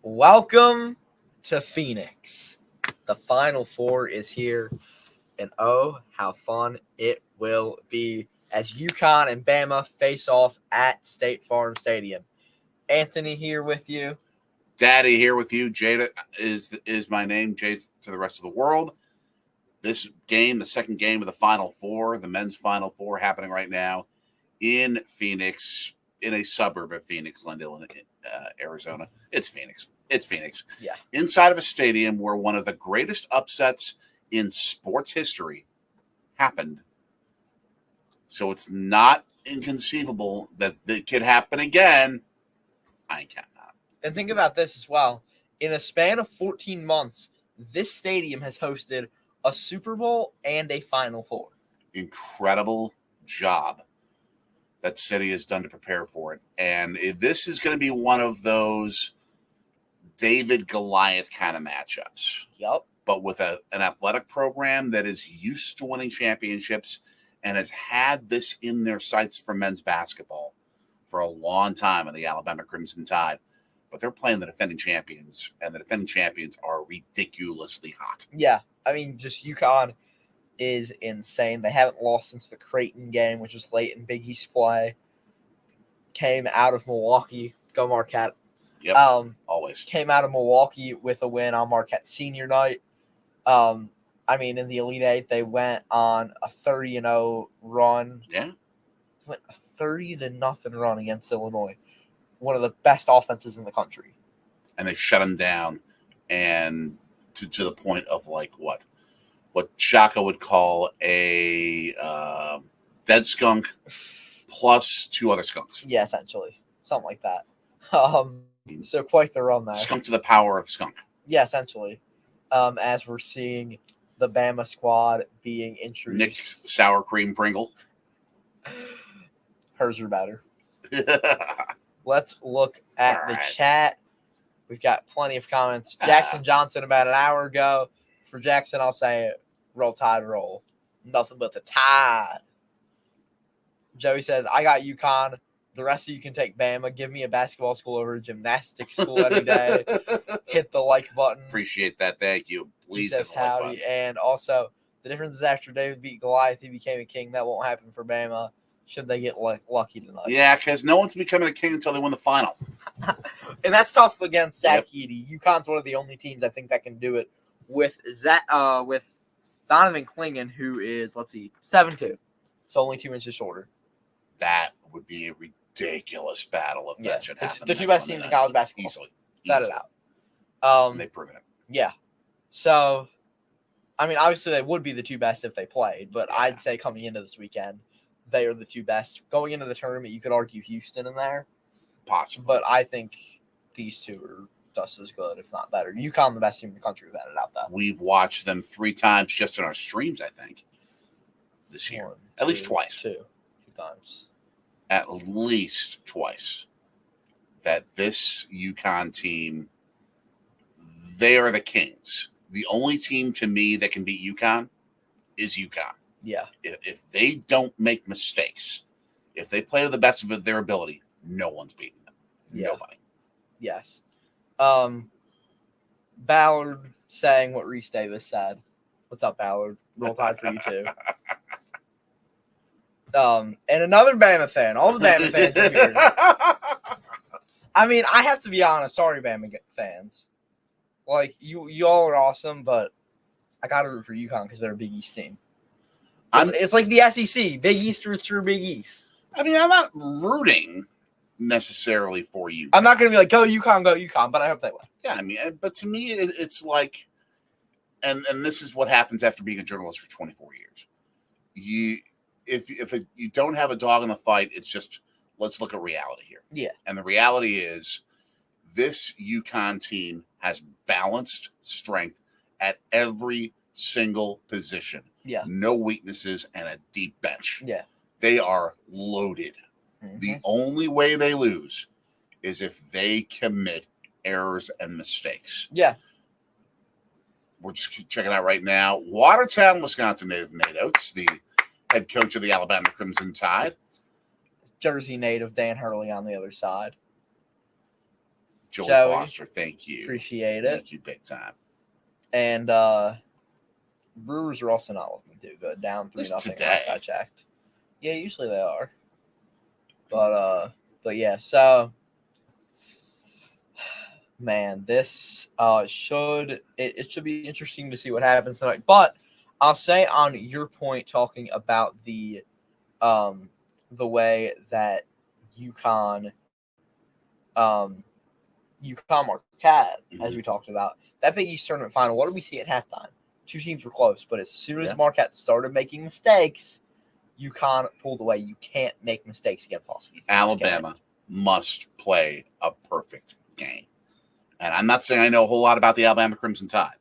Welcome to Phoenix. The Final Four is here, and oh, how fun it will be as UConn and Bama face off at State Farm Stadium. Anthony here with you. Daddy here with you. Jada is my name. Jay's to the rest of the world. This game, the second game of the Final Four, the men's Final Four, happening right now in Phoenix, in a suburb of Phoenix, Glendale, Arizona. It's Phoenix. Yeah. Inside of a stadium where one of the greatest upsets in sports history happened. So it's not inconceivable that it could happen again. I ain't counting on it. And think about this as well. In a span of 14 months, this stadium has hosted a Super Bowl and a Final Four. Incredible job that city has done to prepare for it. And this is going to be one of those David Goliath kind of matchups. Yep. But with an athletic program that is used to winning championships and has had this in their sights for men's basketball for a long time in the Alabama Crimson Tide. But they're playing the defending champions, and the defending champions are ridiculously hot. Yeah. I mean, just UConn is insane. They haven't lost since the Creighton game, which was late in Big East play. Came out of Milwaukee. Go Marquette. Yep, always. Came out of Milwaukee with a win on Marquette senior night. I mean, in the Elite Eight, they went on a 30-0 run. Yeah. Went a 30-0 run against Illinois. One of the best offenses in the country. And they shut them down, and to the point of like what Shaka would call a dead skunk plus two other skunks. Yeah, essentially. Something like that. So quite the run there. Skunk to the power of skunk. Yeah, essentially. As we're seeing the Bama squad being introduced. Nick Sour Cream Pringle. Hers are better. Let's look at All the right. chat. We've got plenty of comments. Jackson Johnson about an hour ago. For Jackson, I'll say it. Roll Tide, roll. Nothing but the Tide. Joey says, I got UConn. The rest of you can take Bama. Give me a basketball school over a gymnastics school any day. Hit the like button. Appreciate that. Thank you. Please He says hit the like howdy. button. And also, the difference is after David beat Goliath, he became a king. That won't happen for Bama. Should they get lucky tonight? Yeah, because no one's becoming a king until they win the final. And that's tough against Zach Edey. UConn's one of the only teams I think that can do it with with Donovan Clingan, who is, 7'2". So only 2 inches shorter. That would be a ridiculous battle if that should happen. The two best teams in college basketball. Easily. Bet it out. And they've proven it. Yeah. So, I mean, obviously they would be the two best if they played, but Yeah. I'd say coming into this weekend, they are the two best. Going into the tournament, you could argue Houston in there. Possible. But I think these two are just as good, if not better. UConn, the best team in the country, without a doubt, though. We've watched them 3 times just in our streams, I think, this year. One, At least two, twice. Two times. At least twice. That this UConn team, they are the kings. The only team to me that can beat UConn is UConn. Yeah. If they don't make mistakes, if they play to the best of their ability, no one's beating them. Yeah. Nobody. Yes. Ballard saying what Reese Davis said. What's up, Ballard? Roll Tide for you too. And another Bama fan. All the Bama fans are here. I mean, I have to be honest. Sorry, Bama fans. Like, you all are awesome, but I got to root for UConn because they're a Big East team. It's like the SEC. Big East roots for Big East. I mean, I'm not rooting necessarily for you. I'm not going to be like, go UConn, but I hope they win. Yeah, I mean, but to me, it's like, and this is what happens after being a journalist for 24 years. If you don't have a dog in the fight, it's just, let's look at reality here. Yeah. And the reality is this UConn team has balanced strength at every single position. Yeah. No weaknesses and a deep bench. Yeah. They are loaded. Mm-hmm. The only way they lose is if they commit errors and mistakes. Yeah. We're just checking out right now. Watertown, Wisconsin native Nate Oates, the head coach of the Alabama Crimson Tide. Jersey native Dan Hurley on the other side. Joey Joey, Foster, thank you. Appreciate it. Thank you big time. And Brewers are also not looking too good. Down 3-0 last I checked. Yeah, usually they are. But yeah, so man, this should be interesting to see what happens tonight. But I'll say on your point talking about the way that UConn Marquette, as we talked about, that Big East tournament final, what did we see at halftime? Two teams were close, but as soon as Marquette started making mistakes, UConn pulled away. You can't make mistakes against Huskies. Alabama must play a perfect game. And I'm not saying I know a whole lot about the Alabama Crimson Tide,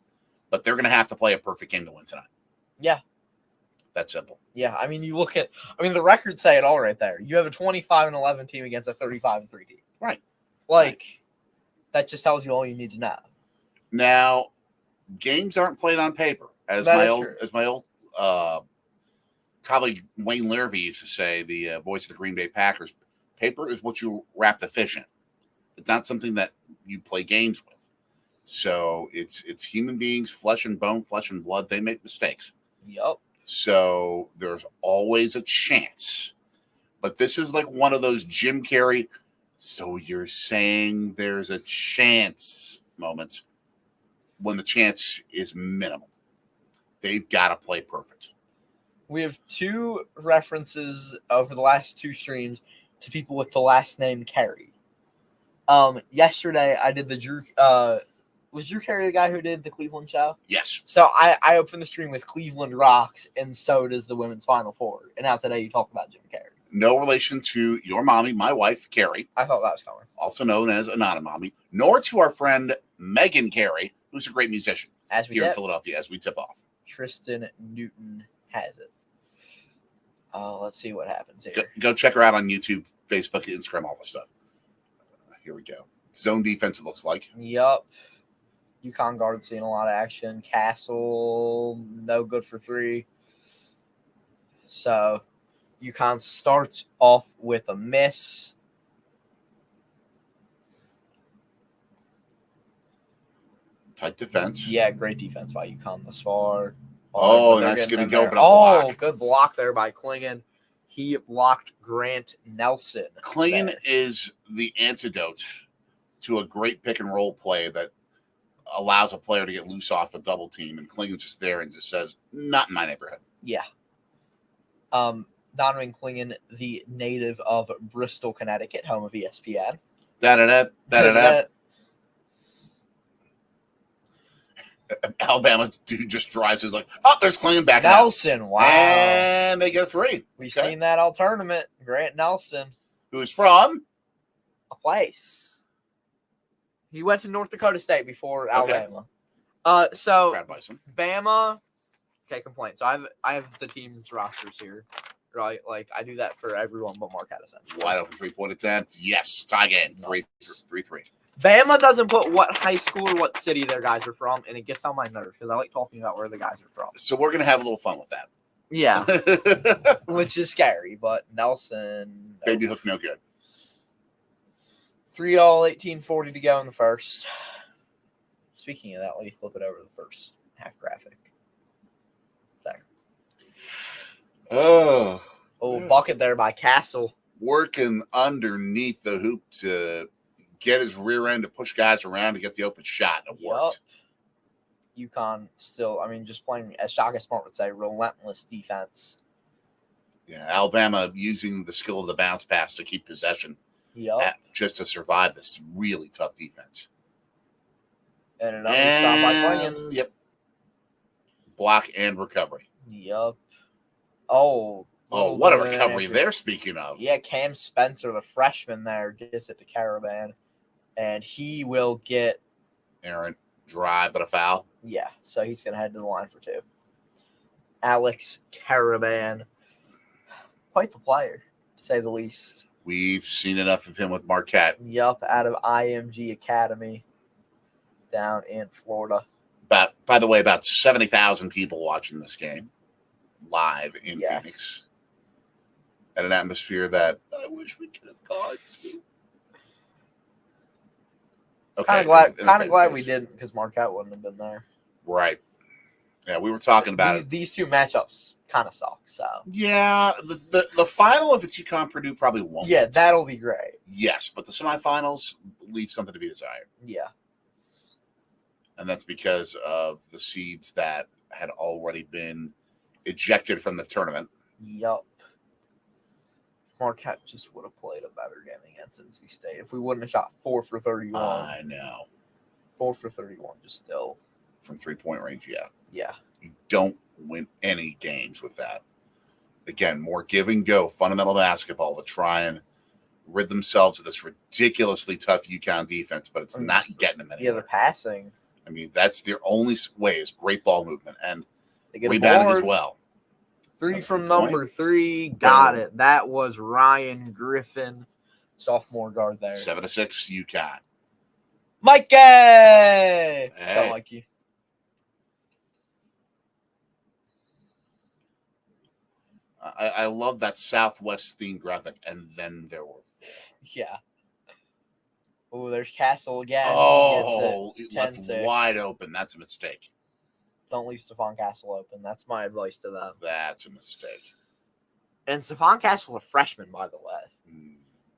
but they're going to have to play a perfect game to win tonight. Yeah. That's simple. Yeah, I mean, the records say it all right there. You have a 25-11 team against a 35-3 team. Right. That just tells you all you need to know. Now, games aren't played on paper. As my old colleague Wayne Larrivee used to say, the voice of the Green Bay Packers, paper is what you wrap the fish in. It's not something that you play games with. So it's human beings, flesh and bone, flesh and blood. They make mistakes. Yep. So there's always a chance. But this is like one of those Jim Carrey, so you're saying there's a chance moments when the chance is minimal. They've got to play perfect. We have two references over the last two streams to people with the last name Carey. Yesterday I did the Drew. Was Drew Carey the guy who did the Cleveland show? Yes. So I opened the stream with Cleveland rocks, and so does the women's Final Four. And now today you talk about Jim Carrey. No relation to your mommy, my wife, Carrie. I thought that was coming. Also known as Anonymommy, nor to our friend Megan Carey, who's a great musician here in Philadelphia, as we tip off. Tristan Newton has it. Let's see what happens here. Go check her out on YouTube, Facebook, Instagram, all the stuff. Here we go. Zone defense, it looks like. Yup. UConn guard seeing a lot of action. Castle, no good for three. So UConn starts off with a miss. Tight defense. Yeah, great defense by UConn thus far. Oh, that's going to go. Block. Good block there by Klingon. He blocked Grant Nelson. Klingon is the antidote to a great pick and roll play that allows a player to get loose off a double team, and Klingon's just there and just says, "Not in my neighborhood." Yeah. Donovan Klingon, the native of Bristol, Connecticut, home of ESPN. Alabama dude just drives. Is like, oh, there's Klingon back. Nelson, now. Wow. And they get three. We've seen that all tournament. Grant Nelson. Who is from? A place. He went to North Dakota State before Alabama. So Bama. Okay, complaint. So I have the team's rosters here. Right? Like, I do that for everyone but Marquette, essentially. Wide open 3-point attempt. Yes. Tie game. 3-3. Bama doesn't put what high school or what city their guys are from, and it gets on my nerves because I like talking about where the guys are from. So we're going to have a little fun with that. Yeah. Which is scary, but Nelson. Baby hook, no good. 3-all, 18:40 to go in the first. Speaking of that, let me flip it over to the first half graphic. There. Oh, bucket there by Castle. Working underneath the hoop to get his rear end to push guys around to get the open shot. It worked. UConn still, just playing, as Shaka Smart would say, relentless defense. Yeah, Alabama using the skill of the bounce pass to keep possession. Just to survive this really tough defense. And another stop by Klingon. Yep. Block and recovery. Yep. What a recovery they're speaking of. Yeah, Cam Spencer, the freshman there, gets it to Caravan. And he will get Aaron drive, but a foul. Yeah, so he's going to head to the line for two. Alex Caravan. Quite the player, to say the least. We've seen enough of him with Marquette. Yup, out of IMG Academy down in Florida. By the way, about 70,000 people watching this game live in Phoenix. At an atmosphere that I wish we could have gone to. Okay. Kind of glad we didn't, because Marquette wouldn't have been there. Right. Yeah, we were talking about it. These two matchups kind of suck. So Yeah, the final, if it's UConn Purdue, probably won't. yeah, that'll be great. Yes, but the semifinals leave something to be desired. Yeah. And that's because of the seeds that had already been ejected from the tournament. Yup. Marquette just would have played a better game against NC State. If we wouldn't have shot 4 for 31. I know. 4 for 31, just still. From 3-point range, yeah. Yeah. You don't win any games with that. Again, more give and go, fundamental basketball to try and rid themselves of this ridiculously tough UConn defense, but it's not getting them anywhere. Yeah, the passing. I mean, that's their only way is great ball movement and they get rebounding as well. 3 from number 3. Got it. That was Ryan Griffin, sophomore guard there. 7-6 UConn. Mikey! Hey. So, Mikey. I love that Southwest theme graphic, and then there were 4. Yeah. Oh, there's Castle again. Oh, it left wide open. That's a mistake. Don't leave Stephon Castle open. That's my advice to them. That's a mistake. And Stephon Castle's a freshman, by the way.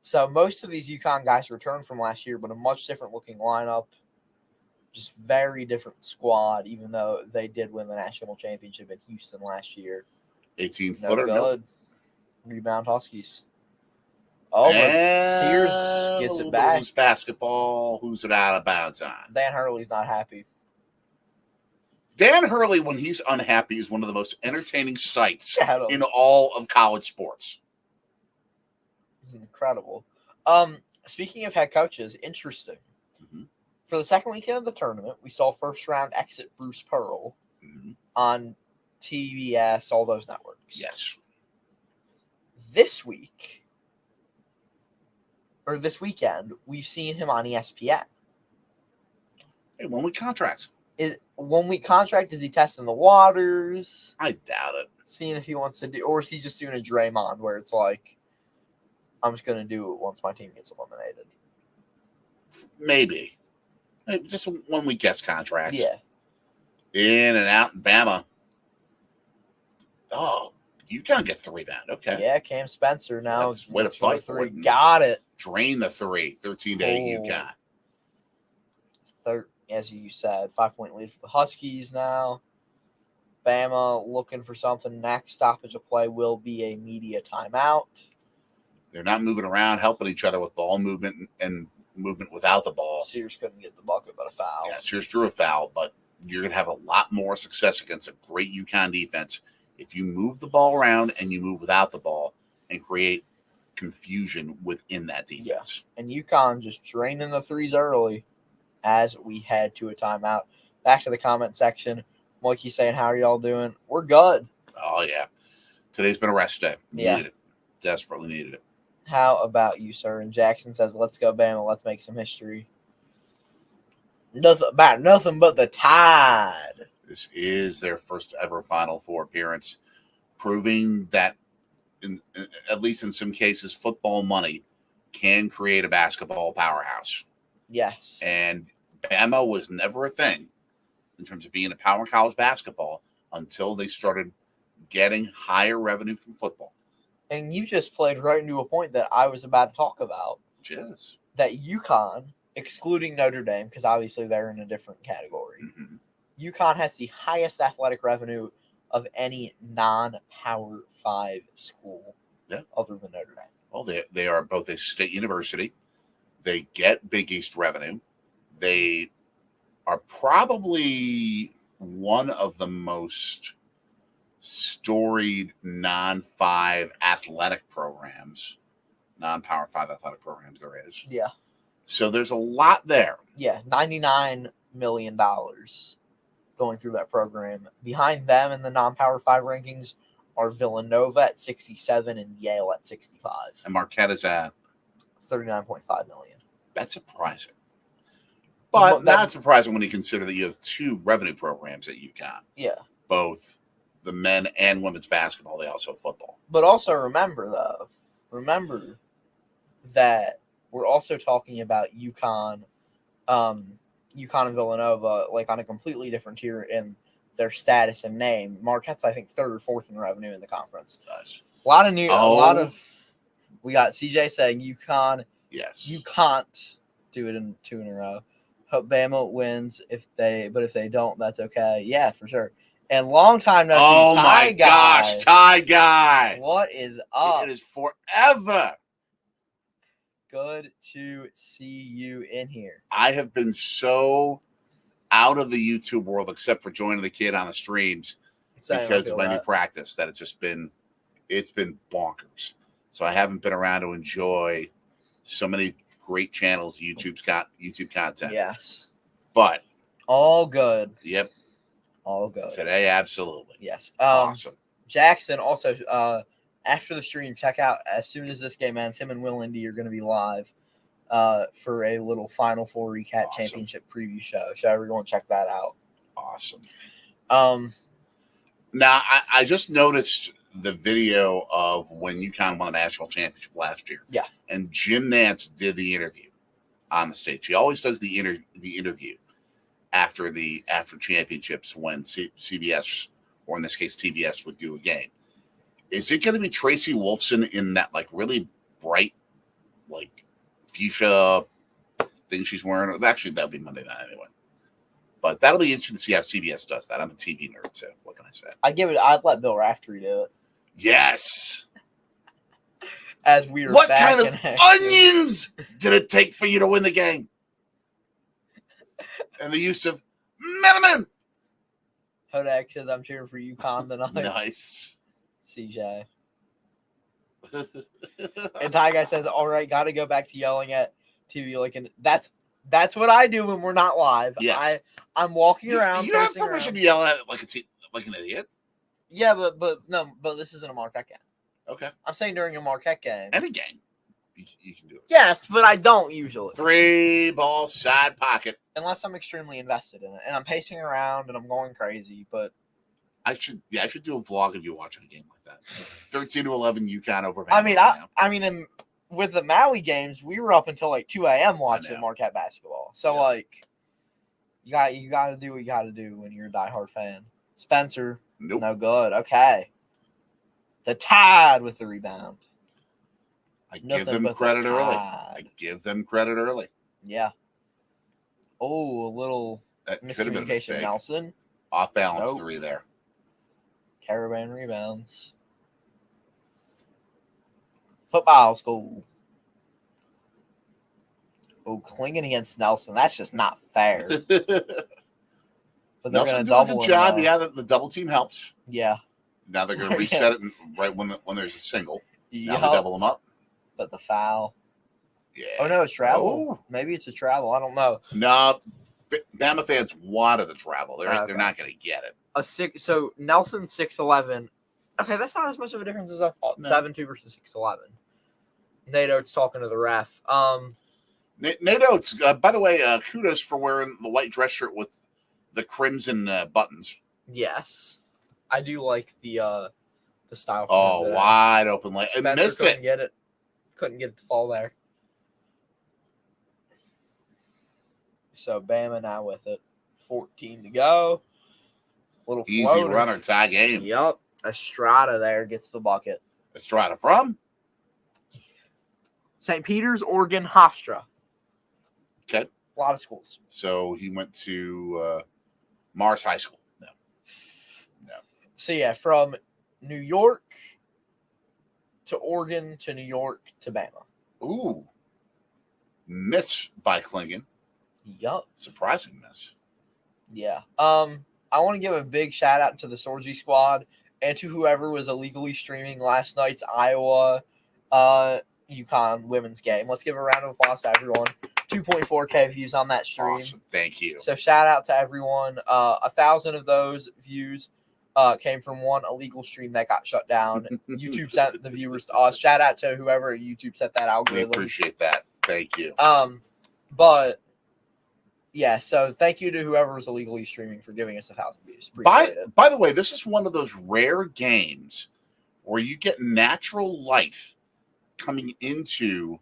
So most of these UConn guys returned from last year, but a much different looking lineup. Just very different squad, even though they did win the national championship in Houston last year. 18-footer. No good. Rebound Huskies. Oh, Sears gets it back. Who's basketball? Who's it out of bounds on? Dan Hurley's not happy. Dan Hurley, when he's unhappy, is one of the most entertaining sights in all of college sports. He's incredible. Speaking of head coaches, interesting. Mm-hmm. For the second weekend of the tournament, we saw first-round exit Bruce Pearl on TBS, all those networks. Yes. This weekend, we've seen him on ESPN. Hey, 1 week contracts. Is 1 week contract? Is he testing the waters? I doubt it. Seeing if he wants to do, or is he just doing a Draymond where it's like, I'm just going to do it once my team gets eliminated? Maybe. Just a 1 week guest contract. Yeah. In and out in Bama. Oh, UConn gets the rebound. Okay. Yeah, Cam Spencer now. That's way to fight for it. Got it. Drain the 3. 13-8 UConn. As you said, 5-point lead for the Huskies now. Bama looking for something. Next stoppage of play will be a media timeout. They're not moving around, helping each other with ball movement and movement without the ball. Sears couldn't get the bucket, but a foul. Yeah, Sears drew a foul, but you're going to have a lot more success against a great UConn defense if you move the ball around and you move without the ball and create confusion within that defense. Yeah. And UConn just draining the threes early as we head to a timeout. Back to the comment section. Mikey saying, how are y'all doing? We're good. Oh, yeah. Today's been a rest day. Yeah. Needed it. Desperately needed it. How about you, sir? And Jackson says, let's go, Bama. Let's make some history. Nothing but the Tide. This is their first ever Final Four appearance, proving that, at least in some cases, football money can create a basketball powerhouse. Yes. And Bama was never a thing in terms of being a power college basketball until they started getting higher revenue from football. And you just played right into a point that I was about to talk about. Which is? That UConn, excluding Notre Dame, because obviously they're in a different category, UConn has the highest athletic revenue of any non-Power 5 school other than Notre Dame. Well, they are both a state university. They get Big East revenue. They are probably one of the most storied non-5 athletic programs, non-Power 5 athletic programs there is. Yeah. So there's a lot there. Yeah, $99 million going through that program. Behind them in the non-Power 5 rankings are Villanova at 67 and Yale at 65. And Marquette is at $39.5 million. That's surprising. But not surprising when you consider that you have 2 revenue programs at UConn. Yeah. Both the men and women's basketball. They also have football. But also remember that we're also talking about UConn UConn and Villanova like on a completely different tier in their status and name. Marquette's I think third or fourth in revenue in the conference. Nice. A lot of. We got CJ saying UConn. Yes. You can't do it in 2 in a row. Hope Bama wins if they don't, that's okay. Yeah, for sure. And long time no see, Ty Guy. Gosh, Ty Guy. What is up? It is forever. Good to see you in here. I have been so out of the YouTube world, except for joining the kid on the streams because of my new practice, that it's been bonkers. So I haven't been around to enjoy so many great channels, YouTube content. Yes. But all good. Yep. All good. Today, absolutely. Yes. Awesome. Jackson also after the stream, check out as soon as this game ends, him and Will Indy are going to be live for a little Final Four recap championship preview show. So everyone check that out. Awesome. Now I just noticed the video of when UConn won the national championship last year. Yeah. And Jim Nantz did the interview on the stage. He always does the interview after championships when CBS, or in this case TBS, would do a game. Is it going to be Tracy Wolfson in that like really bright, like fuchsia thing she's wearing? Actually, that'll be Monday night anyway. But that'll be interesting to see how CBS does that. I'm a TV nerd too. What can I say? I'd let Bill Raftery do it. Yes. As we were what back kind of onions did it take for you to win the game? And the use of Metaman. Hodak says, I'm cheering for UConn tonight. Nice. CJ. And Ty Guy says, all right, got to go back to yelling at TV. Like, and that's what I do when we're not live. Yes. I'm walking around. You have permission to yell at it like an idiot. Yeah, but this isn't a Marquette game. Okay. I'm saying during a Marquette game. Any game. You can do it. Yes, but I don't usually. 3-ball side pocket. Unless I'm extremely invested in it. And I'm pacing around and I'm going crazy, but I should do a vlog of you watching a game like that. 13-11 UConn over. With the Maui games, we were up until like 2 a.m. watching Marquette basketball. So you got to do what you got to do when you're a diehard fan. Spencer, nope. No good. Okay. The Tide with the rebound. I give them credit early. Yeah. Oh, a little miscommunication. Nelson. Off balance 3 there. Caravan rebounds. Football school. Oh, Klingon against Nelson. That's just not fair. But they're going to double a good job. Yeah, the double team helps. Yeah. Now they're going to reset it right when there's a single. Now they double them up. But the foul. Yeah. Oh, no, it's travel. Oh. Maybe it's a travel. I don't know. No, Bama fans wanted the travel. They're not going to get it. So Nelson 6'11". Okay, that's not as much of a difference as I thought. No. 7'2" versus 6'11". Nate Oates talking to the ref. Nate Oates, by the way, kudos for wearing the white dress shirt with the crimson buttons. Yes. I do like the style. Oh, wide open. I missed it. Couldn't get it to fall there. So Bama now with it. 14 to go. Little easy floater. Runner tie game. Yup. Estrada there gets the bucket. Estrada from? St. Peter's, Oregon, Hofstra. Okay. A lot of schools. So he went to Mars High School. No. So, yeah, from New York to Oregon to New York to Bama. Ooh. Miss by Klingon. Yup. Surprising miss. Yeah. I want to give a big shout out to the Sorgi squad and to whoever was illegally streaming last night's Iowa UConn women's game. Let's give a round of applause to everyone. 2.4K views on that stream. Awesome. Thank you. So shout out to everyone. 1,000 of those views came from one illegal stream that got shut down. YouTube sent the viewers to us. Shout out to whoever at YouTube set that algorithm. We appreciate that. Thank you. But yeah, so thank you to whoever was illegally streaming for giving us 1,000 views. By the way, this is one of those rare games where you get natural light coming into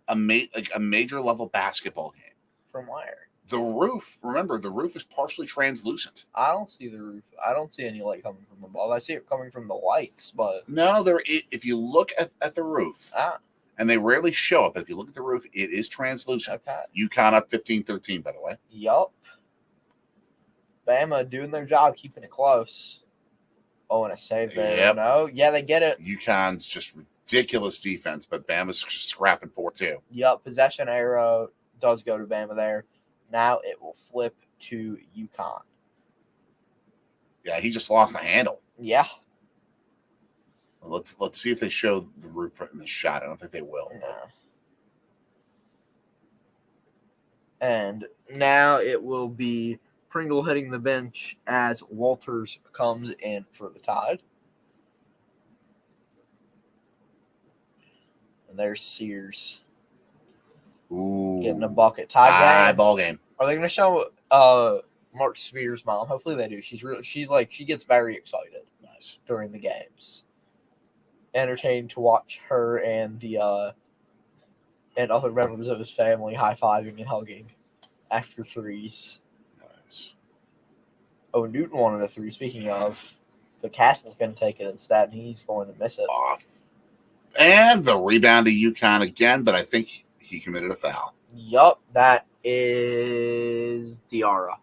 a major level basketball game. From where? The roof, remember, the roof is partially translucent. I don't see the roof. I don't see any light coming from above. I see it coming from the lights, but No, if you look at the roof, and they rarely show it, but if you look at the roof, it is translucent. Okay. UConn up 15-13, by the way. Yup. Bama doing their job, keeping it close. Oh, and a save there. Yep. No, yeah, they get it. UConn's just ridiculous defense, but Bama's scrapping for it too. Yup, possession arrow does go to Bama there. Now it will flip to UConn. Yeah, he just lost the handle. Yeah. Let's see if they show the roof in the shot. I don't think they will. No. And now it will be Pringle hitting the bench as Walters comes in for the Tide. And there's Sears. Ooh. Getting a bucket. Tie game. Ball game. Are they going to show Mark Spears' mom? Hopefully they do. She gets very excited. Nice. During the games. Entertaining to watch her and the and other members of his family high-fiving and hugging after threes. Nice. Oh, Newton wanted a three. Speaking of, but Castle's going to take it instead, and he's going to miss it. Off. And the rebound to UConn again, but I think he committed a foul. Yup, that is Diarra.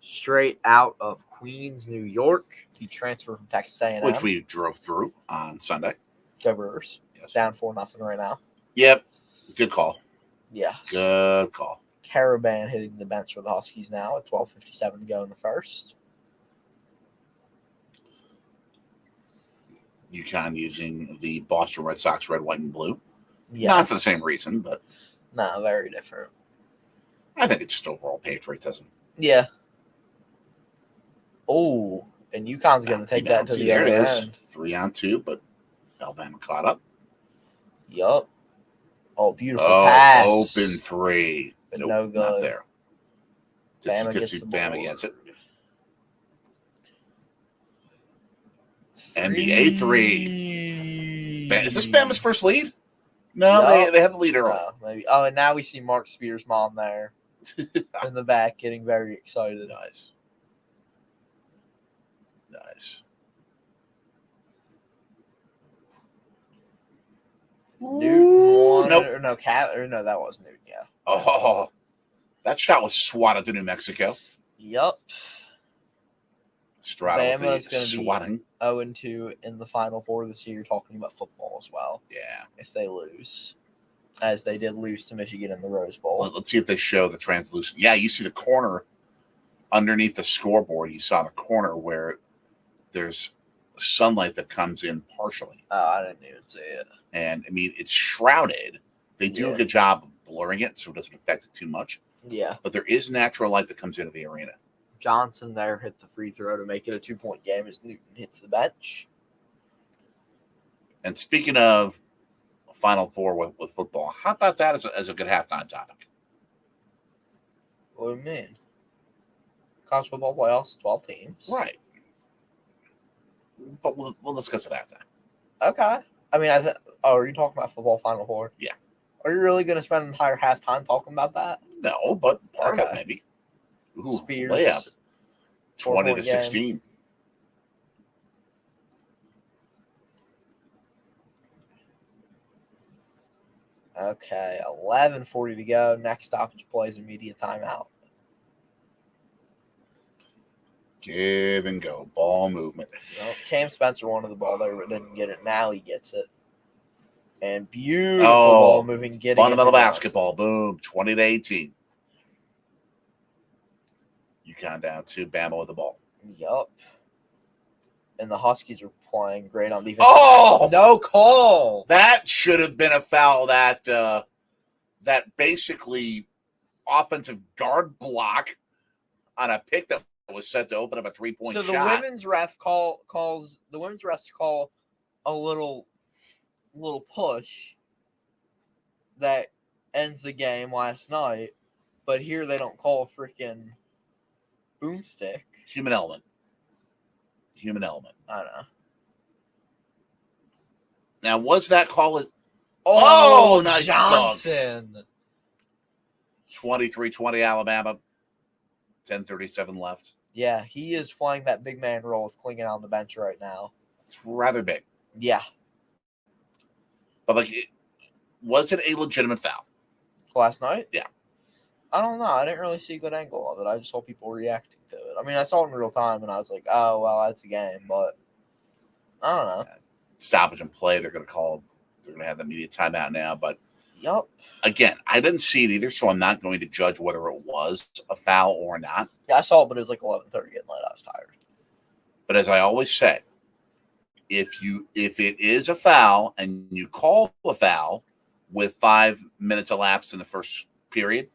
Straight out of Queens, New York. He transferred from Texas A&M. Which we drove through on Sunday. Go Brewers. Yes. Down 4-0 right now. Yep. Good call. Yeah. Good call. Caravan hitting the bench for the Huskies now at 12:57 to go in the first. UConn using the Boston Red Sox red, white, and blue. Yeah. Not for the same reason, but No, very different. I think it's just overall patriotism. Yeah. Oh, and UConn's going to take that to the there other it is. end. 3-on-2, but Alabama caught up. Yup. Oh, beautiful pass. Open three. But nope, no good. Not there. Bama gets the ball. Bama gets it. NBA three. Is this Bama's first lead? No, Yup. they had the lead early. Oh, maybe. Oh, and now we see Mark Spears' mom there in the back getting very excited. Nice. Nice. Newton Nope. No, that was Newton, yeah. Oh, that shot was swatted to New Mexico. Yup. Bama's going to be swatting. 0-2 in the Final Four this year, talking about football as well. Yeah. If they lose, as they did lose to Michigan in the Rose Bowl. Let's see if they show the translucent. Yeah, you see the corner underneath the scoreboard. You saw the corner where there's sunlight that comes in partially. Oh, I didn't even see it. And, I mean, it's shrouded. They do a good job of blurring it so it doesn't affect it too much. Yeah. But there is natural light that comes into the arena. Johnson there hit the free throw to make it a 2-point game as Newton hits the bench. And speaking of Final Four with football, how about that as a good halftime topic? What do you mean? College football playoffs, 12 teams. Right. But we'll discuss it after. Okay. I mean, are you talking about football Final Four? Yeah. Are you really going to spend an entire halftime talking about that? No, but part of it maybe. Ooh, Spears. layup. 20-16. Okay, 11:40 to go. Next stoppage plays immediate timeout. Give and go. Ball movement. Cam Spencer wanted the ball there, but didn't get it. Now he gets it. And beautiful ball moving. Fundamental basketball. Boom. 20-18. UConn down to Bama with the ball. Yup. And the Huskies are playing great on defense. Oh! No call. That should have been a foul that basically offensive guard block on a pick that was set to open up a 3-point shot. So the women's ref calls a little push that ends the game last night, but here they don't call a freaking boomstick. Human element. I know. Now, was that call it? Oh, nice Johnson. 23-20 Alabama. 10:37 left. Yeah, he is playing that big man role with Klingon on the bench right now. It's rather big. Yeah. But, like, was it a legitimate foul? Last night? Yeah. I don't know. I didn't really see a good angle of it. I just saw people reacting to it. I mean, I saw it in real time, and I was like, oh, well, that's a game. But I don't know. Stoppage and play. They're going to call. They're going to have the immediate timeout now. But, Yup. again, I didn't see it either, so I'm not going to judge whether it was a foul or not. Yeah, I saw it, but it was like 11:30 at night. I was tired. But as I always say, if it is a foul and you call the foul with 5 minutes elapsed in the first period,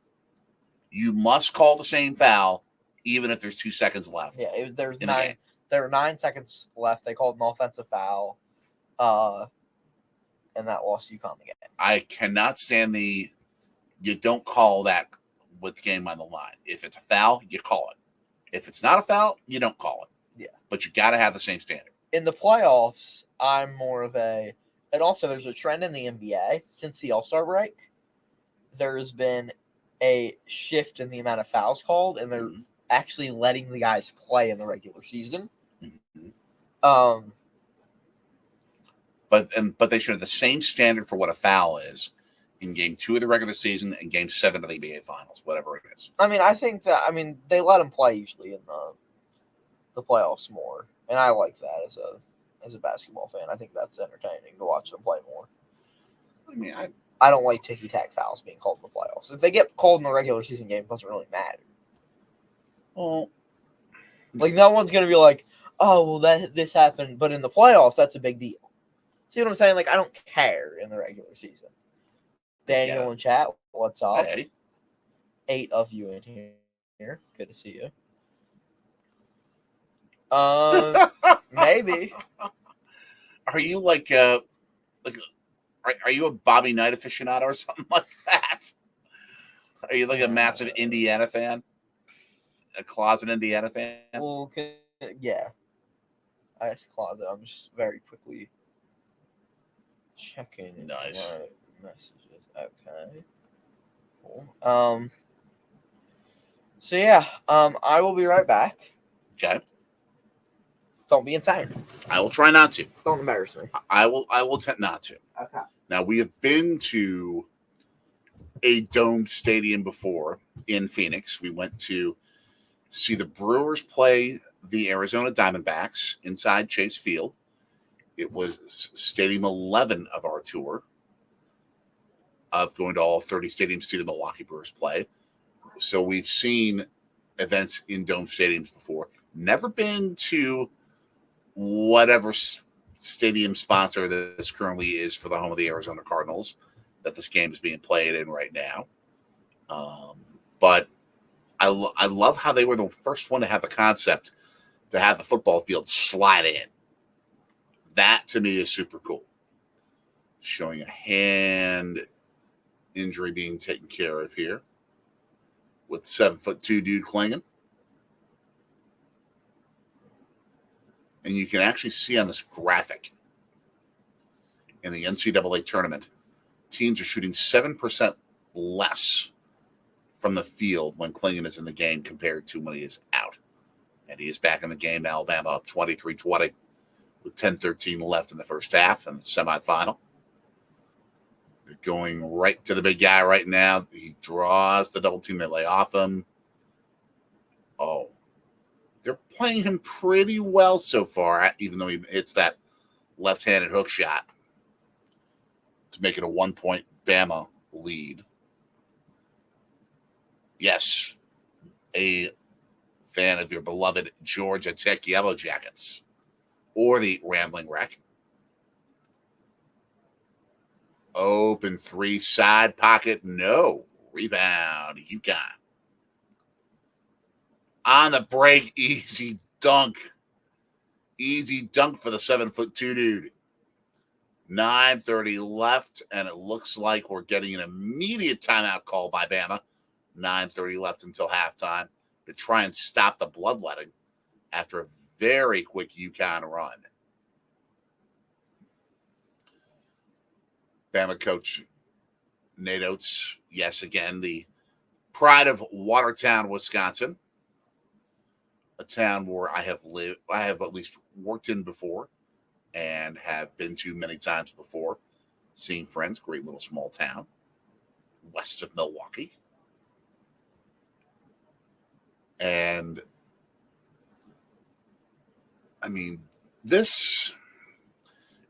you must call the same foul even if there's 2 seconds left. Yeah, there were 9 seconds left. They called an offensive foul, and that lost UConn the game. I cannot stand you don't call that with the game on the line. If it's a foul, you call it. If it's not a foul, you don't call it. Yeah. But you got to have the same standard. In the playoffs, I'm more of a – and also there's a trend in the NBA since the All-Star break. There's been a shift in the amount of fouls called, and they're actually letting the guys play in the regular season. Mm-hmm. But they should have the same standard for what a foul is in Game 2 of the regular season and Game 7 of the NBA Finals, whatever it is. I mean, I think that they let them play usually in the playoffs more, and I like that as a basketball fan. I think that's entertaining to watch them play more. I mean, I don't like ticky-tack fouls being called in the playoffs. If they get called in the regular season game, it doesn't really matter. Well, like, no one's going to be like, oh, well, this happened. But in the playoffs, that's a big deal. See what I'm saying? Like, I don't care in the regular season. Daniel in chat, what's up? Hey. 8 of you in here. Good to see you. Maybe. Are you are you a Bobby Knight aficionado or something like that? Are you like a massive Indiana fan? A closet Indiana fan? Well, yeah. I guess closet. I'm just very quickly checking Nice. my messages. Okay. Cool. So yeah, I will be right back. Okay. Don't be insane. I will try not to. Don't embarrass me. I will attempt not to. Okay. Now, we have been to a domed stadium before in Phoenix. We went to see the Brewers play the Arizona Diamondbacks inside Chase Field. It was Stadium 11 of our tour of going to all 30 stadiums to see the Milwaukee Brewers play. So we've seen events in dome stadiums before. Never been to whatever stadium sponsor this currently is for the home of the Arizona Cardinals that this game is being played in right now. But I love how they were the first one to have the concept to have the football field slide in. That, to me, is super cool. Showing a hand injury being taken care of here with 7'2" dude Klingon. And you can actually see on this graphic in the NCAA tournament, teams are shooting 7% less from the field when Klingon is in the game compared to when he is out. And he is back in the game. Alabama up 23-20 with 10:13 left in the first half in the semifinal. They're going right to the big guy right now. He draws the double team. They lay off him. Oh, they're playing him pretty well so far, even though he hits that left-handed hook shot to make it a 1-point Bama lead. Yes, a fan of your beloved Georgia Tech Yellow Jackets or the Rambling Wreck. Open 3, side pocket, no. Rebound, UConn. On the break, easy dunk. Easy dunk for the 7'2" dude. 9:30 left, and it looks like we're getting an immediate timeout call by Bama. 9:30 left until halftime to try and stop the bloodletting after a very quick UConn run. Bama coach Nate Oates, yes, again, the pride of Watertown, Wisconsin, a town where I have lived, I have at least worked in before and have been to many times before, seeing friends, great little small town west of Milwaukee. And I mean, this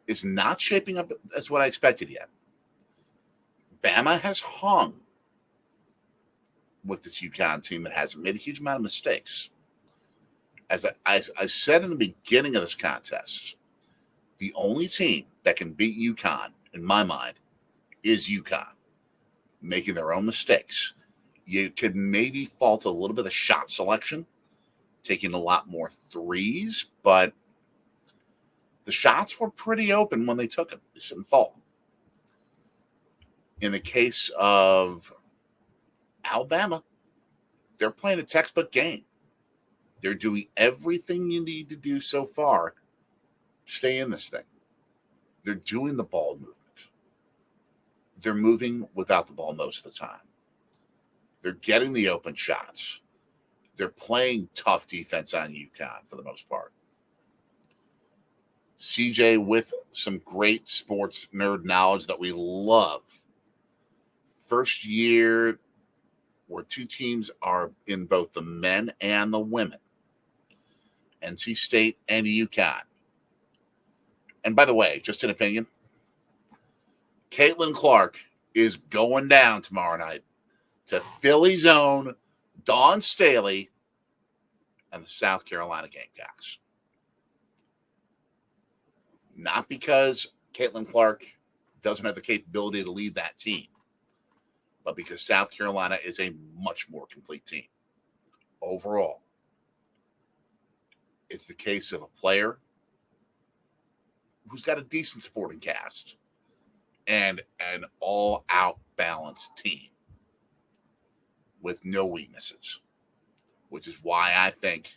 is not shaping up as what I expected yet. Bama has hung with this UConn team that hasn't made a huge amount of mistakes. As I said in the beginning of this contest, the only team that can beat UConn, in my mind, is UConn, making their own mistakes. You could maybe fault a little bit of shot selection, taking a lot more threes, but the shots were pretty open when they took them. They shouldn't fall. In the case of Alabama, they're playing a textbook game. They're doing everything you need to do so far to stay in this thing. They're doing the ball movement. They're moving without the ball most of the time. They're getting the open shots. They're playing tough defense on UConn for the most part. CJ with some great sports nerd knowledge that we love. First year where two teams are in both the men and the women. NC State and UConn. And by the way, just an opinion, Caitlin Clark is going down tomorrow night to Philly's own Dawn Staley and the South Carolina Gamecocks. Not because Caitlin Clark doesn't have the capability to lead that team, but because South Carolina is a much more complete team. Overall, it's the case of a player who's got a decent supporting cast and an all-out balanced team with no weaknesses, which is why I think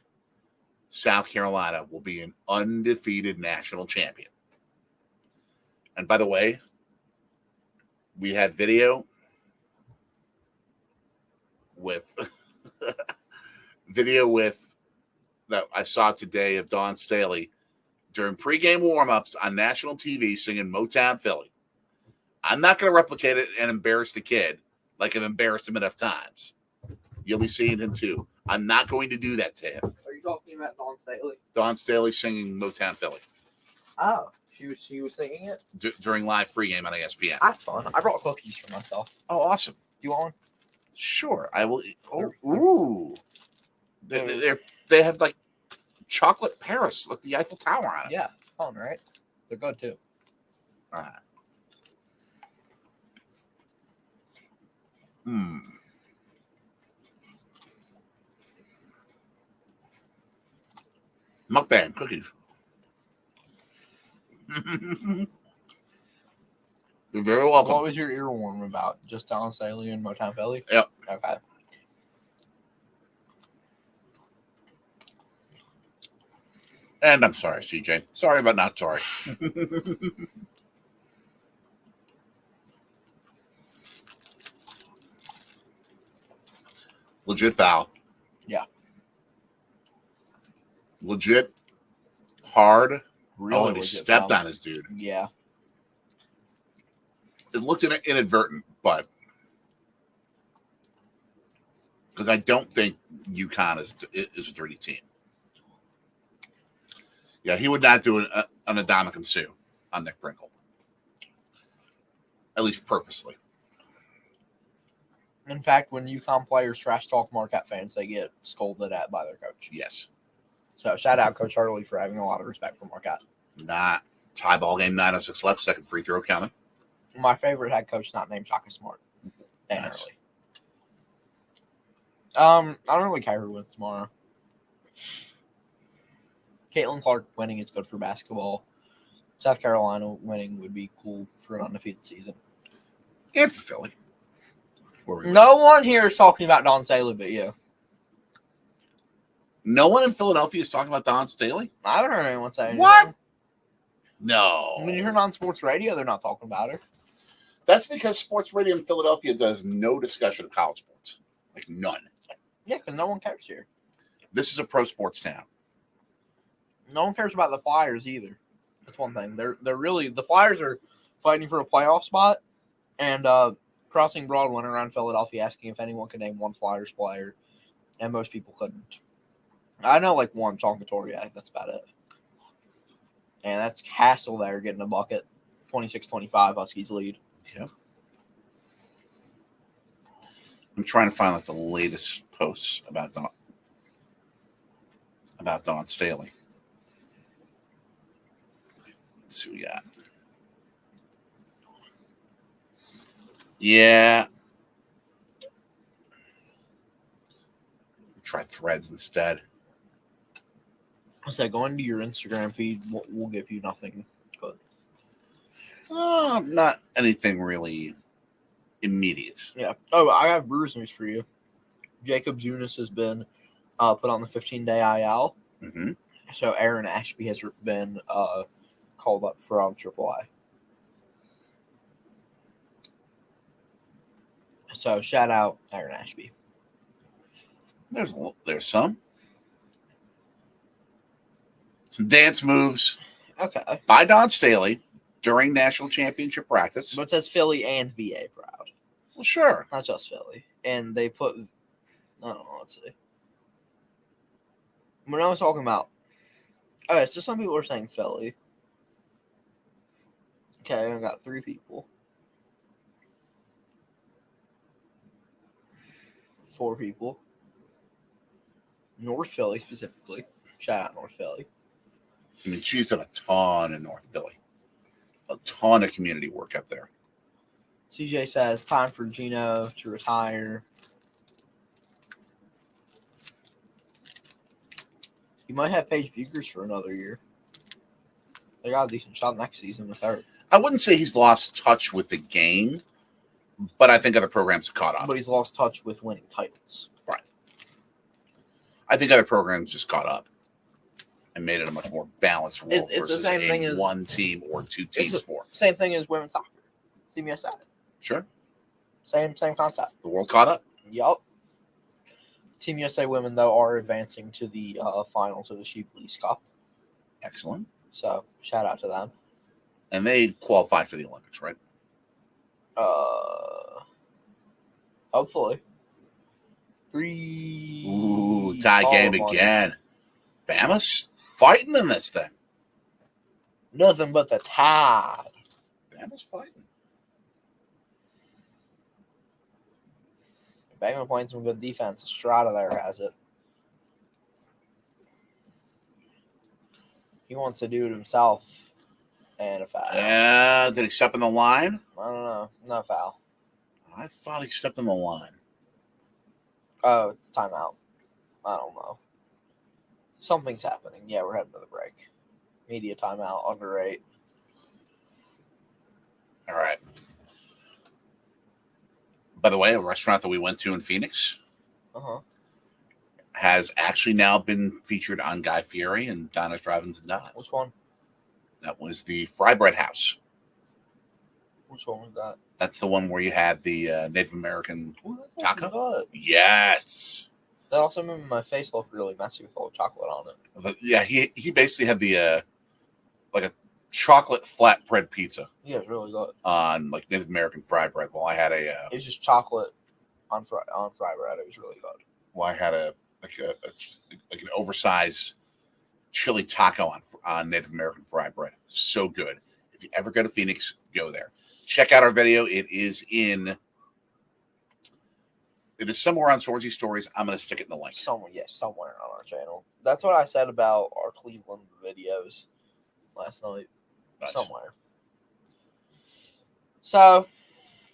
South Carolina will be an undefeated national champion. And by the way, we had video with that I saw today of Dawn Staley during pregame warmups on national TV singing Motown Philly. I'm not going to replicate it and embarrass the kid like I've embarrassed him enough times. You'll be seeing him too. I'm not going to do that to him. Are you talking about Dawn Staley? Dawn Staley singing Motown Philly. Oh, she was singing it? During live pregame on ESPN. That's fun. I brought cookies for myself. Oh, awesome. You want one? Sure. I will. Oh, ooh. They have like chocolate Paris, like the Eiffel Tower on it. Yeah, fun, right? They're good too. All right. Mukbang cookies. You're very welcome. What was your earworm about? Just Dawn Staley and Motown Philly? Yep. Okay. And I'm sorry, CJ. Sorry, but not sorry. Legit foul. Yeah. Legit hard. Really and he stepped on his dude. Yeah. It looked inadvertent, but because I don't think UConn is a dirty team. Yeah, he would not do an Adamican Sue on Nick Brinkle. At least purposely. In fact, when UConn players trash talk Marquette fans, they get scolded at by their coach. Yes. So shout out Coach Hurley for having a lot of respect for Marquette. Not tie ball game, 9:06 left, second free throw coming. My favorite head coach not named Shaka Smart. Dan Nice. Hurley. I don't really care who wins tomorrow. Caitlin Clark winning is good for basketball. South Carolina winning would be cool for an undefeated season. And for Philly. No one here is talking about Dawn Staley but you. No one in Philadelphia is talking about Dawn Staley? I haven't heard anyone say anything. What? No. When you heard on sports radio, they're not talking about her. That's because sports radio in Philadelphia does no discussion of college sports. Like none. Yeah, because no one cares here. This is a pro sports town. No one cares about the Flyers either. That's one thing. They're really the Flyers are fighting for a playoff spot, and Crossing Broad went around Philadelphia asking if anyone could name one Flyers player, and most people couldn't. I know like one, Sean Couturier. That's about it. And that's Castle there getting a bucket. 26-25 Huskies lead. Yep. I'm trying to find like the latest posts about Don Staley. Let's see what we got. Yeah. Try Threads instead. I said, go into your Instagram feed. We'll give you nothing good. Not anything really immediate. Yeah. Oh, I have Brewers news for you. Jacob Junis has been put on the 15-day IL. Mm-hmm. So Aaron Ashby has been called up from AAA. So shout out Aaron Ashby. There's some dance moves. Okay. By Don Staley during national championship practice. But it says Philly and VA proud. Well, sure. Not just Philly. And they put, I don't know, let's see. When I was talking about, okay, so some people are saying Philly. Okay, I got 3 people. 4 people. North Philly specifically. Shout out North Philly. I mean, she's done a ton in North Philly. A ton of community work up there. CJ says, time for Gino to retire. You might have Paige Buchers for another year. They got a decent shot next season with her. I wouldn't say he's lost touch with the game, but I think other programs have caught up. But he's lost touch with winning titles. Right. I think other programs just caught up and made it a much more balanced role It's versus the same thing as one team or 2 team sport. Same thing as women's soccer. Team USA. Sure. Same concept. The world caught up. Yup. Team USA women, though, are advancing to the finals of the Sheep League Cup. Excellent. So, shout out to them. And they qualified for the Olympics, right? Hopefully. 3. Ooh, tie game again. Bama's fighting in this thing. Nothing but the Tide. Bama's fighting. Bama playing some good defense. Estrada there has it. He wants to do it himself. And a foul. Yeah, did he step in the line? I don't know. No foul. I thought he stepped in the line. Oh, it's timeout. I don't know. Something's happening. Yeah, we're heading to the break. Media timeout, under 8. All right. By the way, a restaurant that we went to in Phoenix has actually now been featured on Guy Fieri and Donna's Drive-Ins and Dives. Which one? That was the Fry Bread House. Which one was that? That's the one where you had the Native American taco. Good. Yes. That also made my face look really messy with all the chocolate on it. Yeah, he basically had the like a chocolate flatbread pizza. Yeah, it's really good. On like Native American fried bread. Well, I had a. It was just chocolate on fried bread. It was really good. Well, I had like an oversized chili taco on Native American fried bread. So good. If you ever go to Phoenix, go there. Check out our video. It is somewhere on Sorgi Stories. I'm going to stick it in the link. Somewhere on our channel. That's what I said about our Cleveland videos last night. Nice. Somewhere. So.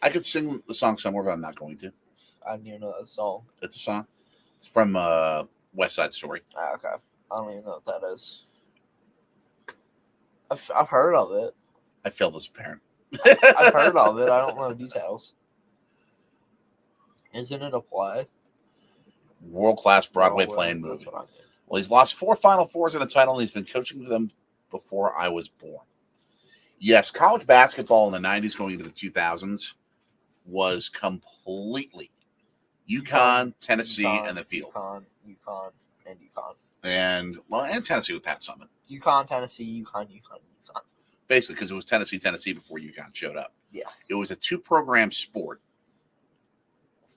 I could sing the song somewhere, but I'm not going to. I didn't even know that song. It's a song. It's from West Side Story. Okay. I don't even know what that is. I've heard of it. I failed as a parent. I've heard of it. I don't know details. Isn't it a play? World-class Broadway playing movie. Well, he's lost 4 Final Fours in the title, and he's been coaching them before I was born. Yes, college basketball in the 90s going into the 2000s was completely UConn, Tennessee, and the field. UConn, and UConn. And Tennessee with Pat Summitt. UConn, Tennessee, UConn. Basically, because it was Tennessee before UConn showed up. Yeah. It was a 2-program sport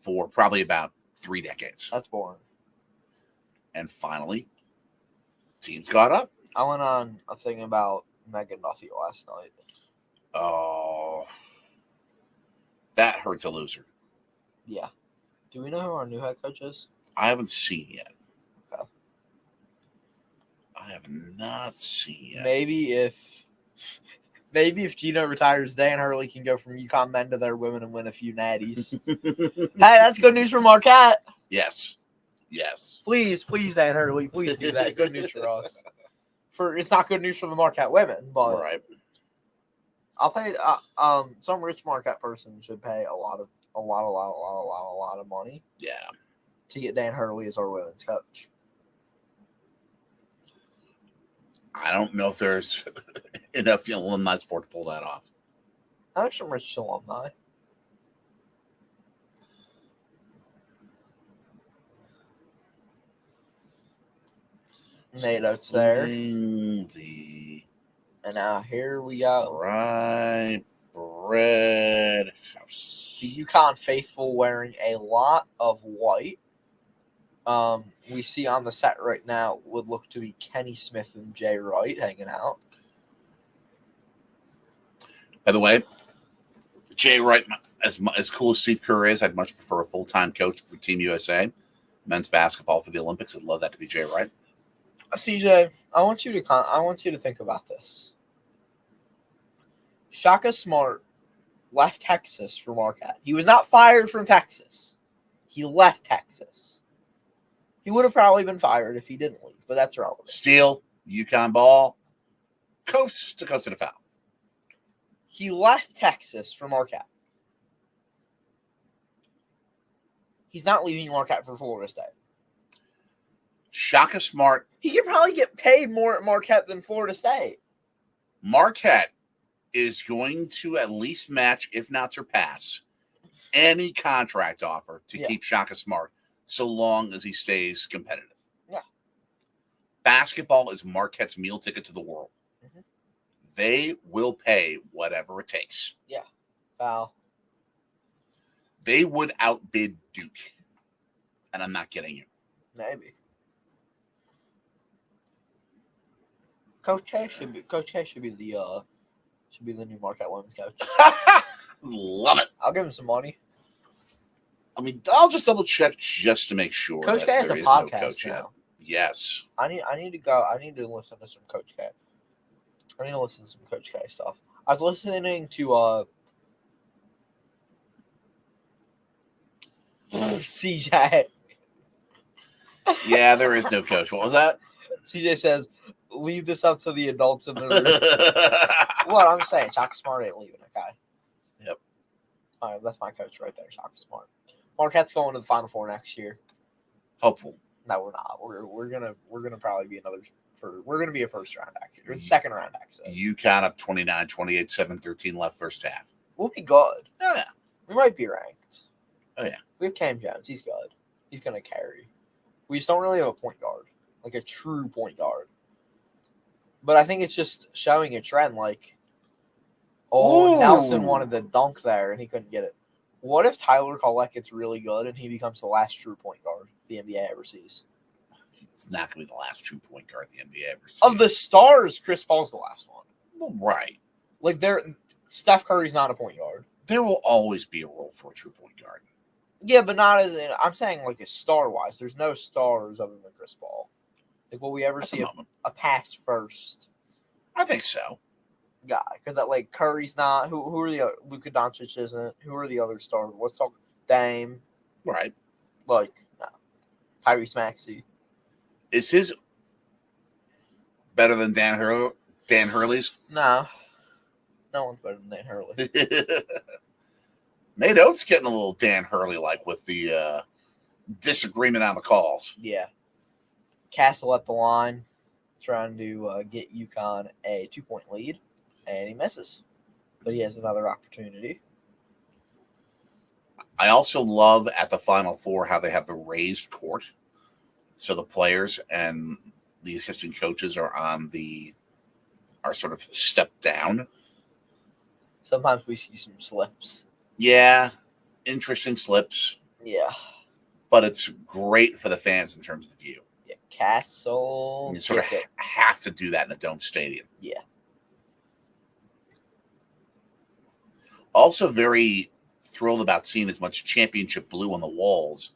for probably about 3 decades. That's boring. And finally, teams got up. I went on a thing about Megan Duffy last night. Oh, that hurts a loser. Yeah. Do we know who our new head coach is? I haven't seen yet. Okay. I have not seen yet. Maybe if Gino retires, Dan Hurley can go from UConn men to their women and win a few natties. Hey, that's good news for Marquette. Yes. Please, Dan Hurley, please do that. Good news for us. It's not good news for the Marquette women, but right. I'll pay. Some rich Marquette person should pay a lot of money. Yeah. To get Dan Hurley as our women's coach. I don't know if there's enough alumni support to pull that off. I like some rich alumni. Nate Oates there. And now here we go. Rye Bread House. The UConn faithful wearing a lot of white. We see on the set right now would look to be Kenny Smith and Jay Wright hanging out. By the way, Jay Wright, as cool as Steve Kerr is, I'd much prefer a full-time coach for Team USA, men's basketball for the Olympics. I'd love that to be Jay Wright. CJ, I want you to think about this. Shaka Smart left Texas for Marquette. He was not fired from Texas. He left Texas. He would have probably been fired if he didn't leave, but that's relevant. Steal, UConn ball, coast to the foul. He left Texas for Marquette. He's not leaving Marquette for Florida State. Shaka Smart. He could probably get paid more at Marquette than Florida State. Marquette is going to at least match, if not surpass, any contract offer to keep Shaka Smart so long as he stays competitive. Yeah. Basketball is Marquette's meal ticket to the world. Mm-hmm. They will pay whatever it takes. Yeah. Wow. They would outbid Duke. And I'm not kidding you. Maybe. Coach K should be the new Marquette women's coach. Love it. I'll give him some money. I mean, I'll just double check just to make sure. Coach K has a podcast now. Yes. I need to go. I need to listen to some Coach K. I need to listen to some Coach K stuff. I was listening to CJ. Yeah, there is no coach. What was that? CJ says, leave this up to the adults in the room. What I'm saying, Shaka Smart ain't leaving, okay? Yep. All right, that's my coach right there, Shaka Smart. Marquette's going to the Final Four next year. Hopeful. No, we're not. We're gonna probably be we're gonna be a first round exit or second round exit. UConn up 29, 28, 7-13 left first half. We'll be good. Oh yeah. We might be ranked. Oh yeah. We have Cam Jones. He's good. He's gonna carry. We just don't really have a point guard, like a true point guard. But I think it's just showing a trend. Like, Nelson wanted to dunk there and he couldn't get it. What if Tyler Collette gets really good and he becomes the last true point guard the NBA ever sees? It's not going to be the last true point guard the NBA ever sees. Of the stars, Chris Paul's the last one. Well, right. Like, Steph Curry's not a point guard. There will always be a role for a true point guard. Yeah, but not as I'm saying, like, a star-wise. There's no stars other than Chris Paul. Like, will we ever see a pass first? I think so. Guy, because like Curry's not. Who are the Luka Doncic isn't? Who are the other stars? What's all Dame? Right. Like no. Tyrese Maxey. Is his better than Dan Hurley's? No. No one's better than Dan Hurley. Nate Oates getting a little Dan Hurley like with the disagreement on the calls. Yeah. Castle at the line, trying to get UConn a 2-point lead. And he misses. But he has another opportunity. I also love at the Final Four how they have the raised court. So the players and the assistant coaches are sort of stepped down. Sometimes we see some slips. Yeah, interesting slips. Yeah. But it's great for the fans in terms of the view. Yeah, Castle. You sort of have to do that in a dome stadium. Yeah. Also very thrilled about seeing as much championship blue on the walls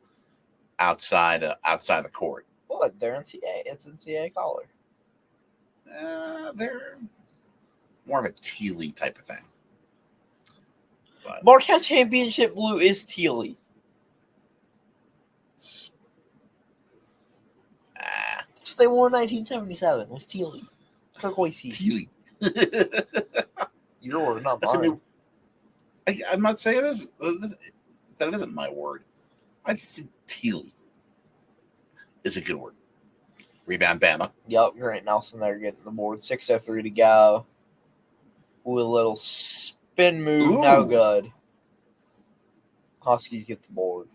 outside the court. Well, they're NCAA. It's NCAA color. They're more of a tealy type of thing. But Marquette championship blue is tealy. That's what they wore in 1977. Was tealy. Turquoisey. Tealy. Your word, not That's mine. I'm not saying that isn't my word. I'd say tealy is a good word. Rebound Bama. Yup, Grant Nelson there getting the board. 6:03 to go. With a little spin move, no good. Huskies get the board.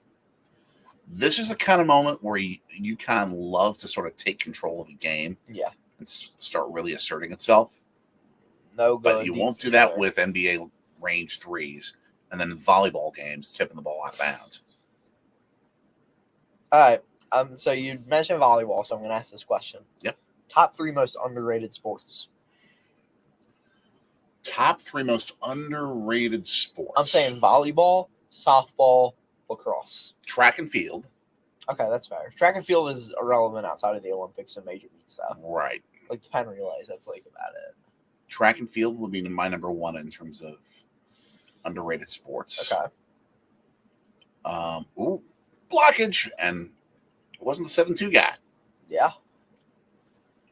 This is the kind of moment where you kind of love to sort of take control of a game. Yeah. And start really asserting itself. No good. But you won't do that with NBA range threes and then volleyball games tipping the ball out of bounds. All right. So you mentioned volleyball, so I'm going to ask this question. Yep. Top 3 most underrated sports. Top 3 most underrated sports. I'm saying volleyball, softball, lacrosse. Track and field. Okay, that's fair. Track and field is irrelevant outside of the Olympics and major meet stuff. Right. Like the pen relays, that's like about it. Track and field would be my number 1 in terms of underrated sports. Okay. Blockage, and it wasn't the 7-2 guy. Yeah.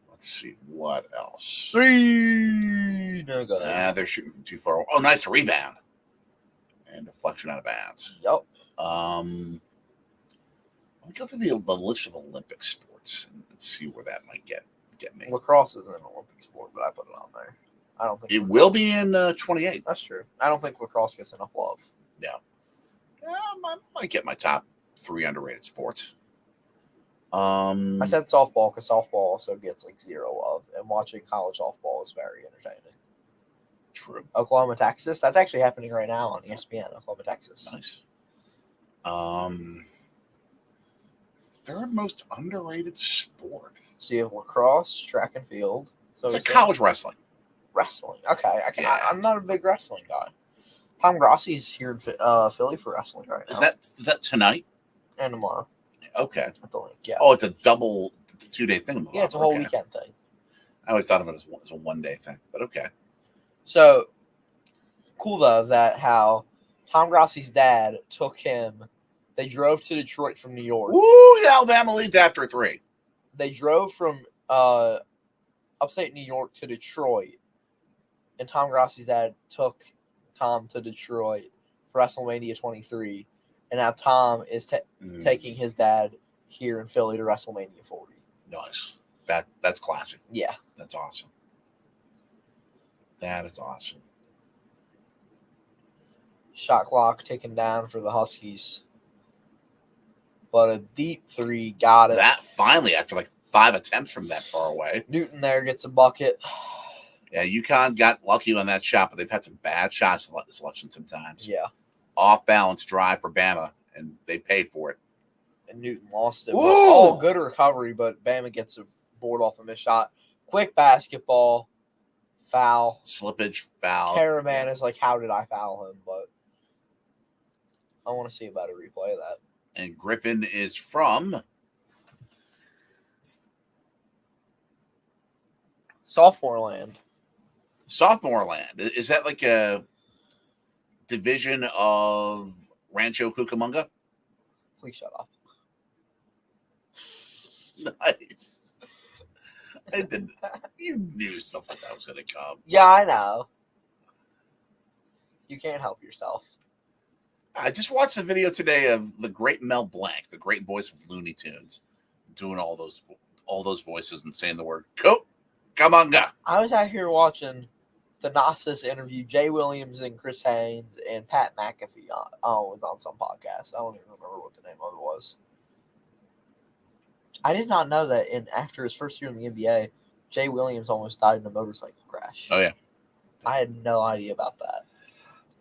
Let's see what else. 3. No good. They're shooting from too far. Oh, nice rebound and deflection out of bounds. Yep. Let me go through the list of Olympic sports and see where that might get me. Lacrosse isn't an Olympic sport, but I put it on there. I don't think it will be in 28. That's true. I don't think lacrosse gets enough love. Yeah. I might get my top 3 underrated sports. I said softball because softball also gets like 0 love, and watching college softball is very entertaining. True. Oklahoma, Texas. That's actually happening right now on ESPN. Oklahoma, Texas. Nice. Third most underrated sport. So you have lacrosse, track and field. So it's like college wrestling. Wrestling. Okay. I'm not a big wrestling guy. Tom Grossi's here in Philly for wrestling right now. Is that tonight? And tomorrow. Okay. At the link, yeah. Oh, it's a 2-day thing. Yeah, it's a whole weekend thing. I always thought of it as a 1-day thing, but okay. So, cool though that how Tom Grossi's dad took him. They drove to Detroit from New York. Woo! Alabama leads after 3. They drove from upstate New York to Detroit, and Tom Grossi's dad took Tom to Detroit for WrestleMania 23, and now Tom is taking his dad here in Philly to WrestleMania 40. Nice. That's classic. Yeah. That's awesome. That is awesome. Shot clock ticking down for the Huskies. But a deep 3 got it. That finally, after like 5 attempts from that far away. Newton there gets a bucket. Yeah, UConn got lucky on that shot, but they've had some bad shot selection sometimes. Yeah. Off balance drive for Bama, and they paid for it. And Newton lost it. Oh, good recovery, but Bama gets a board off a missed shot. Quick basketball. Foul. Slippage, foul. Caravan is like, how did I foul him? But I want to see about a replay of that. And Griffin is from Sophomore land. Sophomore land. Is that like a division of Rancho Cucamonga? Please shut up. Nice. I didn't. You knew stuff like that was going to come. Yeah, I know. You can't help yourself. I just watched a video today of the great Mel Blanc, the great voice of Looney Tunes, doing all those voices and saying the word "Cucamonga." I was out here watching Thanasis interviewed Jay Williams and Chris Haynes, and Pat McAfee was on some podcast. I don't even remember what the name of it was. I did not know that after his first year in the NBA, Jay Williams almost died in a motorcycle crash. Oh, yeah. I had no idea about that.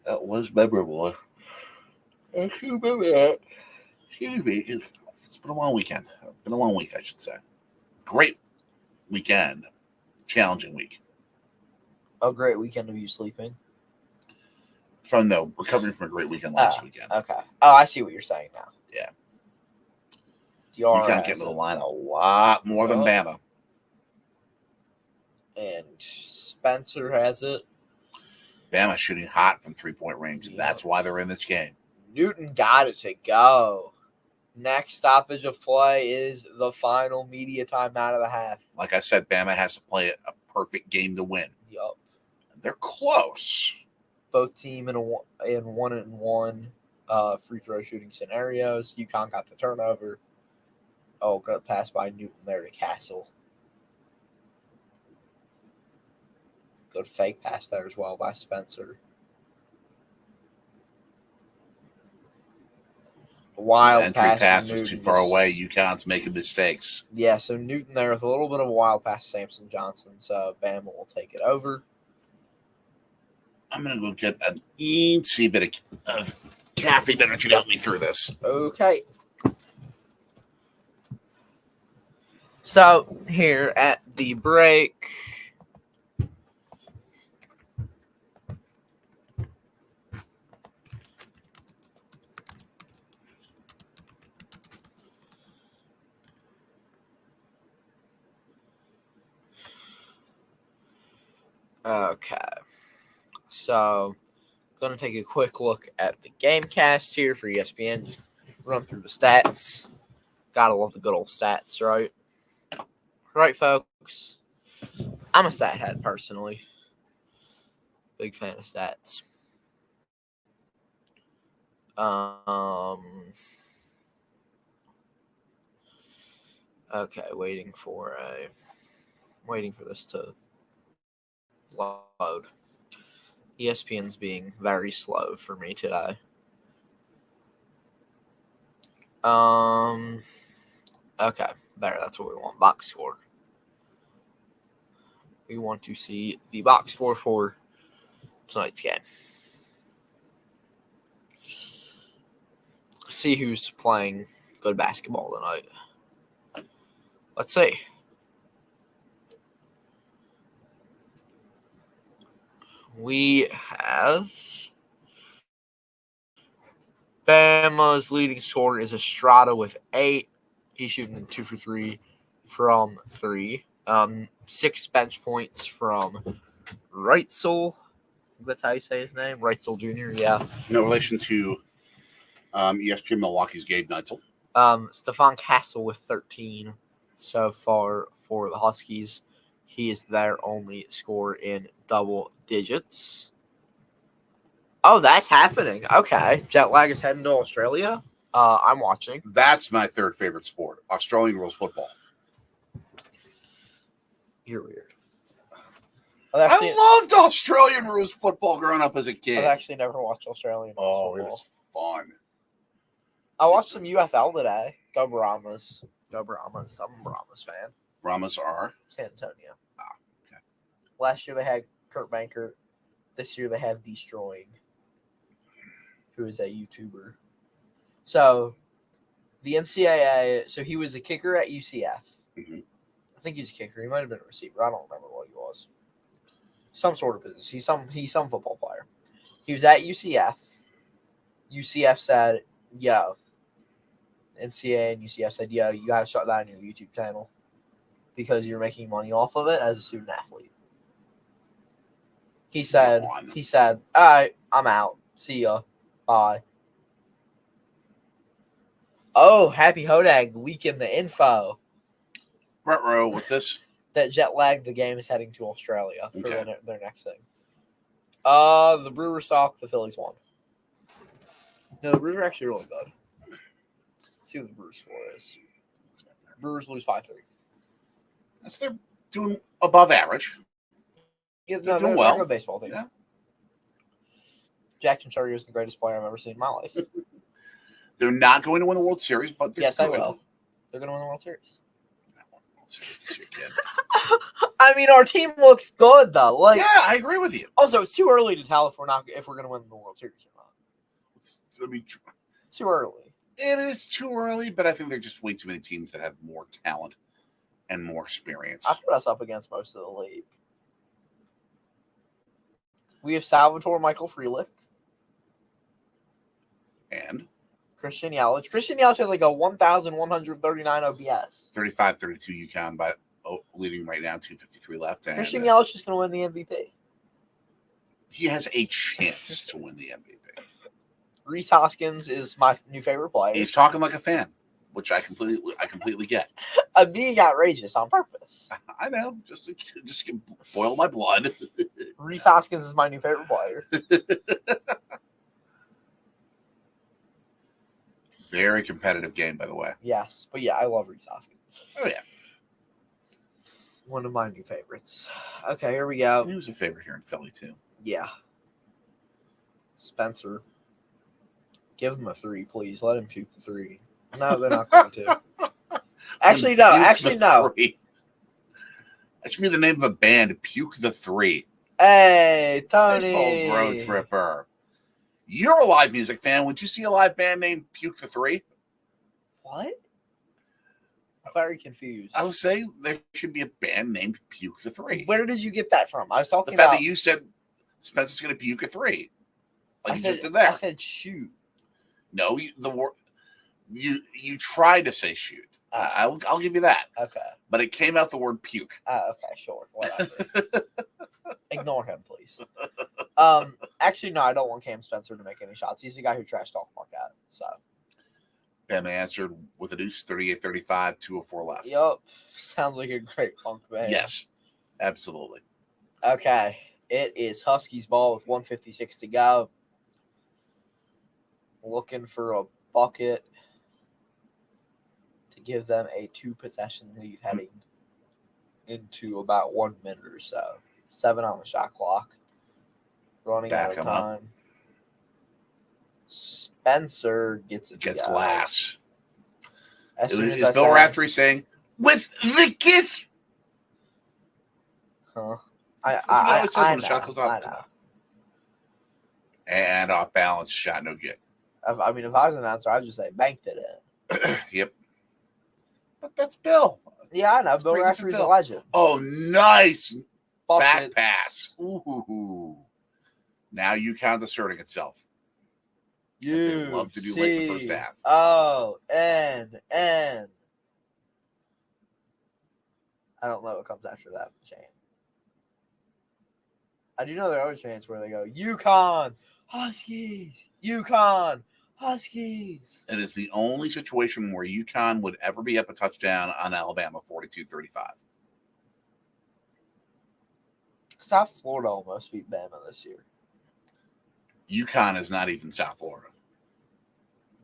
That was memorable. I do remember that. Excuse me. It's been a long weekend. Been a long week, I should say. Great weekend. Challenging week. A great weekend of you sleeping. Recovering from a great weekend last weekend. Okay. Oh, I see what you're saying now. Yeah. UConn get into the line a lot more than Bama. And Spencer has it. Bama shooting hot from 3-point range. And that's why they're in this game. Newton got it to go. Next stoppage of play is the final media timeout of the half. Like I said, Bama has to play a perfect game to win. Yup. They're close. Both team in 1-and-1 free throw shooting scenarios. UConn got the turnover. Oh, good pass by Newton there to Castle. Good fake pass there as well by Spencer. Wild pass was too far away. UConn's making mistakes. Yeah, so Newton there with a little bit of a wild pass to Samson Johnson. So Bama will take it over. I'm going to go get an eensy bit of caffeine that should help me through this. Okay. So here at the break. Okay. So, going to take a quick look at the game cast here for ESPN. Just run through the stats. Gotta love the good old stats, right? Right, folks? I'm a stat head, personally. Big fan of stats. Okay, waiting for this to load. ESPN's being very slow for me today. Okay, there, that's what we want. Box score. We want to see the box score for tonight's game. See who's playing good basketball tonight. Let's see. We have Bama's leading scorer is Estrada with 8. He's shooting 2 for 3 from 3. 6 bench points from Reitzel. That's how you say his name? Reitzel Jr., yeah. No relation to ESPN Milwaukee's Gabe Neitzel. Stephon Castle with 13 so far for the Huskies. He is their only scorer in double digits. Oh, that's happening. Okay. Jet lag is heading to Australia. I'm watching. That's my third favorite sport, Australian rules football. You're weird. I loved Australian rules football growing up as a kid. I've actually never watched Australian rules football. It was fun. I watched some UFL today. Go Brahmas. Go Brahmas. I'm a Brahmas fan. Brahmas are? San Antonio. Ah, okay. Last year they had Kurt Bankert. This year they have Destroying, who is a YouTuber. So, the NCAA, so he was a kicker at UCF. Mm-hmm. I think he's a kicker. He might have been a receiver. I don't remember what he was. Some sort of business. He's some football player. He was at UCF. UCF said, yo. NCAA and UCF said, yo, you got to start that on your YouTube channel because you're making money off of it as a student athlete. He said, all right, I'm out. See ya. Bye. Oh, Happy Hodag leaking the info. Ruh-roh, what's this? That jet lag, the game is heading to Australia for their next thing. The Brewers suck, the Phillies won. No, the Brewers are actually really good. Let's see what the Brewers score is. Brewers lose 5-3. They're doing above average. Yeah, They're no, doing they're well. a good baseball team. Yeah. Jackson Sorgi is the greatest player I've ever seen in my life. They're not going to win the World Series, but they're Yes, good. they will. They're going to win the World Series. World Series this year, kid. I mean, our team looks good though. Like, Yeah, I agree with you. also, it's too early to tell if we're going to win the World Series or not. I mean, Too early. it is too early, but I think there are just way too many teams that have more talent and more experience. I put us up against most of the league. We have Salvatore Michael Frelick. And Christian Yelich. Christian Yelich has like a 1,139 OPS. 35-32 UConn by leading right now, 2:53 left. And Christian Yelich is going to win the MVP. he has a chance to win the MVP. Reese Hoskins is my new favorite player. He's talking like a fan, which I completely get. I'm being outrageous on purpose. I know, just to boil my blood. Reese Hoskins is my new favorite player. Very competitive game, by the way. Yes, but yeah, I love Reese Hoskins. Oh yeah, one of my new favorites. Okay, here we go. He was a favorite here in Philly too. Yeah. Spencer. Give him a 3, please. Let him puke the 3. No, they're not going to. Actually, no. Three. That should be the name of a band. Puke the 3. Hey, Tony. Baseball road tripper. You're a live music fan. Would you see a live band named Puke the 3? What? I'm very confused. I would say there should be a band named Puke the 3. Where did you get that from? I was talking the fact about that you said Spencer's going to puke a 3. Like you just did I there. said shoot. No, you tried to say shoot. I'll give you that. Okay. But it came out the word puke. Okay, sure. Whatever. Ignore him, please. Actually, no, I don't want Cam Spencer to make any shots. He's the guy who trashed off Marquette. So. Bam answered with a deuce, 38-35, 2:04 left. Yup. Sounds like a great punk band. Yes, absolutely. Okay. It is Huskies ball with 1:56 to go. Looking for a bucket to give them a 2-possession lead heading into about 1 minute or so. 7 on the shot clock. Running out of time. Spencer gets glass. As soon as is Bill Raftery saying, with the kiss? Huh? I it says when the shot goes off. I know. And off balance shot, no good. I mean, if I was an announcer, I'd just say banked it in. Yep. But that's Bill. Yeah, I know. Bill Raftery's a legend. Oh, nice. Bucket. Back pass. Ooh. Now UConn's asserting itself. They love to do late in the first half. And I don't know what comes after that chant. I do know there are other chants where they go, UConn, Huskies, UConn, Huskies. It is the only situation where UConn would ever be up a touchdown on Alabama, 42-35. South Florida almost beat Bama this year. UConn is not even South Florida.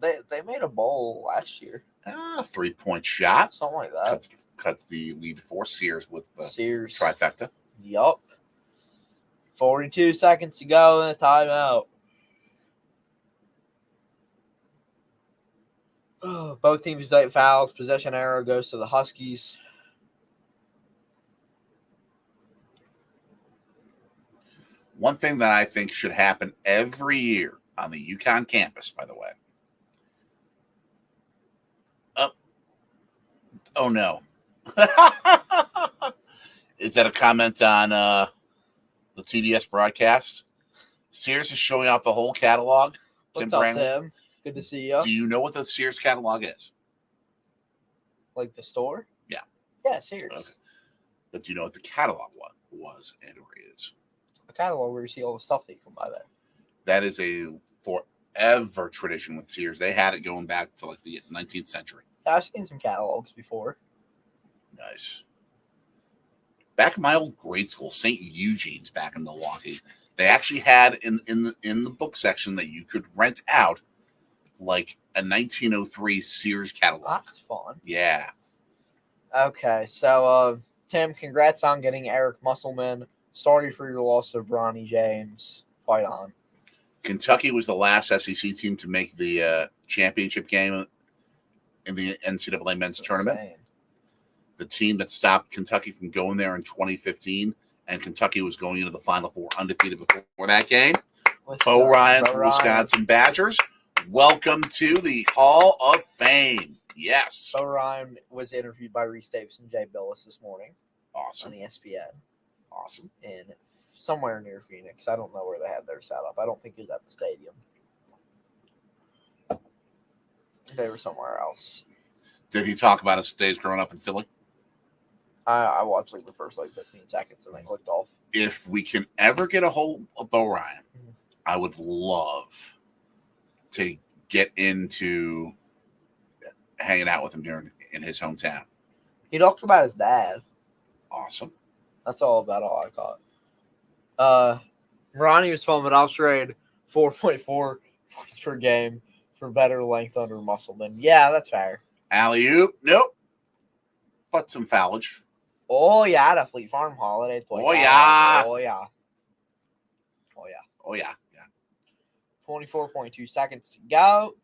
They made a bowl last year. 3-point shot. Something like that. Cuts the lead for Sears with the Sears trifecta. Yup. 42 seconds to go in a timeout. Both teams take fouls. Possession arrow goes to the Huskies. One thing that I think should happen every year on the UConn campus, by the way. Oh no. Is that a comment on the TBS broadcast? Sears is showing off the whole catalog. What's up, Tim? Good to see you. Do you know what the Sears catalog is? Like the store? Yeah. Yeah, Sears. Okay. But do you know what the catalog was and or is? A catalog where you see all the stuff that you can buy there. That is a forever tradition with Sears. They had it going back to like the 19th century. Yeah, I've seen some catalogs before. Nice. Back in my old grade school, St. Eugene's back in Milwaukee, they actually had in the book section that you could rent out like a 1903 Sears catalog. That's fun. Yeah. Okay, so Tim, congrats on getting Eric Musselman Sorry for your loss of Bronny James. Fight on. Kentucky was the last SEC team to make the championship game in the NCAA men's tournament. Insane. The team that stopped Kentucky from going there in 2015, and Kentucky was going into the Final Four undefeated before that game. Bo Ryan from Wisconsin Badgers. Welcome to the Hall of Fame. Yes. Bo Ryan was interviewed by Reese Davis and Jay Billis this morning. Awesome. On ESPN. Awesome. In somewhere near Phoenix. I don't know where they had their setup. I don't think it was at the stadium. They were somewhere else. Did he talk about his days growing up in Philly? I watched like the first 15 seconds and then clicked off. If we can ever get a hold of Bo Ryan, I would love to get into hanging out with him here in his hometown. He talked about his dad. Awesome. That's all I caught. Ronnie was filming. I'll trade 4.4 points per game for better length under muscle. Then yeah, that's fair. Alley-oop, nope. But some foulage. Oh yeah, at a Fleet Farm holiday. Oh yeah. Oh yeah. 24.2 seconds to go.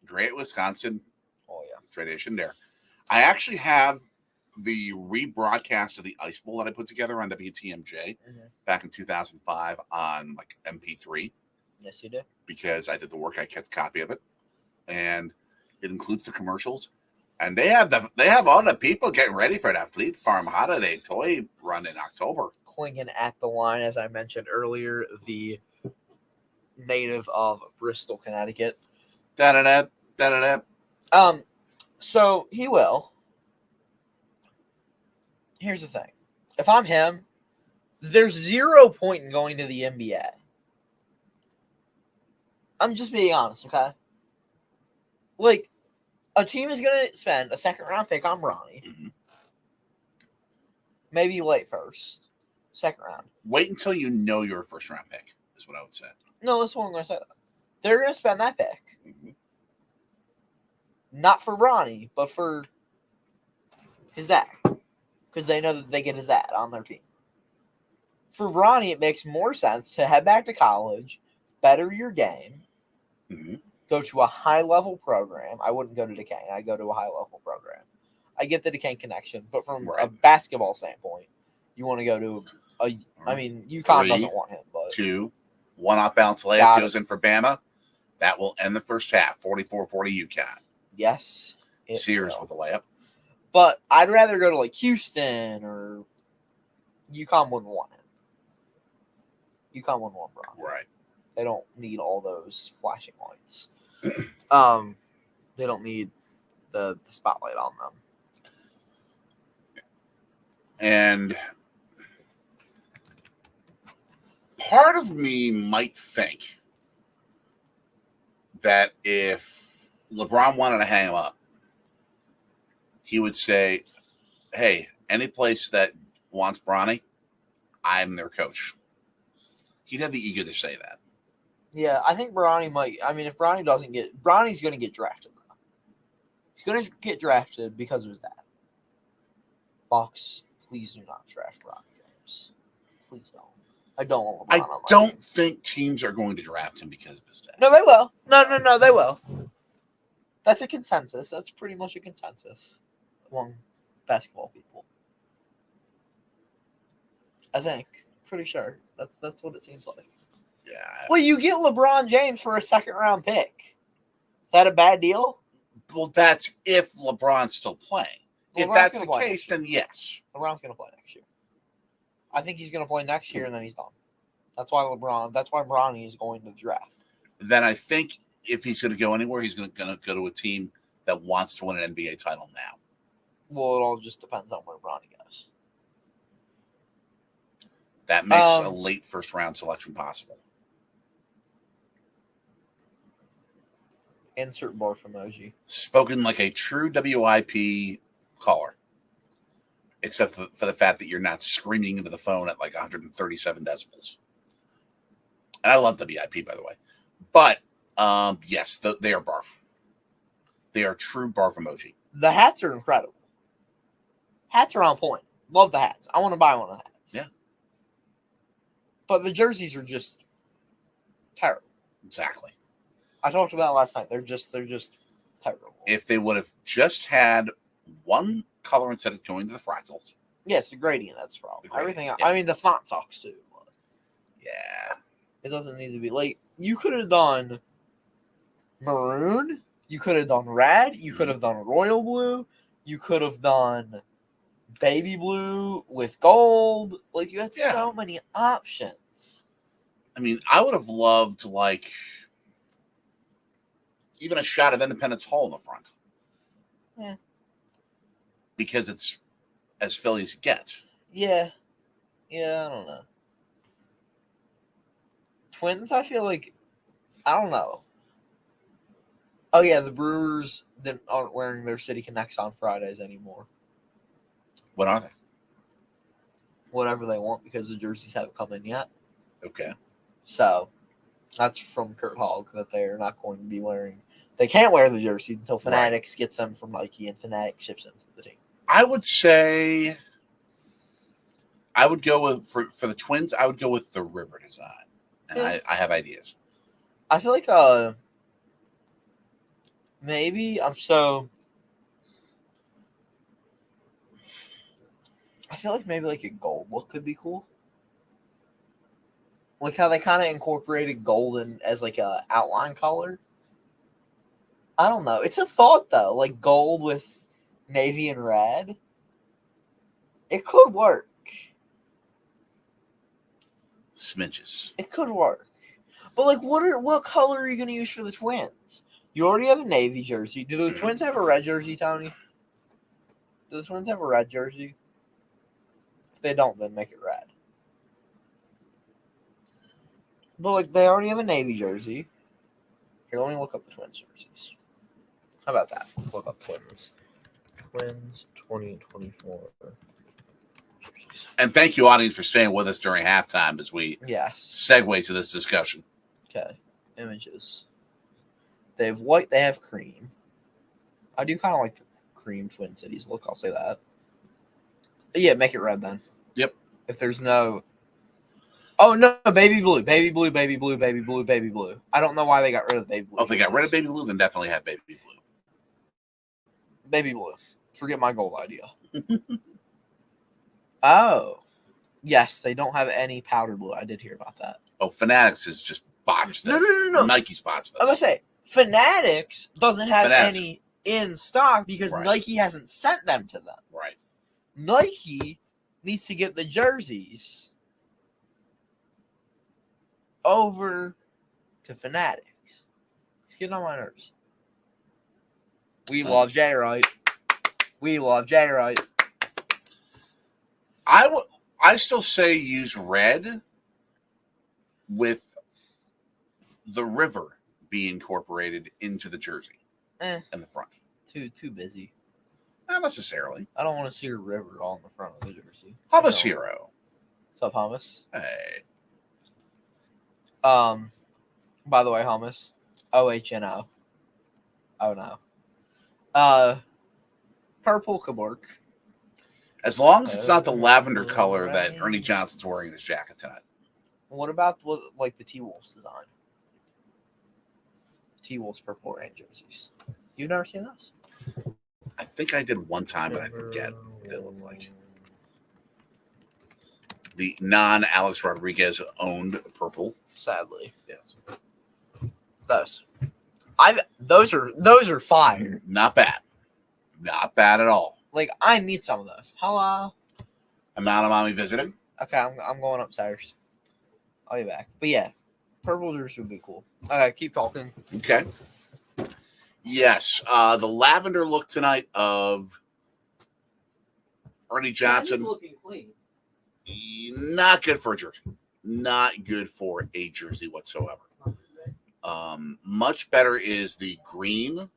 Great Wisconsin. Oh yeah. Tradition there. I actually have the rebroadcast of the Ice Bowl that I put together on WTMJ back in 2005 on MP3. Yes, you did. Because I did the work, I kept a copy of it, and it includes the commercials. And they have all the people getting ready for that Fleet Farm holiday toy run in October. Clinging at the line, as I mentioned earlier, the native of Bristol, Connecticut. So he will. Here's the thing. If I'm him, there's 0 point in going to the NBA. I'm just being honest, okay? A team is going to spend a second-round pick on Bronny. Mm-hmm. Maybe late first. Second round. Wait until you know you're a first-round pick, is what I would say. No, that's what I'm going to say. They're going to spend that pick. Mm-hmm. Not for Bronny, but for his dad. Because they know that they get his dad on their team. For Bronny, it makes more sense to head back to college, better your game, go to a high-level program. I wouldn't go to Duquesne. I'd go to a high-level program. I get the Duquesne connection, but from a basketball standpoint, you want to go to UConn doesn't want him. But 2, 1 off-balance layup goes in for Bama. That will end the first half, 44-40 UConn. Yes. Sears with a layup. But I'd rather go to Houston or UConn wouldn't want him. UConn wouldn't want Brown. Right. They don't need all those flashing lights. They don't need the spotlight on them. And part of me might think that if LeBron wanted to hang him up, he would say, hey, any place that wants Bronny, I'm their coach. He'd have the ego to say that. Yeah, I think Bronny might. I mean, if Bronny doesn't get... Bronny's going to get drafted, though. He's going to get drafted because of his dad. Bucks, please do not draft Bronny James. Please don't. I don't want LeBron on my don't team. think teams are going to draft him because of his dad. No, they will. No, they will. That's a consensus. That's pretty much a consensus among basketball people. I think. Pretty sure. That's what it seems like. Yeah. Well, you get LeBron James for a second-round pick. Is that a bad deal? Well, that's if LeBron's still playing. LeBron's if that's the play case, then yes. LeBron's going to play next year. I think he's going to play next year, and then he's done. That's why Bronny is going to draft. Then I think if he's going to go anywhere, he's going to go to a team that wants to win an NBA title now. Well, it all just depends on where Bronny goes. That makes a late first-round selection possible. Insert barf emoji. Spoken like a true WIP caller. Except for the fact that you're not screaming into the phone at 137 decibels. And I love WIP, by the way. But, yes, they are barf. They are true barf emoji. The hats are incredible. Hats are on point. Love the hats. I want to buy one of the hats. Yeah. But the jerseys are just terrible. Exactly. I talked about it last night. They're just terrible. If they would have just had one color instead of going to the fractals. Yeah, it's the gradient that's the problem. Gradient, Everything else, yeah. I mean, the font sucks too. But Yeah. it doesn't need to be like you could have done maroon. You could have done red. You could have done royal blue. You could have done baby blue with gold. Like you had so many options. I mean, I would have loved like even a shot of Independence Hall in the front. Yeah. Because it's as Philly as you get. Yeah. Yeah, I don't know. Twins, I feel like I don't know. Oh yeah, the Brewers aren't wearing their City Connects on Fridays anymore. What are they? Whatever they want because the jerseys haven't come in yet. Okay. So that's from Kurt Hogg that they're not going to be wearing. They can't wear the jersey until Fanatics gets them from Nike and Fanatics ships them to the team. I would say I would go with for the Twins. I would go with the river design, and I have ideas. I feel like maybe I feel like maybe like a gold look could be cool. Like how they kind of incorporated golden as like a outline color. I don't know. It's a thought though. Like gold with navy and red. It could work. Smidges. It could work. But like what color are you gonna use for the Twins? You already have a navy jersey. Do the Twins have a red jersey, Tony? Do the Twins have a red jersey? If they don't, then make it red. But like they already have a navy jersey. Here, let me look up the Twins jerseys. How about that? Look up Twins. Twins 2024 jerseys. And thank you, audience, for staying with us during halftime as we segue to this discussion. Okay. Images. They have white, they have cream. I do kind of like the cream Twin Cities look, I'll say that. But yeah, make it red then. Yep. If there's no... Oh, no, baby blue. Baby blue, baby blue, baby blue, baby blue. I don't know why they got rid of baby blue. Oh, if they got rid of baby blue, then definitely have baby blue. Baby blue. Forget my gold idea. Oh. Yes, they don't have any powder blue. I did hear about that. Oh, Fanatics is just botched. No. Nike's botched. I'm going to say, Fanatics doesn't have any in stock because Nike hasn't sent them to them. Right. Nike needs to get the jerseys over to Fanatics. It's getting on my nerves. We love J-Right. We love J-Right. I still say use red with the river be incorporated into the jersey in the front. Too busy. Not necessarily. I don't want to see a river on the front of the jersey. Hummus Hero. What's up, Hummus? Hey. By the way, Hummus. OHNO. Oh no. Purple could work. As long as it's not the lavender color that Ernie Johnson's wearing in his jacket tonight. What about like the T-Wolves design? T-Wolves purple rain jerseys. You've never seen those? I think I did one time, but I forget what they look like. The non-Alex Rodriguez owned purple. Sadly, yes. Those are fire. Not bad. Not bad at all. Like I need some of those. Hello. Amount of mommy visiting. Okay, I'm going upstairs. I'll be back. But yeah, purple jersey would be cool. Okay, keep talking. Okay. Yes, the lavender look tonight of Ernie Johnson. He's looking clean. Not good for a jersey. Not good for a jersey whatsoever. Much better is the green,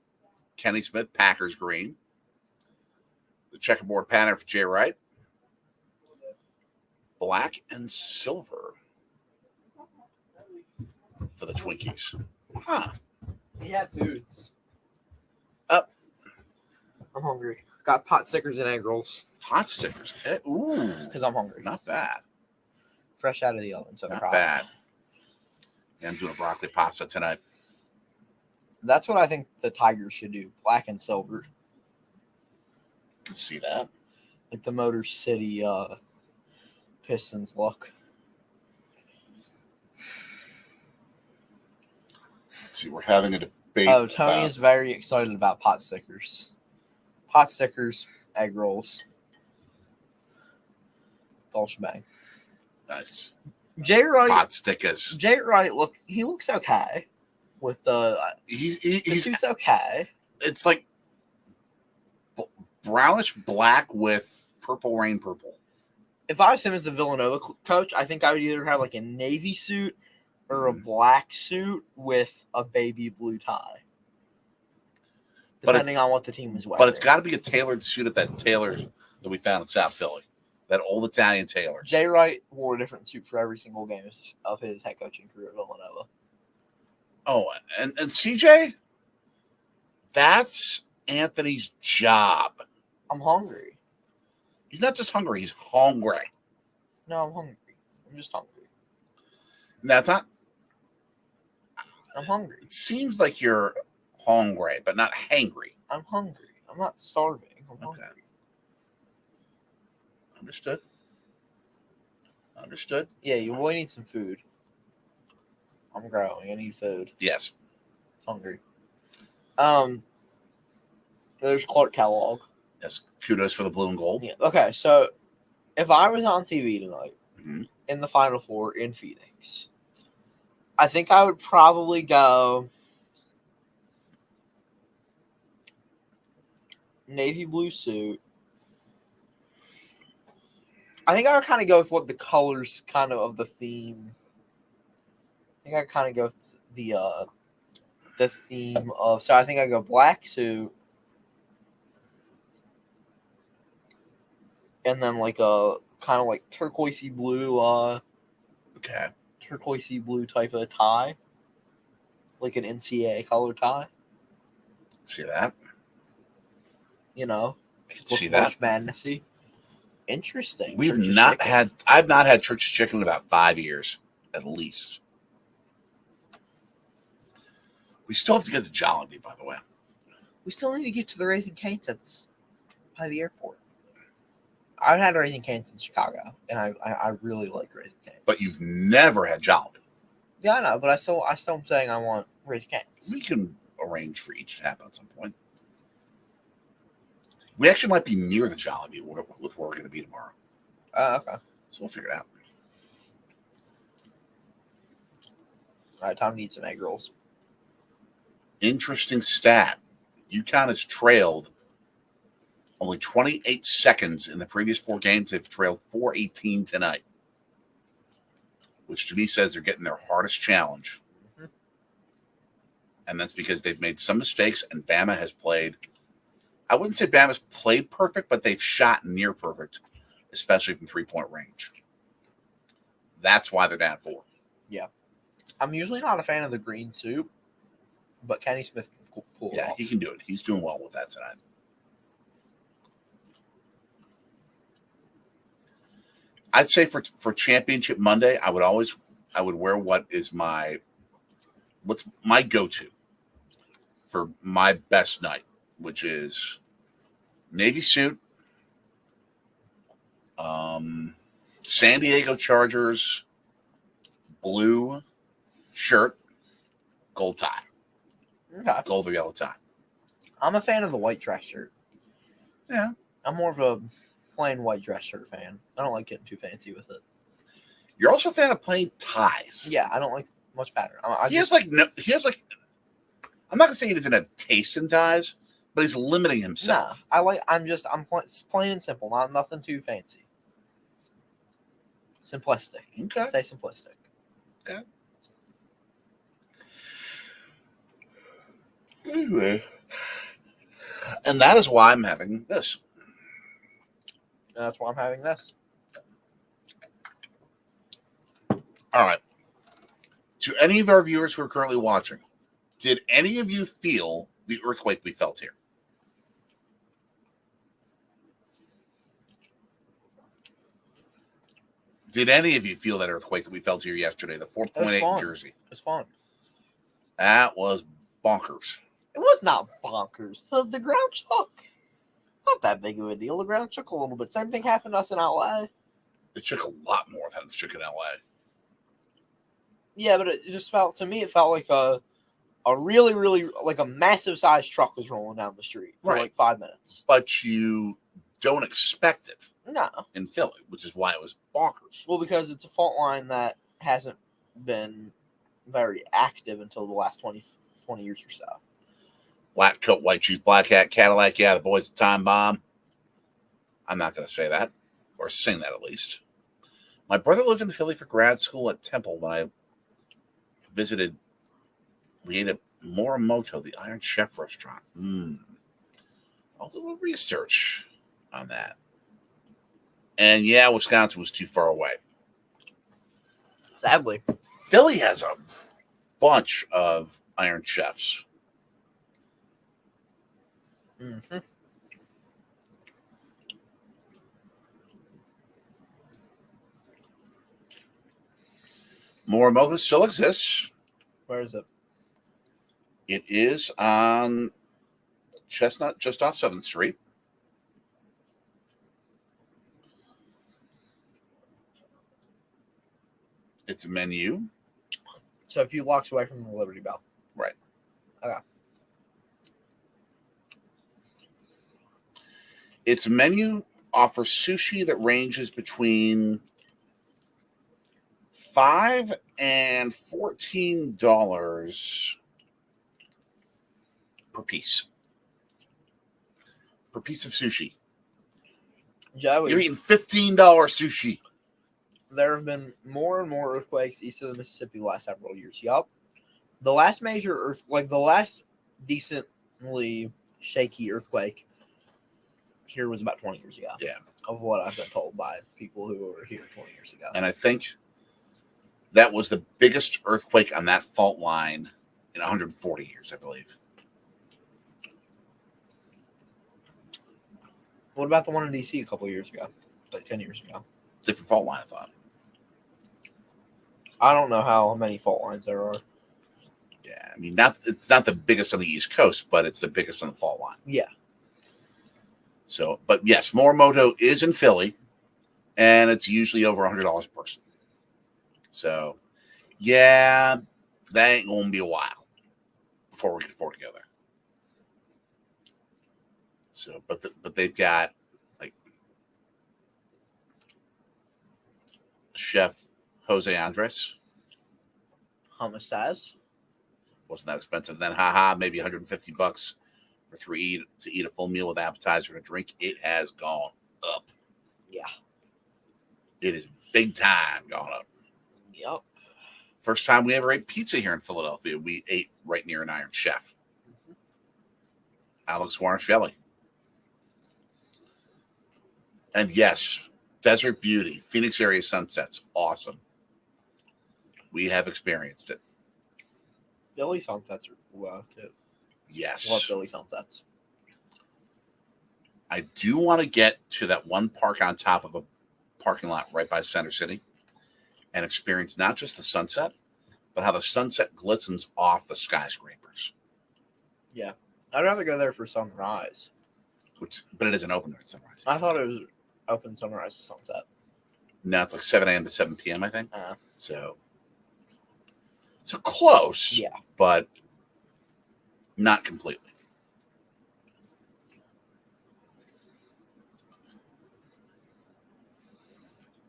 Kenny Smith Packers green. The checkerboard pattern for Jay Wright. Black and silver for the Twinkies. Huh. We have foods. Up. I'm hungry. Got pot stickers and egg rolls. Hot stickers. Ooh. Because I'm hungry. Not bad. fresh out of the oven. So Not bad. Yeah, I'm doing a broccoli pasta tonight. That's what I think the Tigers should do. Black and silver. You can see that. Like the Motor City Pistons look. Let's see, we're having a debate. Oh, Tony is very excited about pot stickers. Pot stickers, egg rolls. All shebang. Nice. Jay Wright. Pot stickers. Jay Wright, he looks okay with the He's suit's okay. It's like brownish black with purple rain purple. If I was him as a Villanova coach, I think I would either have like a navy suit or a black suit with a baby blue tie. Depending on what the team is wearing. But it's got to be a tailored suit at that tailor that we found in South Philly. That old Italian tailor. Jay Wright wore a different suit for every single game of his head coaching career at Villanova. Oh, and CJ? That's Anthony's job. I'm hungry. He's not just hungry, he's hungry. No, I'm hungry. I'm just hungry. That's not. I'm hungry. It seems like you're hungry, but not hangry. I'm hungry. I'm not starving. I'm hungry. Understood. Yeah, you boy need some food. I'm growing. I need food. Yes. Hungry. There's Clark Kellogg. Yes. Kudos for the blue and gold. Yeah. Okay, so if I was on TV tonight in the Final Four in Phoenix, I think I would probably go navy blue suit. I think I would kind of go with what the colors kind of the theme. I think I kind of go with the theme of. So I think I go black suit, and then like a kind of like turquoisey blue. Okay. Turquoisey blue type of tie, like an NCAA color tie. See that? You know, I can see that. Madnessy. Interesting. I've not had church's chicken in about 5 years, at least. We still have to get to Jollibee, by the way. We still need to get to the Raising Cane's by the airport. I've had Raising Cane's in Chicago, and I really like Raising Cane's. But you've never had Jollibee. Yeah, I know, but I still am saying I want Raising Cane's. We can arrange for each to happen at some point. We actually might be near the Jollibee with where we're going to be tomorrow. Okay. So we'll figure it out. All right, time to eat some egg rolls. Interesting stat. UConn has trailed only 28 seconds in the previous 4 games. They've trailed 4:18 tonight, which to me says they're getting their hardest challenge. Mm-hmm. And that's because they've made some mistakes, and Bama has played. I wouldn't say Bama's played perfect, but they've shot near perfect, especially from 3-point range. That's why they're down 4. Yeah. I'm usually not a fan of the green soup, but Kenny Smith can pull it off. He can do it. He's doing well with that tonight. I'd say for Championship Monday, I would wear what's my go-to for my best night, which is navy suit, San Diego Chargers blue shirt, gold tie. Okay. Gold or yellow tie. I'm a fan of the white dress shirt. Yeah. I'm more of a plain white dress shirt fan. I don't like getting too fancy with it. You're also a fan of plain ties. Yeah, I don't like much pattern. He has I'm not gonna say he doesn't have taste in ties, but he's limiting himself. Nah, I'm plain and simple, nothing too fancy. Simplistic. Okay. Stay simplistic. Okay. Anyway. And that is why I'm having this. That's why I'm having this. All right. To any of our viewers who are currently watching, did any of you feel the earthquake we felt here? Did any of you feel that earthquake that we felt here yesterday? The 4.8 in Jersey. It was fun. That was bonkers. It was not bonkers. The ground shook. Not that big of a deal. The ground shook a little bit. Same thing happened to us in LA. It shook a lot more than it shook in LA. Yeah, but it just felt, to me, it felt like a really, really, like a massive sized truck was rolling down the street for like 5 minutes. But you don't expect it. No. In Philly, which is why it was bonkers. Well, because it's a fault line that hasn't been very active until the last 20 years or so. Black coat, white shoes, black hat, Cadillac. Yeah, the boys a time bomb. I'm not going to say that, or sing that at least. My brother lived in Philly for grad school at Temple when I visited. We ate at Morimoto, the Iron Chef restaurant. I'll do a little research on that. And yeah, Wisconsin was too far away. Sadly. Philly has a bunch of Iron Chefs. Mm-hmm. Morimoto still exists. Where is it? It is on Chestnut, just off 7th Street. It's a menu. So a few blocks away from the Liberty Bell. Right. Okay. Its menu offers sushi that ranges between $5 and $14 per piece. Per piece of sushi. Joey, You're eating $15 sushi. There have been more and more earthquakes east of the Mississippi the last several years. Yup. The last major the last decently shaky earthquake here was about 20 years ago. Yeah. Of what I've been told by people who were here 20 years ago. And I think that was the biggest earthquake on that fault line in 140 years, I believe. What about the one in D.C. a couple of years ago? Like 10 years ago. Different fault line, I thought. I don't know how many fault lines there are. Yeah, I mean, it's not the biggest on the East Coast, but it's the biggest on the fault line. Yeah. So, but yes, Morimoto is in Philly, and it's usually over $100 a person. So, yeah, that ain't going to be a while before we can afford to go there. So, but they've got like Chef Jose Andres. Hummus size. Wasn't that expensive then? Maybe $150 for to eat a full meal with appetizer and a drink. It has gone up. Yeah. It is big time gone up. Yep. First time we ever ate pizza here in Philadelphia, we ate right near an Iron Chef. Mm-hmm. Alex Warnishelli. And yes, Desert Beauty, Phoenix area sunsets, awesome. We have experienced it. Philly sunsets are cool too. Yes. Love Philly sunsets. I do want to get to that one park on top of a parking lot right by Center City and experience not just the sunset, but how the sunset glistens off the skyscrapers. Yeah. I'd rather go there for sunrise. But it isn't open during sunrise. I thought it was open sunrise to sunset. No, it's like 7 a.m. to 7 p.m., I think. So close. Yeah. But not completely.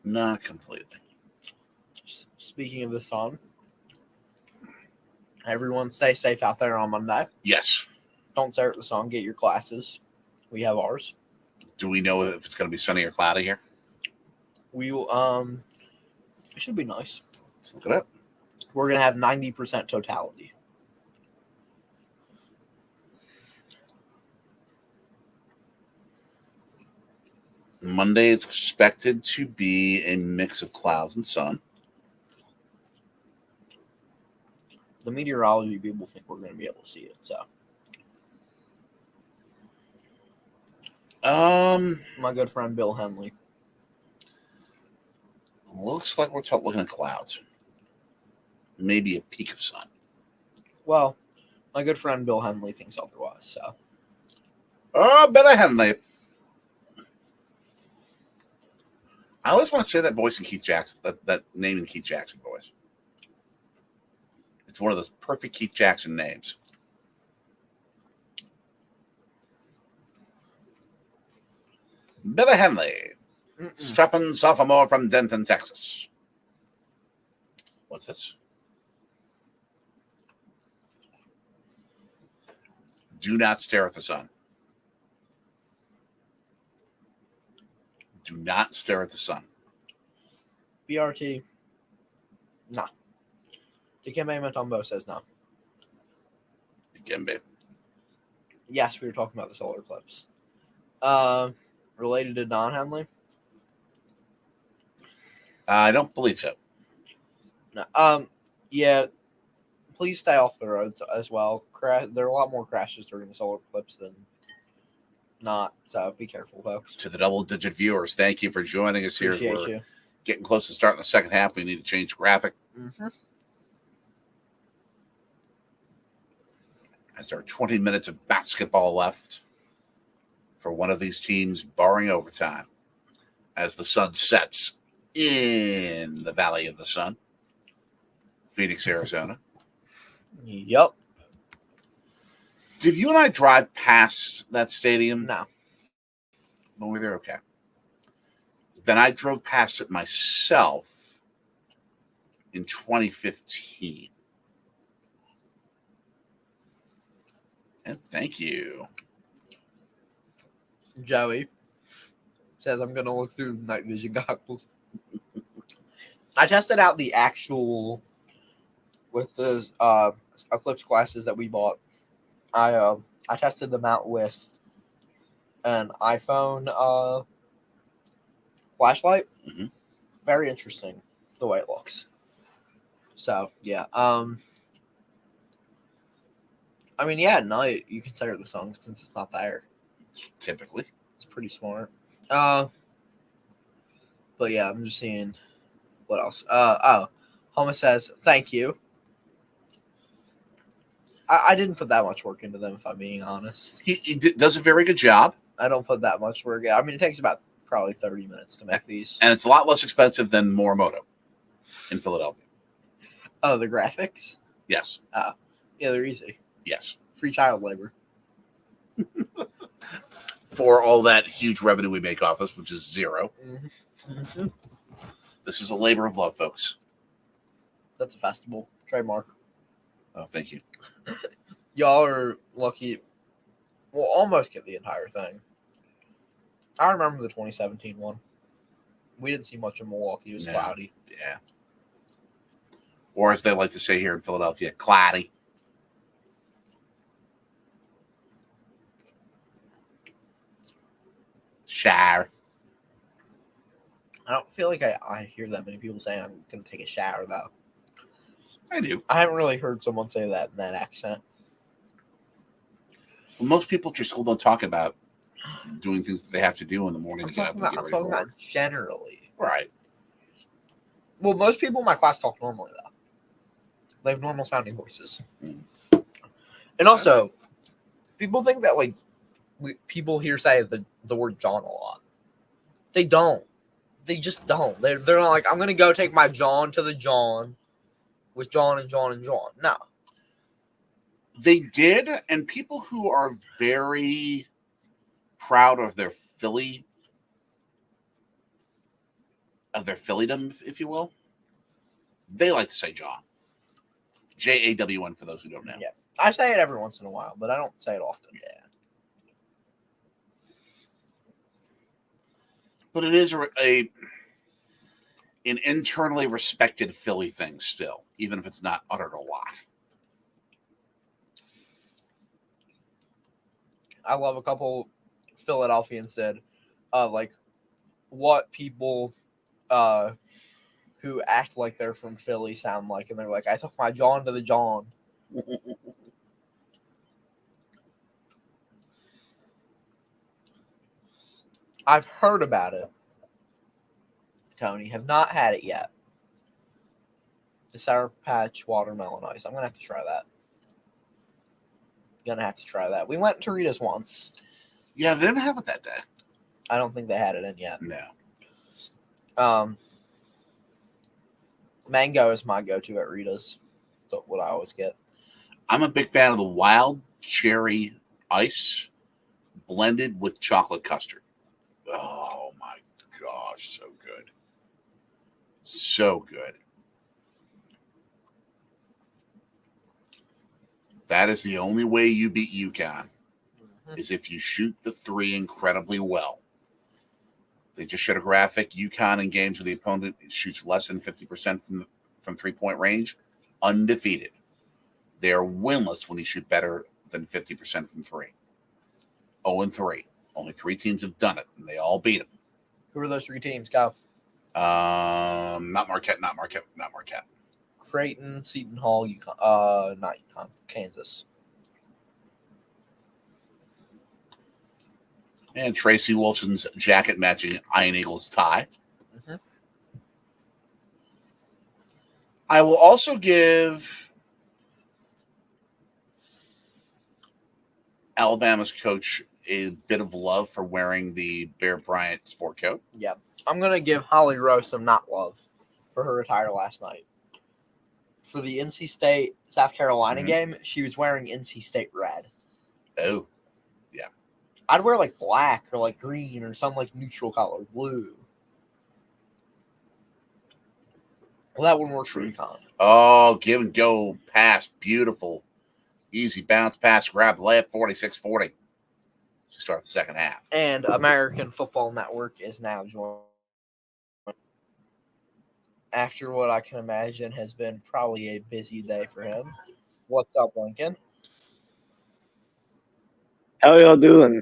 Not completely. Speaking of the sun, everyone stay safe out there on Monday. Yes. Don't stare at the sun. Get your glasses. We have ours. Do we know if it's going to be sunny or cloudy here? We will. It should be nice. Let's look it up. We're gonna have 90% totality. Monday is expected to be a mix of clouds and sun. The meteorology people think we're going to be able to see it. So, My good friend Bill Henley. Looks like we're looking at clouds. Maybe a peak of sun. Well, my good friend Bill Henley thinks otherwise, so. Oh, I bet I had a night. I always want to say that voice in Keith Jackson, that name in Keith Jackson voice. It's one of those perfect Keith Jackson names. Billy Henley, strapping sophomore from Denton, Texas. What's this? Do not stare at the sun. Do not stare at the sun. BRT. Nah. Dikembe Mutombo says no. Dikembe. Yes, we were talking about the solar eclipse. Related to Don Henley? I don't believe so. No. Yeah. Please stay off the roads as well. There are a lot more crashes during the solar eclipse than not, so be careful, folks. To the double-digit viewers, thank you for joining us here. Appreciate you. Getting close to starting the second half. We need to change graphic. Mm-hmm. As there are 20 minutes of basketball left for one of these teams, barring overtime, as the sun sets in the Valley of the Sun, Phoenix, Arizona. Yep. Did you and I drive past that stadium? No. When we were there? Okay. Then I drove past it myself in 2015. And thank you. Joey says I'm going to look through night vision goggles. I tested out the actual, with the Eclipse glasses that we bought. I tested them out with an iPhone flashlight. Mm-hmm. Very interesting the way it looks. So yeah. I mean, yeah, at night you can stare at the sun since it's not there. Typically, it's pretty smart. But yeah, I'm just seeing what else. Homa says thank you. I didn't put that much work into them, if I'm being honest. He does a very good job. I don't put that much work. I mean, it takes about probably 30 minutes to make these. And it's a lot less expensive than Morimoto in Philadelphia. Oh, the graphics? Yes. Yeah, they're easy. Yes. Free child labor. For all that huge revenue we make off this, which is zero. Mm-hmm. Mm-hmm. This is a labor of love, folks. That's a festival. Trademark. Oh, thank you. Y'all are lucky. We'll almost get the entire thing. I remember the 2017 one. We didn't see much in Milwaukee. It was cloudy. Yeah. Or as they like to say here in Philadelphia, cloudy. Shower. I don't feel like I hear that many people saying I'm going to take a shower, though. I do. I haven't really heard someone say that in that accent. Well, most people at your school don't talk about doing things that they have to do in the morning. I'm talking about generally. Right. Well, most people in my class talk normally, though. They have normal sounding voices. Mm. And also, people think that, like, people here say the word John a lot. They don't. They just don't. They're not like, I'm going to go take my John to the John with John and John and John. No. They did, and people who are very proud of their Phillydom, if you will, they like to say John. Jawn for those who don't know. Yeah. I say it every once in a while, but I don't say it often. Yeah. But it is an internally respected Philly thing still, even if it's not uttered a lot. I love a couple Philadelphians said, like, what people who act like they're from Philly sound like, and they're like, I took my John to the John. I've heard about it. Tony. Have not had it yet. The Sour Patch Watermelon Ice. I'm going to have to try that. We went to Rita's once. Yeah, they didn't have it that day. I don't think they had it in yet. No. Mango is my go-to at Rita's. That's what I always get. I'm a big fan of the wild cherry ice blended with chocolate custard. Oh my gosh, so good. So good. That is the only way you beat UConn, is if you shoot the three incredibly well. They just showed a graphic. UConn in games where the opponent shoots less than 50% from three-point range, undefeated. They are winless when they shoot better than 50% from three. 0-3. Only 3 teams have done it, and they all beat them. Who are those 3 teams? Go. Not Marquette. Creighton, Seton Hall, UConn. Not UConn. Kansas. And Tracy Wilson's jacket matching Iron Eagles tie. Mm-hmm. I will also give Alabama's coach a bit of love for wearing the Bear Bryant sport coat. Yeah. I'm going to give Holly Rowe some not love for her attire last night. For the NC State South Carolina game, she was wearing NC State red. Oh. I'd wear like black or like green or some like neutral color, blue. Well, that wouldn't work for UConn. Oh, give and go pass. Beautiful. Easy bounce pass, grab layup, 46-40. To start the second half. And American Football Network is now joined. After what I can imagine has been probably a busy day for him. What's up, Lincoln? How y'all doing?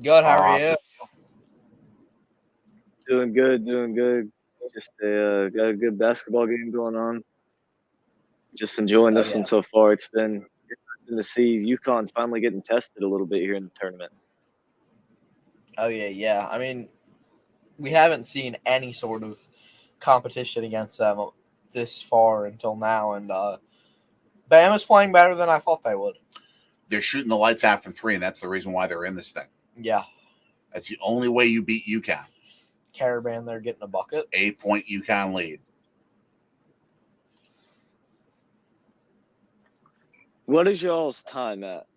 Good. How are you? Doing good. Just got a good basketball game going on. Just enjoying this one so far. It's been interesting to see UConn finally getting tested a little bit here in the tournament. Oh, yeah. I mean, we haven't seen any sort of competition against them this far until now, and Bama's playing better than I thought they would. They're shooting the lights out from 3, and that's the reason why they're in this thing. Yeah. That's the only way you beat UConn. Caravan, they're getting a bucket. 8-point UConn lead. What is y'all's time at?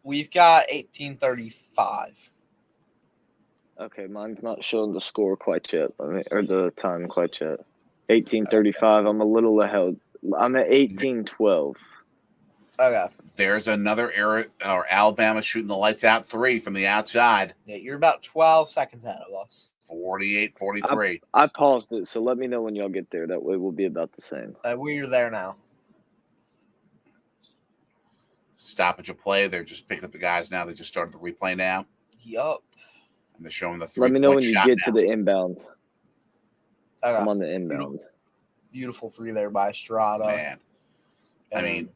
We've got 18:35. Okay, mine's not showing the score quite yet. Or the time quite yet. 18:35. I'm a little ahead. I'm at 18:12. Okay. There's another error, or Alabama shooting the lights out 3 from the outside. Yeah, you're about 12 seconds ahead of us. 48-43. I paused it, so let me know when y'all get there. That way we'll be about the same. We're there now. Stoppage of play. They're just picking up the guys now. They just started the replay now. Yup. And they're showing the 3-point shot. Let me know when you get now. to the inbound. Okay. I'm on the inbound. Beautiful free there by Estrada. Man. I mean,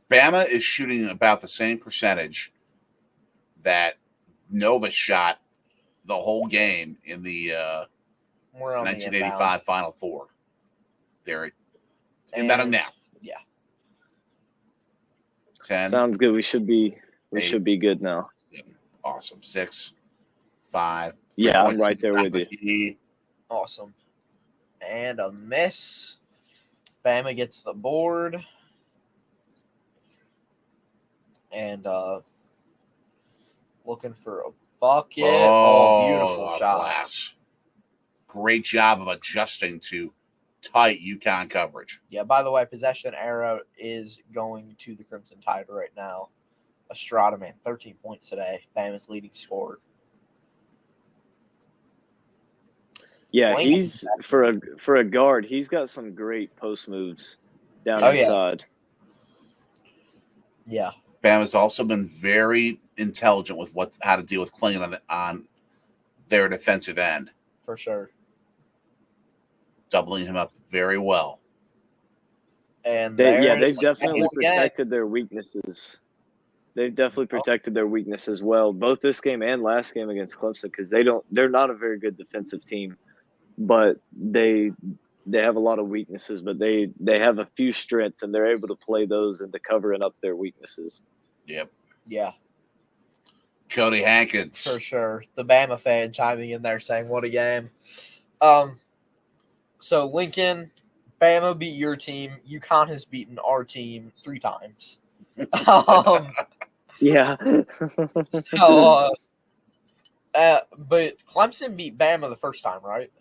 Bama is shooting about the same percentage that Nova shot the whole game in the 1985 Final Four. They're inbounding now. Yeah. 10. Sounds good. We should be good now. Awesome. 6, 5. Yeah, I'm right there with you. Awesome. And a miss. Bama gets the board. And looking for a bucket. Oh, beautiful shot. Glass. Great job of adjusting to tight UConn coverage. Yeah, by the way, possession arrow is going to the Crimson Tide right now. Estrada, man, 13 points today. Bama's leading scorer. Yeah, he's for a guard. He's got some great post moves down inside. Yeah. Bama's also been very intelligent with how to deal with Klingon on their defensive end. For sure. Doubling him up very well. And they've definitely protected their weaknesses. They've definitely protected their weaknesses well, both this game and last game against Clemson, because they're not a very good defensive team, but they have a lot of weaknesses, but they have a few strengths, and they're able to play those into covering up their weaknesses. Yep. Yeah, Cody Hankins. for sure. The Bama fan chiming in there saying, "What a game!" So Lincoln, Bama beat your team. UConn has beaten our team 3 times. Yeah. So, but Clemson beat Bama the first time, right?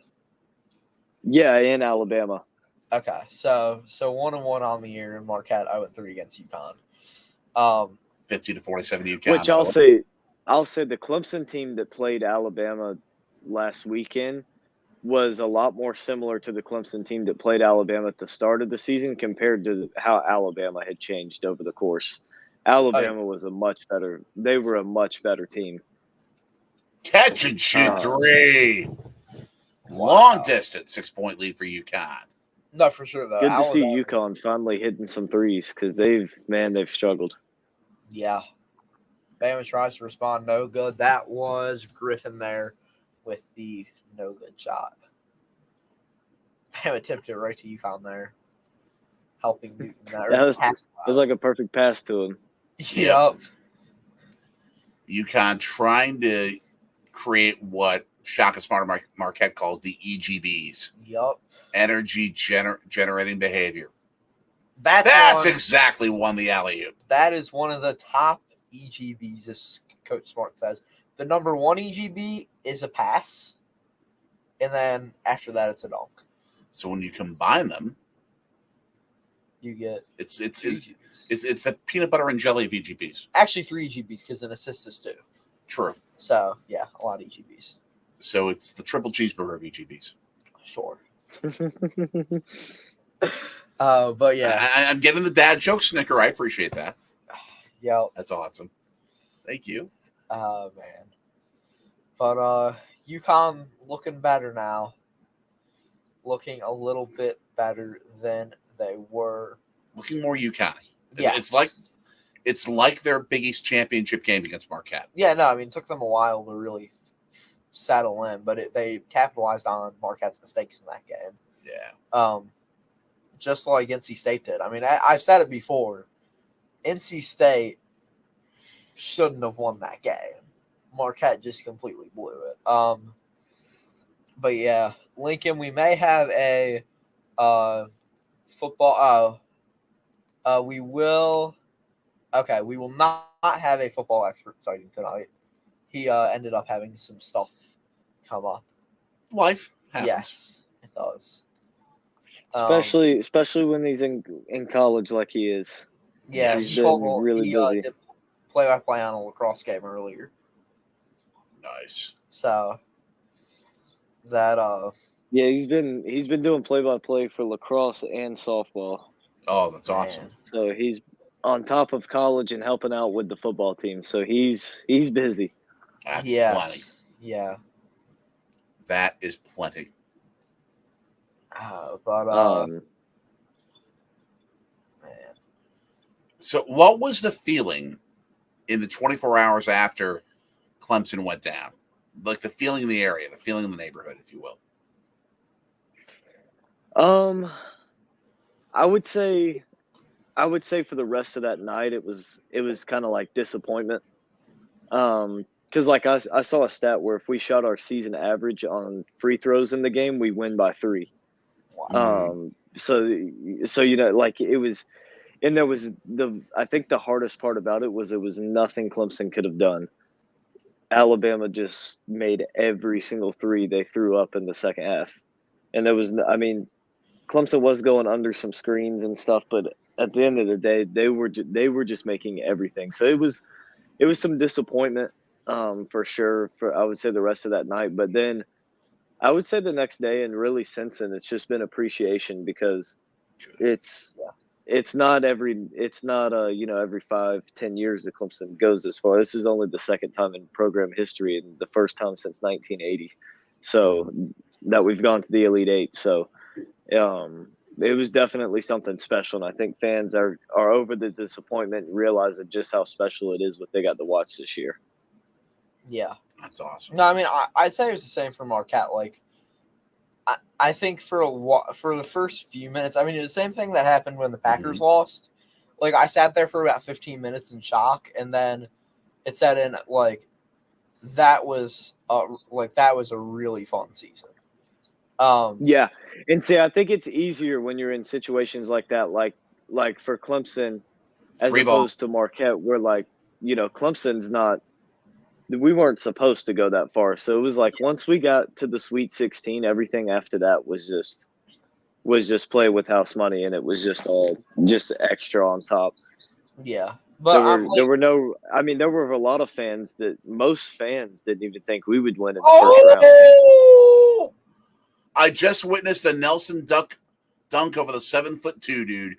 Yeah, in Alabama. Okay, so 1-1 on the year, and Marquette 0-3 against UConn. 50-47 UConn. Which I'll say the Clemson team that played Alabama last weekend was a lot more similar to the Clemson team that played Alabama at the start of the season compared to how Alabama had changed over the course. Alabama was they were a much better team. Catch and shoot 3. Long distance 6-point lead for UConn. No, for sure though. Good to see UConn finally hitting some threes because they've struggled. Yeah. Bama tries to respond, no good. That was Griffin there with the no good shot. Bama tipped it right to UConn there, helping Newton there. That was like a perfect pass to him. Yep. UConn trying to create what Shaka Smart Marquette calls the EGBs. Yep. Energy generating behavior. That's exactly one the alley-oop. That is one of the top EGBs, as Coach Smart says. The number 1 EGB is a pass, and then after that, it's a dunk. So when you combine them, you get it's the peanut butter and jelly of EGBs. Actually, 3 EGBs because an assist is 2. True. So yeah, a lot of EGBs. So it's the triple cheeseburger of EGBs. Sure. But yeah, I'm getting the dad joke snicker. I appreciate that. Yeah, that's awesome. Thank you. Man. But UConn looking better now. Looking a little bit better than they were. Looking more UConn. Yeah, it's like their Big East championship game against Marquette. Yeah, no, I mean, it took them a while to really settle in, but they capitalized on Marquette's mistakes in that game. Yeah. Just like NC State did. I mean, I've said it before. NC State shouldn't have won that game. Marquette just completely blew it. But yeah, Lincoln, we may have a football. We will not have a football expert sighting tonight. He ended up having some stuff come up. Life happens. Yes, it does. Especially when he's in college like he is. Yeah, he's been really busy. Did play-by-play on a lacrosse game earlier. Nice. So that yeah, he's been doing play-by-play for lacrosse and softball. Oh, that's awesome. So he's on top of college and helping out with the football team. So he's busy. That's plenty. Yeah. That is plenty. Man. So what was the feeling in the 24 hours after Clemson went down? Like the feeling in the area, the feeling in the neighborhood, if you will. I would say for the rest of that night, it was kind of like disappointment. Because like I saw a stat where if we shot our season average on free throws in the game, we win by 3. Wow. So like it was, and there was I think the hardest part about it was nothing Clemson could have done. Alabama just made every single 3 they threw up in the second half, and Clemson was going under some screens and stuff, but at the end of the day, they were just making everything. So it was some disappointment, for sure. I would say the rest of that night, but then I would say the next day and really since then, it's just been appreciation because it's not every 5-10 years that Clemson goes this far. This is only the second time in program history and the first time since 1980. So that we've gone to the Elite Eight. So it was definitely something special, and I think fans are over the disappointment and realizing just how special it is what they got to watch this year. Yeah. That's awesome. No, I mean, I'd say it was the same for Marquette. Like, I think for the first few minutes, I mean, it was the same thing that happened when the Packers lost. Like, I sat there for about 15 minutes in shock, and then it set in, like, that was a really fun season. Yeah, and see, I think it's easier when you're in situations like that, like for Clemson, as opposed to Marquette, where like Clemson's not. We weren't supposed to go that far, so it was like once we got to the Sweet 16, everything after that was just play with house money, and it was just all just extra on top. Yeah, but there were no. I mean, there were a lot of fans that most fans didn't even think we would win in the first round. I just witnessed a Nelson dunk over the 7'2" dude.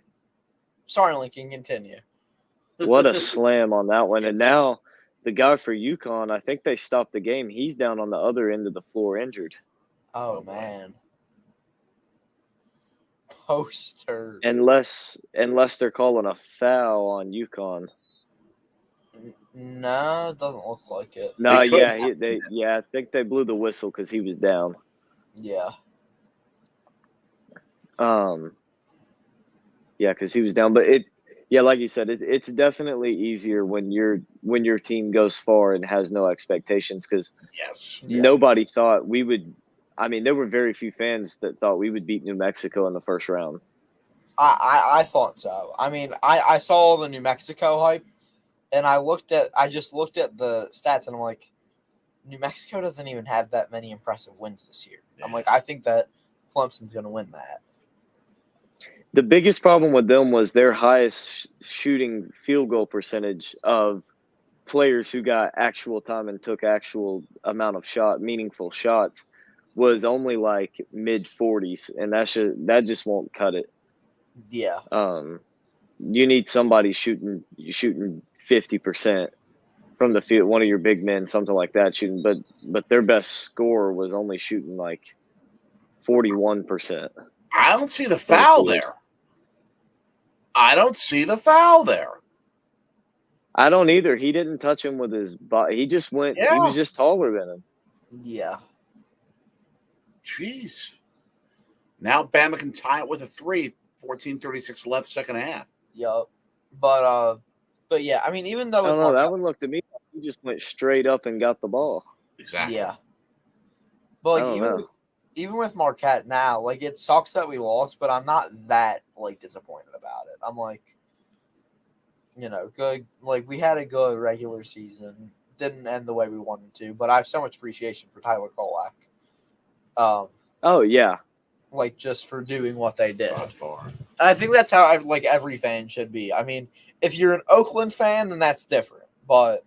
Sorry, Lincoln, continue. What a slam on that one. And now the guy for UConn, I think they stopped the game. He's down on the other end of the floor injured. Oh man. Poster. Unless they're calling a foul on UConn. No, it doesn't look like it. No, I think they blew the whistle because he was down. Yeah. Yeah, because he was down. But like you said, it's definitely easier when your team goes far and has no expectations because nobody thought we would. I mean, there were very few fans that thought we would beat New Mexico in the first round. I thought so. I mean, I saw the New Mexico hype, and I just looked at the stats, and I'm like, New Mexico doesn't even have that many impressive wins this year. Yeah. I'm like, I think that Clemson's going to win that. The biggest problem with them was their highest shooting field goal percentage of players who got actual time and took actual amount of meaningful shots was only like mid 40s, and that just won't cut it. Yeah. You need somebody shooting 50% from the field, one of your big men, something like that shooting, but their best scorer was only shooting like 41%. I don't see the foul there. I don't either. He didn't touch him with his body. He just went. Yeah. He was just taller than him. Yeah. Jeez. Now Bama can tie it with a 3. 14:36 left, second half. Yup. But yeah, I mean, even though that one looked to me like he just went straight up and got the ball. Exactly. Yeah. But like, even with Marquette now, like, it sucks that we lost, but I'm not that like disappointed about it. I'm like, good. Like, we had a good regular season. Didn't end the way we wanted to, but I have so much appreciation for Tyler Kolak. Oh yeah. Like, just for doing what they did. I think that's how every fan should be. I mean, if you're an Oakland fan, then that's different. But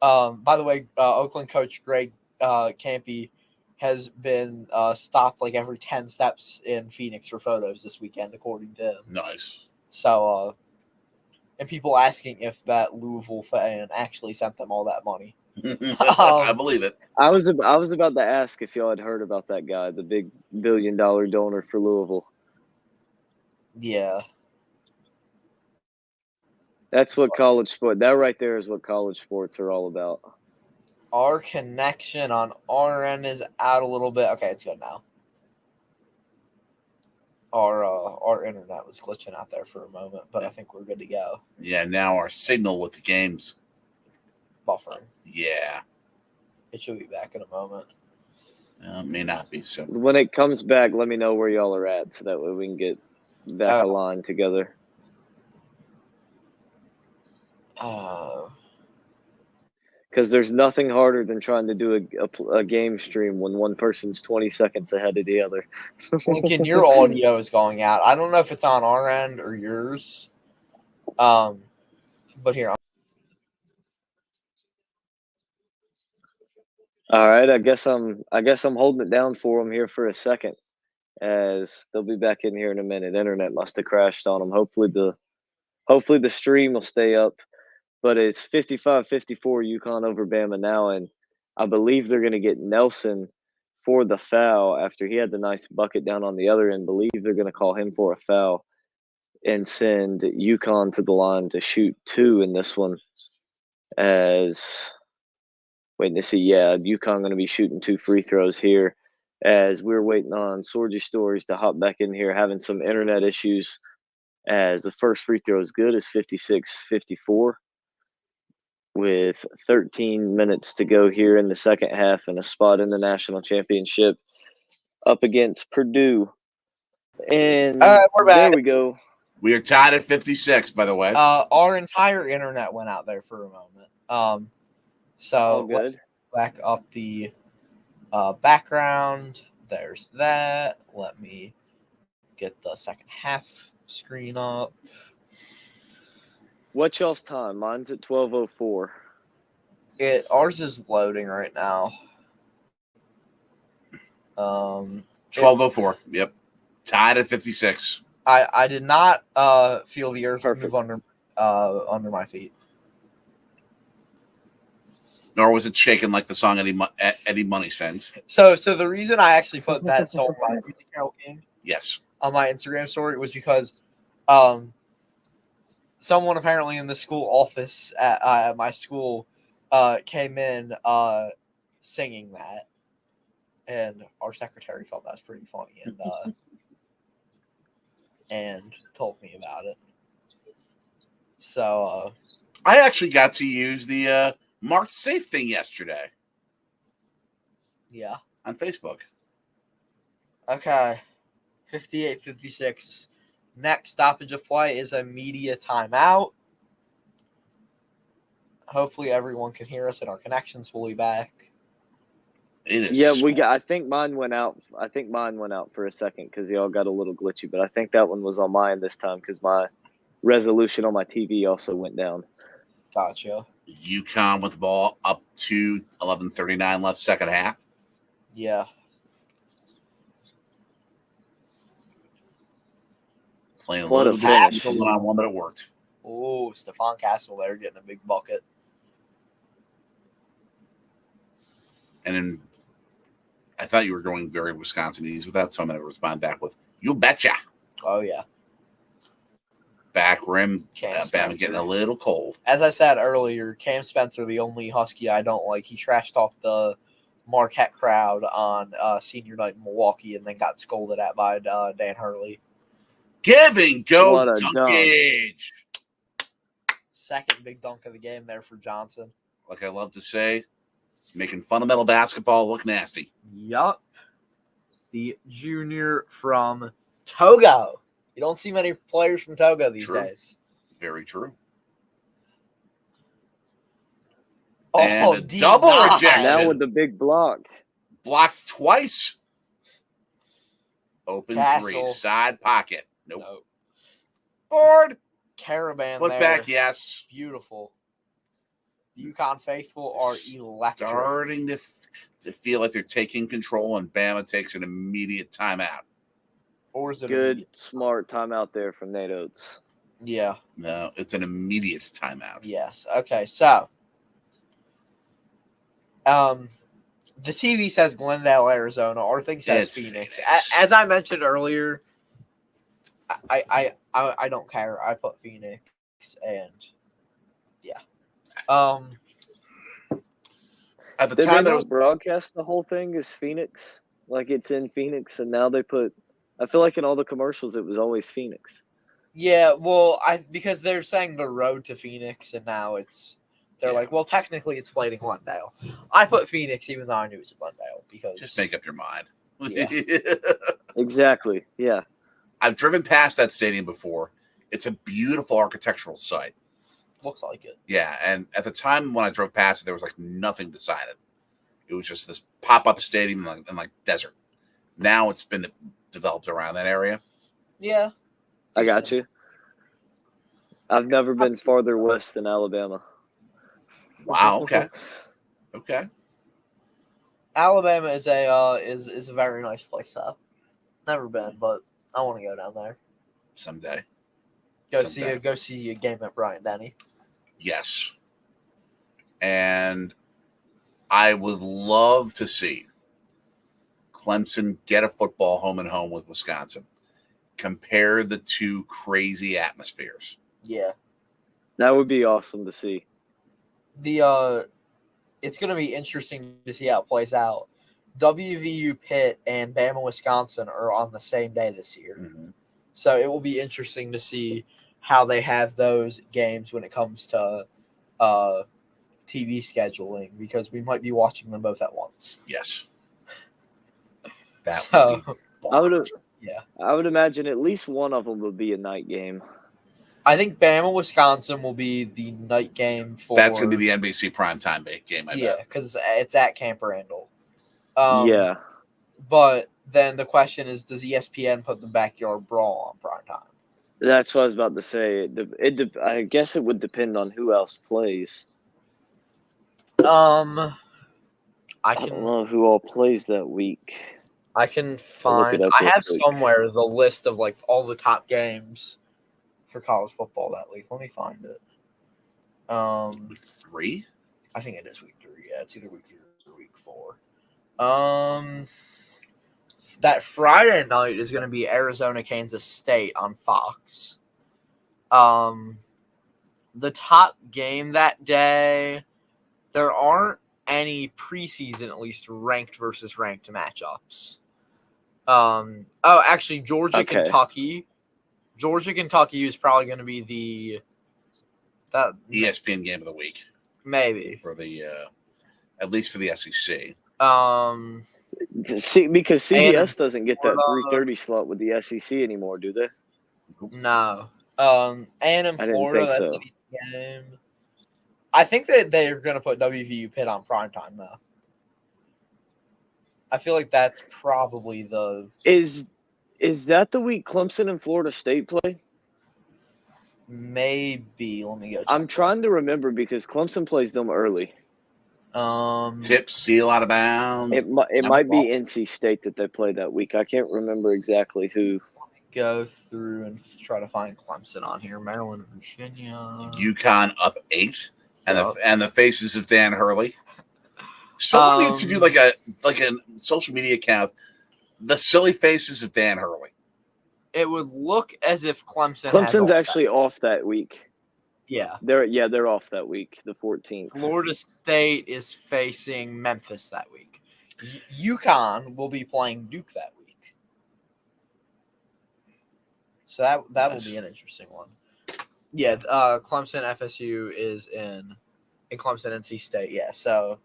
by the way, Oakland coach Greg Campy has been stopped like every 10 steps in Phoenix for photos this weekend, according to him. Nice. So, and people asking if that Louisville fan actually sent them all that money. I believe it. I was about to ask if y'all had heard about that guy, the big $1 billion donor for Louisville. Yeah. That's what college sport. That right there is what college sports are all about. Our connection on our end is out a little bit. Okay, it's good now. Our internet was glitching out there for a moment, but I think we're good to go. Yeah, now our signal with the game's buffering. Yeah. It should be back in a moment. It may not be so. When it comes back, let me know where y'all are at so that way we can get back aligned together. Because there's nothing harder than trying to do a game stream when one person's 20 seconds ahead of the other. Lincoln, your audio is going out. I don't know if it's on our end or yours. But here. All right, I guess I'm holding it down for them here for a second, as they'll be back in here in a minute. Internet must have crashed on them. Hopefully the stream will stay up. But it's 55-54 UConn over Bama now, and I believe they're going to get Nelson for the foul after he had the nice bucket down on the other end. Believe they're going to call him for a foul and send UConn to the line to shoot 2 in this one. As waiting to see, UConn going to be shooting 2 free throws here. As we're waiting on Sorgi Stories to hop back in here, having some internet issues. As the first free throw is good, is 56-54. With 13 minutes to go here in the second half and a spot in the national championship up against Purdue. And we're back. there we go. We are tied at 56, by the way. Our entire internet went out there for a moment. So All good. Back up the background. There's that. Let me get the second half screen up. What's y'all's time? Mine's at 12:04. Ours is loading right now. 12:04. Yep. Tied at 56. I did not feel the earth Perfect. move under my feet. Nor was it shaking like the song Eddie Money sings. So the reason I actually put that song by Music Carol King Yes. on my Instagram story was because someone apparently in the school office at my school came in singing that, and our secretary thought that was pretty funny and told me about it. So I actually got to use the marked safe thing yesterday yeah. on Facebook. Okay. 58-56. Next stoppage of play is a media timeout. Hopefully everyone can hear us and our connection's fully back. It is. Yeah, I think mine went out. I think mine went out for a second because y'all got a little glitchy, but I think that one was on mine this time because my resolution on my TV also went down. Gotcha. UConn with the ball up to 11:39 left, second half. Yeah. Playing a What a little bit finish. on one, but it worked. Oh, Stephon Castle there getting a big bucket. And then I thought you were going very Wisconsinese with that, so I'm going to respond back with, you betcha. Oh, yeah. Back rim, Cam Bama Spencer. getting a little cold. As I said earlier, Cam Spencer, the only Husky I don't like, he trash-talked the Marquette crowd on senior night in Milwaukee and then got scolded at by Dan Hurley. Give and go What a dunkage. Second big dunk of the game there for Johnson. Like I love to say, making fundamental basketball look nasty. Yup. The junior from Togo. You don't see many players from Togo these True. days. Very true. Oh, And a double denied. rejection. Now with the big block. Blocked twice. Open Castle. three. Side pocket. Nope. Nope. Board. Caravan Put there. back, yes. Beautiful. The UConn faithful are electric. Starting to feel like they're taking control, and Bama takes an immediate timeout. Or is it Good, immediate? smart timeout there from Nate Oates. Yeah. No, it's an immediate timeout. Yes. Okay. So, the TV says Glendale, Arizona. Our thing says It's Phoenix. Phoenix. As I mentioned earlier, I don't care. I put Phoenix, and yeah. At the Did they time, that not was broadcast the whole thing as Phoenix? Like it's in Phoenix, and now they put. I feel like in all the commercials it was always Phoenix. Yeah, well, because they're saying the road to Phoenix, and now they're like, well, technically it's played in Glendale. I put Phoenix, even though I knew it was Glendale, because just make up your mind. Yeah. Exactly. Yeah. I've driven past that stadium before. It's a beautiful architectural site. looks like it. Yeah, and at the time when I drove past it, there was like nothing beside it. It was just this pop-up stadium in like desert. Now it's been developed around that area. Yeah, I got you. I've never been farther west than Alabama. Wow. Okay. Okay. Alabama is a very nice place though. Never been, but I want to go down there. Someday. Go see a game at Bryant Denny. Yes. And I would love to see Clemson get a football home and home with Wisconsin. Compare the two crazy atmospheres. Yeah. That would be awesome to see. It's going to be interesting to see how it plays out. WVU Pitt and Bama Wisconsin are on the same day this year. Mm-hmm. So it will be interesting to see how they have those games when it comes to TV scheduling, because we might be watching them both at once. Yes. That So, would be I would imagine at least one of them would be a night game. I think Bama Wisconsin will be the night game for. That's going to be the NBC primetime game. I bet. Because it's at Camp Randall. Yeah. But then the question is, does ESPN put the Backyard Brawl on primetime? That's what I was about to say. I guess it would depend on who else plays. I I don't know who all plays that week. I can find. I have somewhere the list of like all the top games for college football that week. Let me find it. Week 3? I think it is week 3. Yeah, it's either week 3 or week 4. That Friday night is going to be Arizona, Kansas State on Fox. The top game that day, there aren't any preseason, at least, ranked versus ranked matchups. Actually, Georgia-Kentucky. Georgia-Kentucky is probably going to be that ESPN game of the week. Maybe. For the at least for the SEC. See, because CBS doesn't get that 3:30 slot with the SEC anymore, do they? No. And in Florida, that's a game. I think that they're going to put WVU Pitt on primetime, though. I feel like that's probably the... Is that the week Clemson and Florida State play? Maybe. Let me go check. I'm trying to remember because Clemson plays them early. Tip, steal out of bounds. It might be NC State that they play that week. I can't remember exactly who. Go through and try to find Clemson on here. Maryland, Virginia. UConn up 8, and the faces of Dan Hurley. Someone needs to do like a social media account. The silly faces of Dan Hurley. It would look as if Clemson's actually off that week. Yeah. They're off that week, the 14th. Florida State is facing Memphis that week. UConn will be playing Duke that week. So that will be an interesting one. Yeah, Clemson FSU is in Clemson NC State. Yeah, so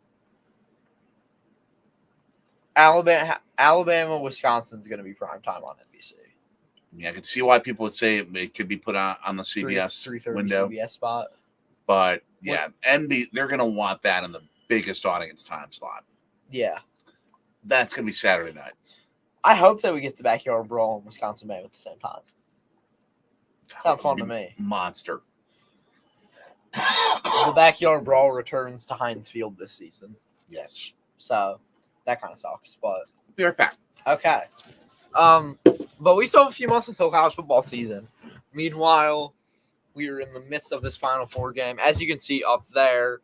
Alabama Wisconsin's going to be primetime on NBC. Yeah, I can see why people would say it could be put on the CBS 3:30 window. CBS spot. But yeah, they're going to want that in the biggest audience time slot. Yeah. That's going to be Saturday night. I hope that we get the Backyard Brawl and Wisconsin Bay at the same time. Sounds fun to me. Monster. The Backyard Brawl returns to Heinz Field this season. Yes. So that kind of sucks, but be right back. Okay. But we still have a few months until college football season. Meanwhile, we are in the midst of this Final Four game. As you can see up there,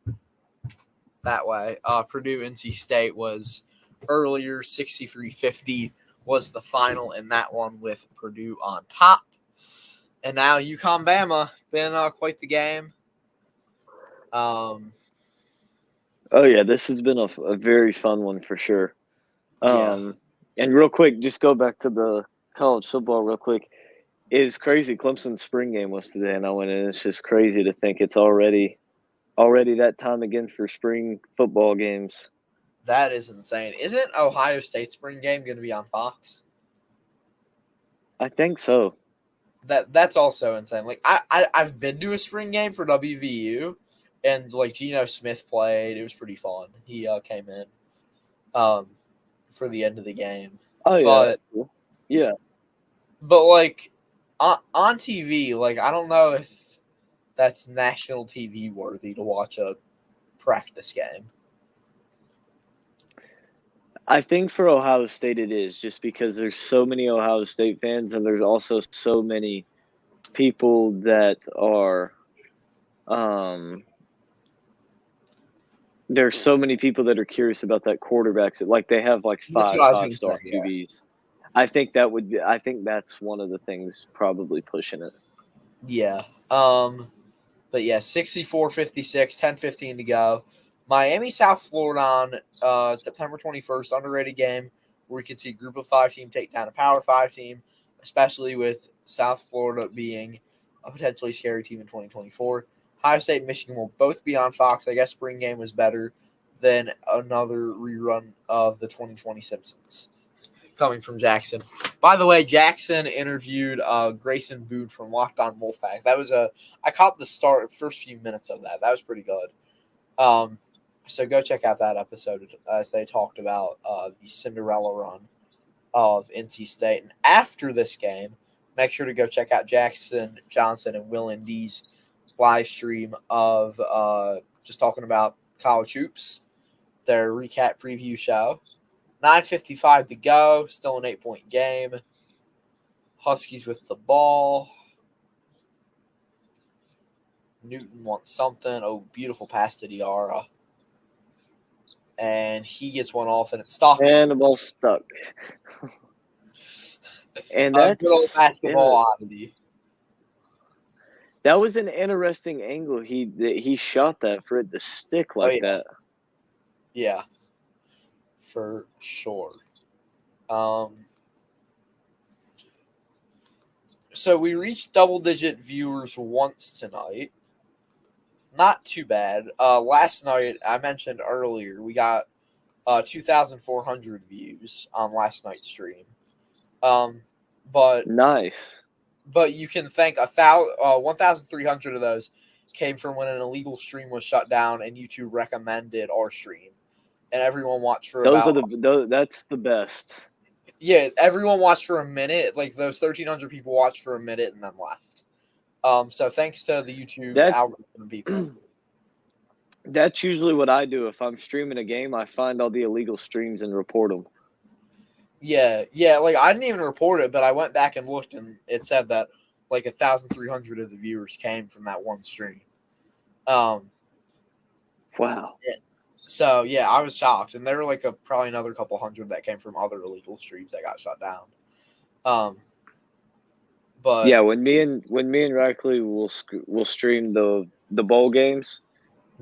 that way, Purdue NC State was earlier. 63-50 was the final in that one with Purdue on top. And now UConn Bama, been quite the game. Oh, yeah, this has been a very fun one for sure. And real quick, just go back to the college football real quick. It's crazy. Clemson's spring game was today, and I went in. It's just crazy to think it's already that time again for spring football games. That is insane. Isn't Ohio State's spring game going to be on Fox? I think so. That's also insane. Like I've been to a spring game for WVU, and like Geno Smith played. It was pretty fun. He came in for the end of the game. Oh yeah, But like on TV, like I don't know if that's national TV worthy to watch a practice game. I think for Ohio State it is, just because there's so many Ohio State fans, and there's also so many people that are there's so many people that are curious about that quarterback. Like they have like That's what I was going to five-star say. Yeah. QBs. I think that's one of the things probably pushing it. Yeah. But yeah, 64-56, 10-15 to go. Miami, South Florida on September 21st, underrated game where we could see Group of 5 team take down a Power 5 team, especially with South Florida being a potentially scary team in 2024. Ohio State and Michigan will both be on Fox. I guess spring game was better than another rerun of the 2020 Simpsons. Coming from Jackson. By the way, Jackson interviewed Grayson Boone from Locked On Wolfpack. I caught the first few minutes of that. That was pretty good. So go check out that episode as they talked about the Cinderella run of NC State. And after this game, make sure to go check out Jackson Johnson and Will and D's live stream of just talking about college hoops, their recap preview show. 9:55 to go. Still an 8-point game. Huskies with the ball. Newton wants something. Oh, beautiful pass to Diarra. And he gets one off, and it's stopped. And the ball stuck. And A that's good old basketball oddity. That was an interesting angle. He shot that for it to stick like that. Yeah, for sure. So we reached double-digit viewers once tonight. Not too bad. Last night, I mentioned earlier, we got 2,400 views on last night's stream. But nice. But you can thank 1,300 of those came from when an illegal stream was shut down and YouTube recommended our stream, and everyone watched for that's the best. Yeah, everyone watched for a minute. Like those 1,300 people watched for a minute and then left. So thanks to the YouTube algorithm people. That's usually what I do if I'm streaming a game. I find all the illegal streams and report them. Yeah. Like I didn't even report it, but I went back and looked, and it said that like 1,300 of the viewers came from that one stream. Wow. Yeah. So yeah, I was shocked, and there were like probably another couple hundred that came from other illegal streams that got shut down. But yeah, when me and Rackley will stream the bowl games,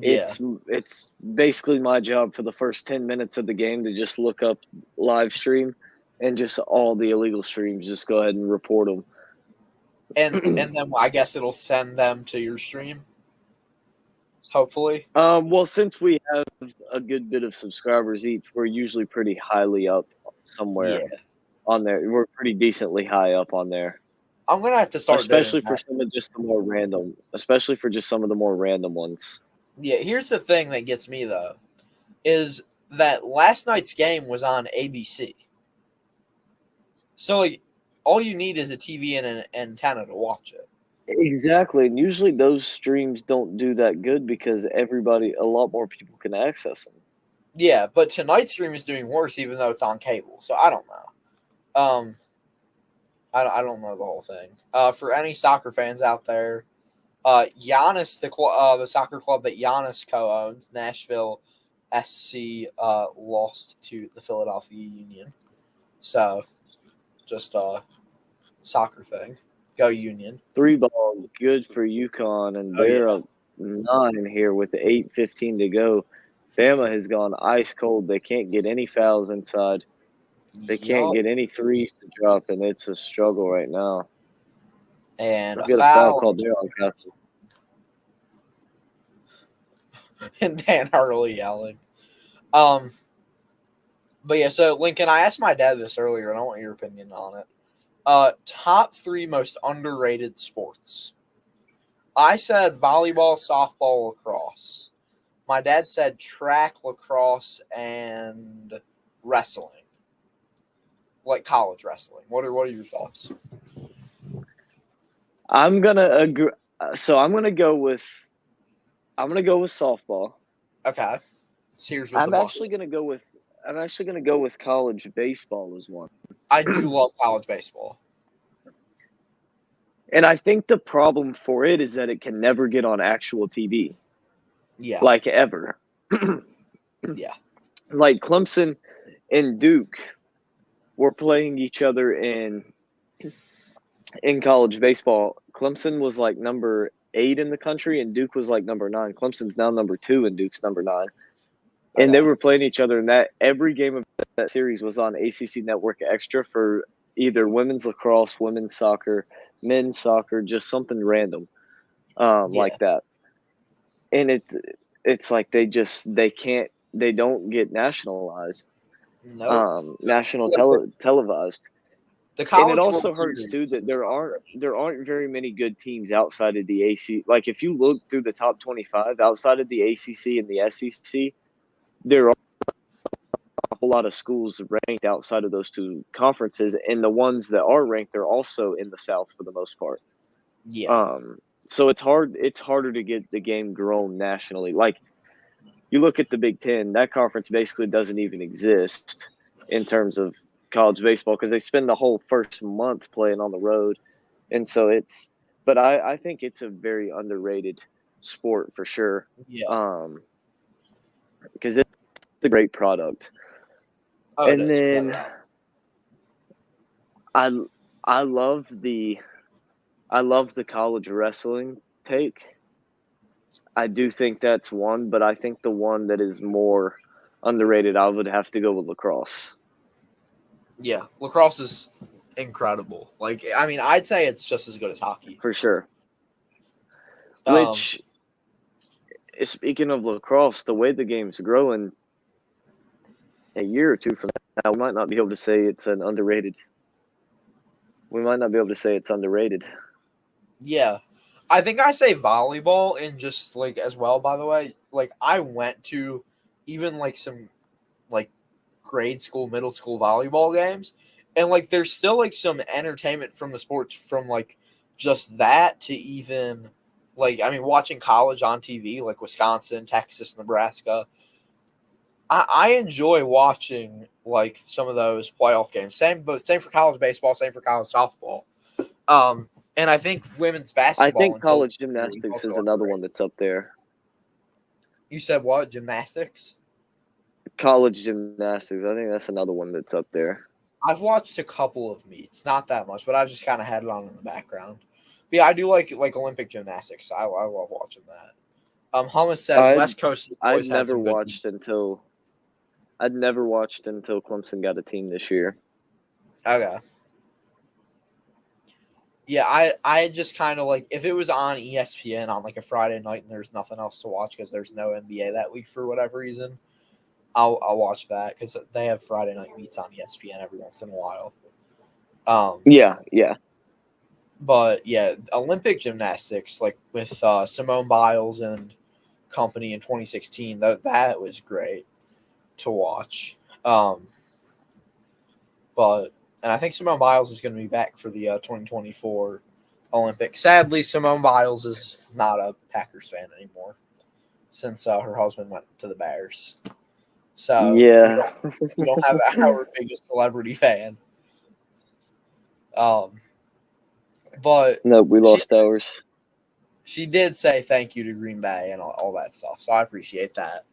it's basically my job for the first 10 minutes of the game to just look up live stream and just all the illegal streams. Just go ahead and report them. And then I guess it'll send them to your stream. Hopefully. Well, since we have a good bit of subscribers each, we're usually pretty highly up somewhere on there. We're pretty decently high up on there. I'm gonna have to start, especially for some of just the more random, especially for just some of the more random ones. Yeah, here's the thing that gets me though, is that last night's game was on ABC. So like, all you need is a TV and an antenna to watch it. Exactly, and usually those streams don't do that good because a lot more people can access them. Yeah, but tonight's stream is doing worse, even though it's on cable. So I don't know. I don't know the whole thing. For any soccer fans out there, Giannis, the soccer club that Giannis co-owns, Nashville SC, lost to the Philadelphia Union. So, just a soccer thing. Go Union. 3 balls, good for UConn, and they're up 9 here with 8:15 to go. Bama has gone ice cold. They can't get any fouls inside. They can't get any threes to drop, and it's a struggle right now. And a foul called there on Castle. And Dan Hurley yelling. But yeah, so Lincoln, I asked my dad this earlier, and I want your opinion on it. Top 3 most underrated sports. I said volleyball, softball, lacrosse. My dad said track, lacrosse, and wrestling. Like college wrestling. What are your thoughts? I'm gonna agree. So I'm gonna go with softball. Okay. I'm actually gonna go with college baseball as one. I do love college baseball. And I think the problem for it is that it can never get on actual TV. Yeah. Like ever. Yeah. Like Clemson and Duke were playing each other in college baseball. Clemson was like number 8 in the country, and Duke was like number 9. Clemson's now number 2, and Duke's number 9. And they Okay. were playing each other, and that every game of that series was on ACC Network Extra for either women's lacrosse, women's soccer, men's soccer, just something random like Yeah. that. And it's like they don't get nationalized, Nope. televised. The And it College also World hurts Series too that is great. there aren't very many good teams outside of the AC. Like if you look through the top 25 outside of the ACC and the SEC, there are a whole lot of schools ranked outside of those two conferences, and the ones that are ranked are also in the South for the most part. Yeah. So it's harder to get the game grown nationally. Like you look at the Big Ten, that conference basically doesn't even exist in terms of college baseball because they spend the whole first month playing on the road. And so but I think it's a very underrated sport for sure. Yeah. Because it's a great product. Oh, it And is. Without a then doubt. I love the college wrestling take. I do think that's one, but I think the one that is more underrated, I would have to go with lacrosse. Yeah. Lacrosse is incredible. Like, I mean, I'd say it's just as good as hockey. For sure. Um, Which, speaking of lacrosse, the way the game's growing, a year or two from now, we might not be able to say it's an underrated. We might not be able to say it's underrated. yeah. I think I say volleyball and just like as well, by the way. Like I went to even like some like grade school, middle school volleyball games. And like there's still like some entertainment from the sports from like just that to even like I mean watching college on TV, like Wisconsin, Texas, Nebraska. I enjoy watching like some of those playoff games. Same for college baseball, same for college softball. And I think women's I basketball think until college gymnastics is also another one underrated. that's up there. You said what? Gymnastics? College gymnastics, I think that's another one that's up there. I've watched a couple of meets, not that much, but I've just kind of had it on in the background. But yeah, I do like Olympic gymnastics. I love watching that. Hummus says West Coast has I'd always had never some good teams. I'd never watched until Clemson got a team this year. Okay. Yeah, I just kind of like if it was on ESPN on like a Friday night and there's nothing else to watch because there's no NBA that week for whatever reason, I'll watch that because they have Friday night meets on ESPN every once in a while. Yeah. But yeah, Olympic gymnastics like with Simone Biles and company in 2016, that was great to watch. But and I think Simone Biles is going to be back for the 2024 Olympics. Sadly, Simone Biles is not a Packers fan anymore since her husband went to the Bears. So Yeah. we don't have our biggest celebrity fan. But No, we lost ours. she did say thank you to Green Bay and all that stuff. So I appreciate that.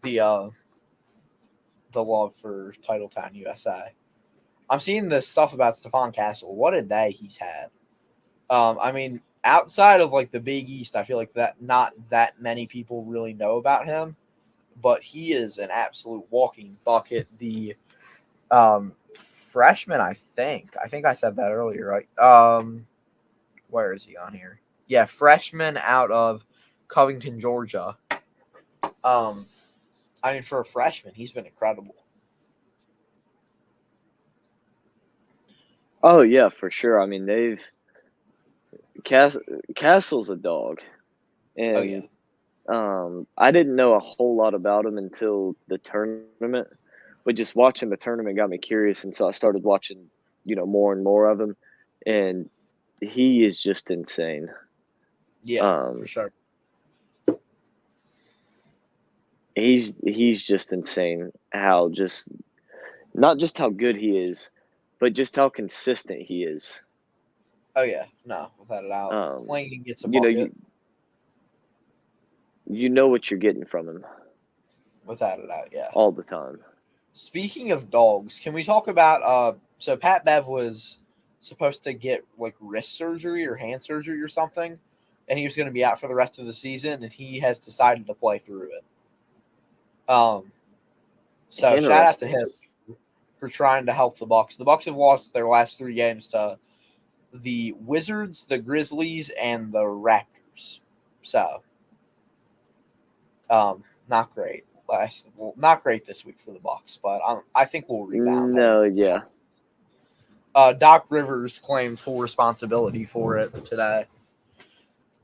The love for Titletown USA. I'm seeing this stuff about Stephon Castle. What a day he's had. I mean, outside of like the Big East, I feel like that not that many people really know about him, but he is an absolute walking bucket. The freshman, I think I said that earlier, right? Where is he on here? Yeah, freshman out of Covington, Georgia. I mean, for a freshman, he's been incredible. Oh yeah, for sure. I mean, Castle's a dog, Oh yeah, and I didn't know a whole lot about him until the tournament. But just watching the tournament got me curious, and so I started watching, more and more of him, and he is just insane. yeah, for sure. He's just insane. How just not just how good he is, but just how consistent he is. Oh yeah, no, without a doubt. Clingan gets a You know, bucket. you know what you're getting from him. Without a doubt, yeah. all the time. Speaking of dogs, can we talk about so Pat Bev was supposed to get like wrist surgery or hand surgery or something, and he was going to be out for the rest of the season, and he has decided to play through it. So shout out to him for trying to help the Bucks. The Bucks have lost their last 3 games to the Wizards, the Grizzlies, and the Raptors. So, not great. Not great this week for the Bucks, but I think we'll rebound. No, yeah. Doc Rivers claimed full responsibility for it today.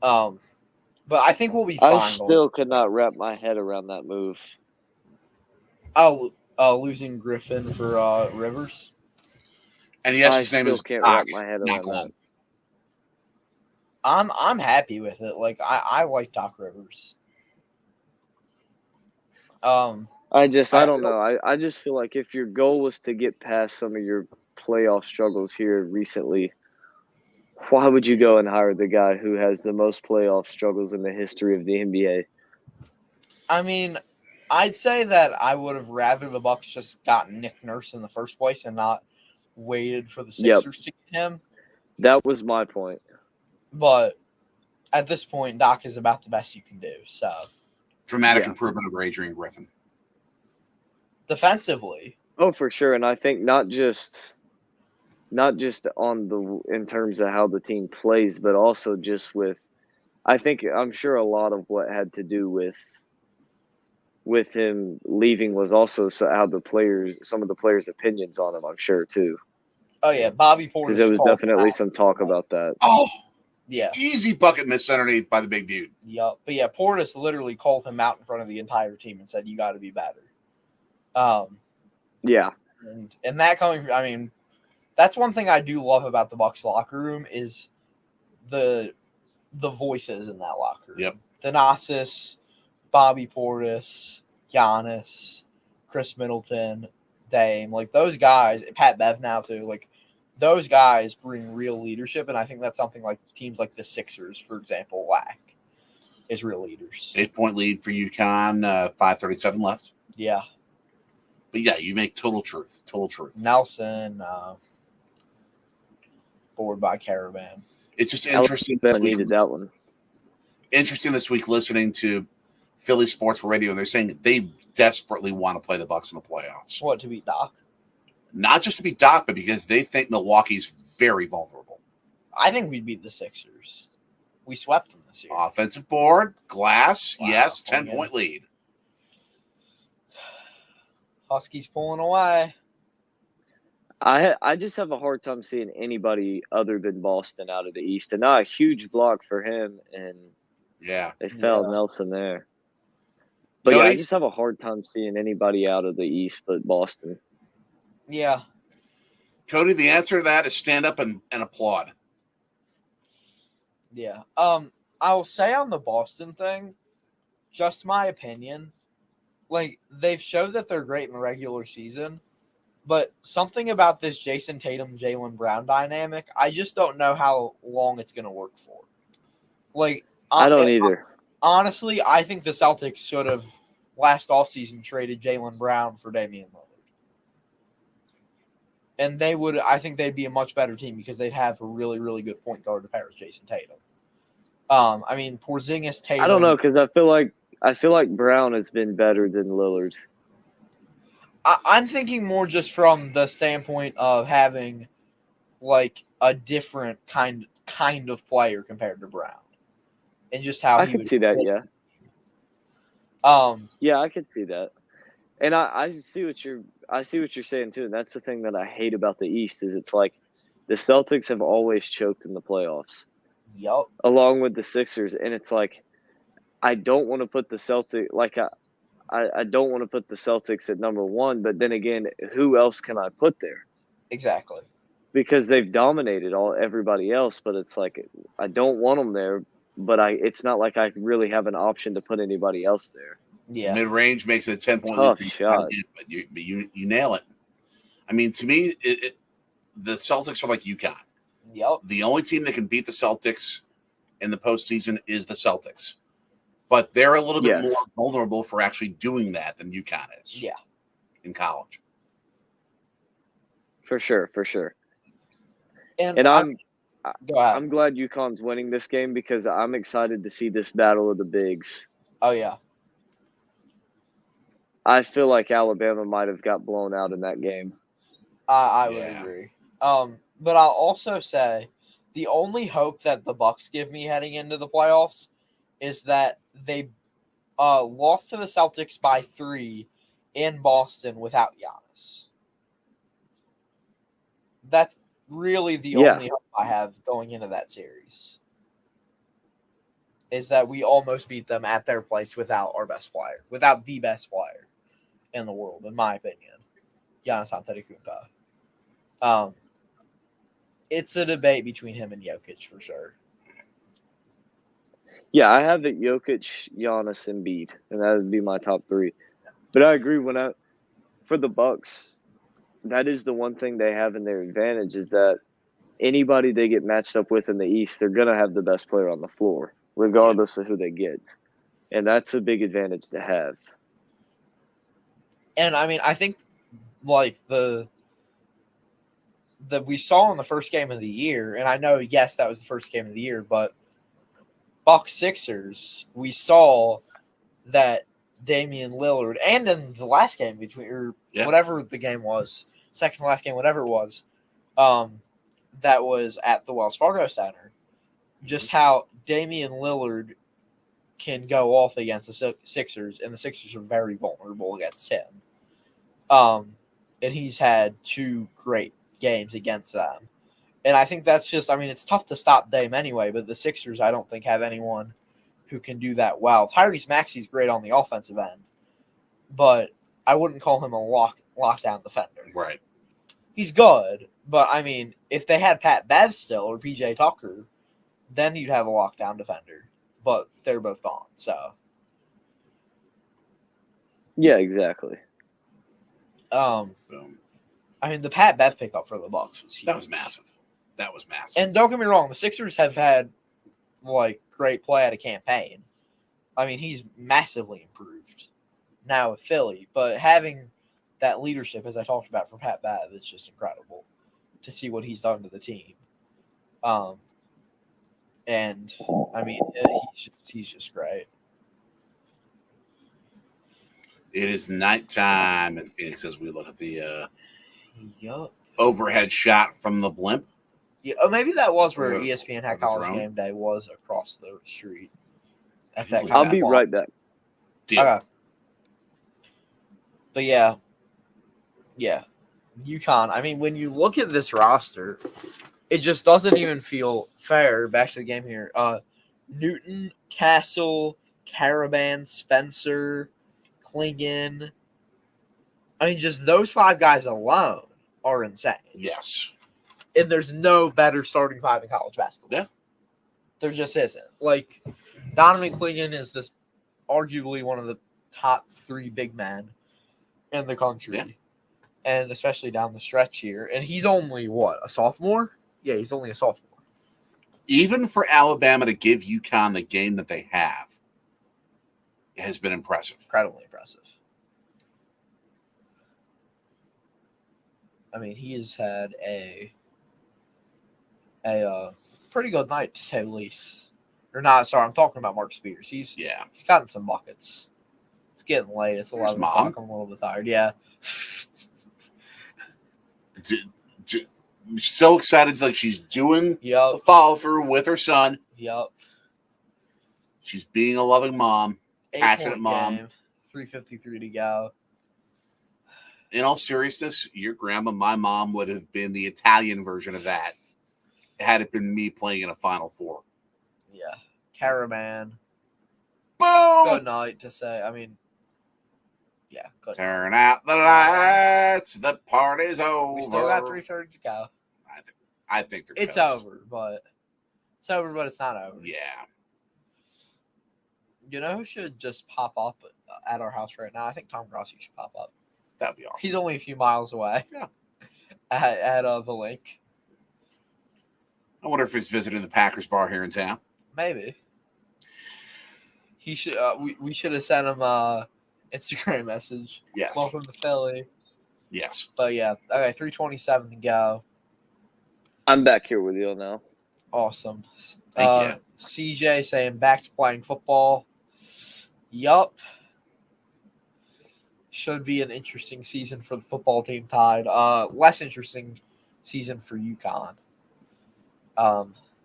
But I think we'll be fine. I still could not wrap my head around that move. Oh, losing Griffin for Rivers. And yes, I his name still is can't Doc, wrap my head not around Glenn. that. I'm happy with it. Like I like Doc Rivers. I don't know. I just feel like if your goal was to get past some of your playoff struggles here recently, why would you go and hire the guy who has the most playoff struggles in the history of the NBA? I mean, I'd say that I would have rather the Bucks just gotten Nick Nurse in the first place and not waited for the Sixers to get him. That was my point. But at this point, Doc is about the best you can do. So Dramatic improvement over Adrian Griffin. Defensively. Oh, for sure. And I think not just in terms of how the team plays, but also just with, I'm sure a lot of what had to do with him leaving was also how some of the players' opinions on him, I'm sure too. Oh yeah, Bobby Portis. Because there was definitely some talk about that. Oh, yeah, easy bucket miss underneath by the big dude. Yep, but yeah, Portis literally called him out in front of the entire team and said, "You got to be better." Yeah, and that I mean, that's one thing I do love about the Bucks locker room is the voices in that locker room. Yep, Thanasis, Bobby Portis, Giannis, Chris Middleton, Dame, like those guys, Pat Bev now too, like those guys bring real leadership, and I think that's something like teams like the Sixers, for example, lack is real leaders. 8-point lead for UConn, 5:37 left. Yeah. But yeah, you make total truth. Nelson, bored by Caravan. It's just interesting. I needed that one. Interesting this week listening to Philly sports radio. They're saying they desperately want to play the Bucks in the playoffs. What, to beat Doc? Not just to beat Doc, but because they think Milwaukee's very vulnerable. I think we'd beat the Sixers. We swept them this year. Offensive board, glass, wow, yes, 10-point lead. Huskies pulling away. I just have a hard time seeing anybody other than Boston out of the East, and not a huge block for him. And they fouled Nelson there. But Cody? I just have a hard time seeing anybody out of the East but Boston. Yeah. Cody, the answer to that is stand up and applaud. Yeah. I will say on the Boston thing, just my opinion, like they've showed that they're great in the regular season, but something about this Jason Tatum, Jaylen Brown dynamic, I just don't know how long it's going to work for. Like, I don't either. Honestly, I think the Celtics should have last offseason traded Jaylen Brown for Damian Lillard. And I think they'd be a much better team because they'd have a really, really good point guard to pair with Jason Tatum. I mean, Porzingis, Tatum. I don't know, because I feel like Brown has been better than Lillard. I'm thinking more just from the standpoint of having like a different kind of player compared to Brown, and just how I could see that. Yeah. Yeah, I could see that, and I see what you're saying too. And that's the thing that I hate about the East is it's like the Celtics have always choked in the playoffs. Yep. Along with the Sixers, and it's like I don't want to put the Celtics I don't want to put the Celtics at number one, but then again, who else can I put there? Exactly. Because they've dominated everybody else, but it's like I don't want them there, but it's not like I really have an option to put anybody else there. Yeah. Mid-range makes it a 10-point tough lead. Shot. But you nail it. I mean, to me, the Celtics are like UConn. Yep. The only team that can beat the Celtics in the postseason is the Celtics. But they're a little bit Yes. more vulnerable for actually doing that than UConn is. Yeah. In college. For sure. And And go ahead. I'm glad UConn's winning this game because I'm excited to see this battle of the bigs. Oh yeah. I feel like Alabama might have got blown out in that game. I would Yeah. agree. But I'll also say the only hope that the Bucks give me heading into the playoffs is that they lost to the Celtics by 3 in Boston without Giannis. That's really the only hope I have going into that series. Is that we almost beat them at their place without our best player, without the best player in the world, in my opinion, Giannis Antetokounmpo. It's a debate between him and Jokic for sure. Yeah, I have it Jokic, Giannis, Embiid, and that would be my top 3. But I agree for the Bucks, that is the one thing they have in their advantage is that anybody they get matched up with in the East, they're gonna have the best player on the floor, regardless of who they get, and that's a big advantage to have. And I mean, I think like the we saw in the first game of the year, and I know yes that was the first game of the year, but Bucks Sixers, we saw that Damian Lillard, and in the last game whatever the game was, second to last game, whatever it was, that was at the Wells Fargo Center, just how Damian Lillard can go off against the Sixers, and the Sixers are very vulnerable against him. And he's had 2 great games against them. And I think that's just, I mean, it's tough to stop Dame anyway, but the Sixers, I don't think, have anyone who can do that well. Tyrese Maxey's great on the offensive end, but I wouldn't call him a lockdown defender. Right. He's good, but I mean, if they had Pat Bev still or PJ Tucker, then you'd have a lockdown defender. But they're both gone, so. Yeah, exactly. Boom. I mean, the Pat Bev pickup for the Bucks was huge. That was massive. And don't get me wrong, the Sixers have had like great play at a campaign. I mean, he's massively improved now with Philly, but having that leadership, as I talked about, from Pat Bev is just incredible to see what he's done to the team. And I mean, he's just great. It is nighttime in Phoenix as we look at the Yup. overhead shot from the blimp. Yeah, maybe that was where The- ESPN had the College throne? Game Day was across the street. At that I'll be right back. Deal. Okay. But yeah, UConn. I mean, when you look at this roster, it just doesn't even feel fair. Back to the game here. Newton, Castle, Caravan, Spencer, Klingon. I mean, just those 5 guys alone are insane. Yes. And there's no better starting 5 in college basketball. Yeah. There just isn't. Like, Donovan Klingon is this arguably one of the top 3 big men in the country. Yeah. And especially down the stretch here. And he's only, a sophomore? Yeah, he's only a sophomore. Even for Alabama to give UConn the game that they have, it has been impressive. Incredibly impressive. I mean, he has had a pretty good night, to say the least. Or not, sorry, I'm talking about Mark Spears. He's gotten some buckets. It's getting late. It's 11 o'clock. I'm a little bit tired. Yeah. So excited. It's like she's doing the follow through with her son. Yep. She's being a loving mom, 8 passionate mom. Game, 3:53 to go. In all seriousness, your grandma, my mom, would have been the Italian version of that had it been me playing in a Final Four. Yeah. Caravan. Boom! Good night to say. I mean, yeah. Good. Turn out the lights. The party's over. We still got 3:30 to go. I think they're it's toast. over, but it's not over. Yeah. You know who should just pop up at our house right now? I think Tom Grossi should pop up. That'd be awesome. He's only a few miles away. Yeah. At the link. I wonder if he's visiting the Packers bar here in town. Maybe. He should. We should have sent him a Instagram message. Yes. Welcome to Philly. Yes. But yeah, okay, 3:27 to go. I'm back here with you now. Awesome. Thank you. CJ saying back to playing football. Yup. Should be an interesting season for the football team Tide. Less interesting season for UConn.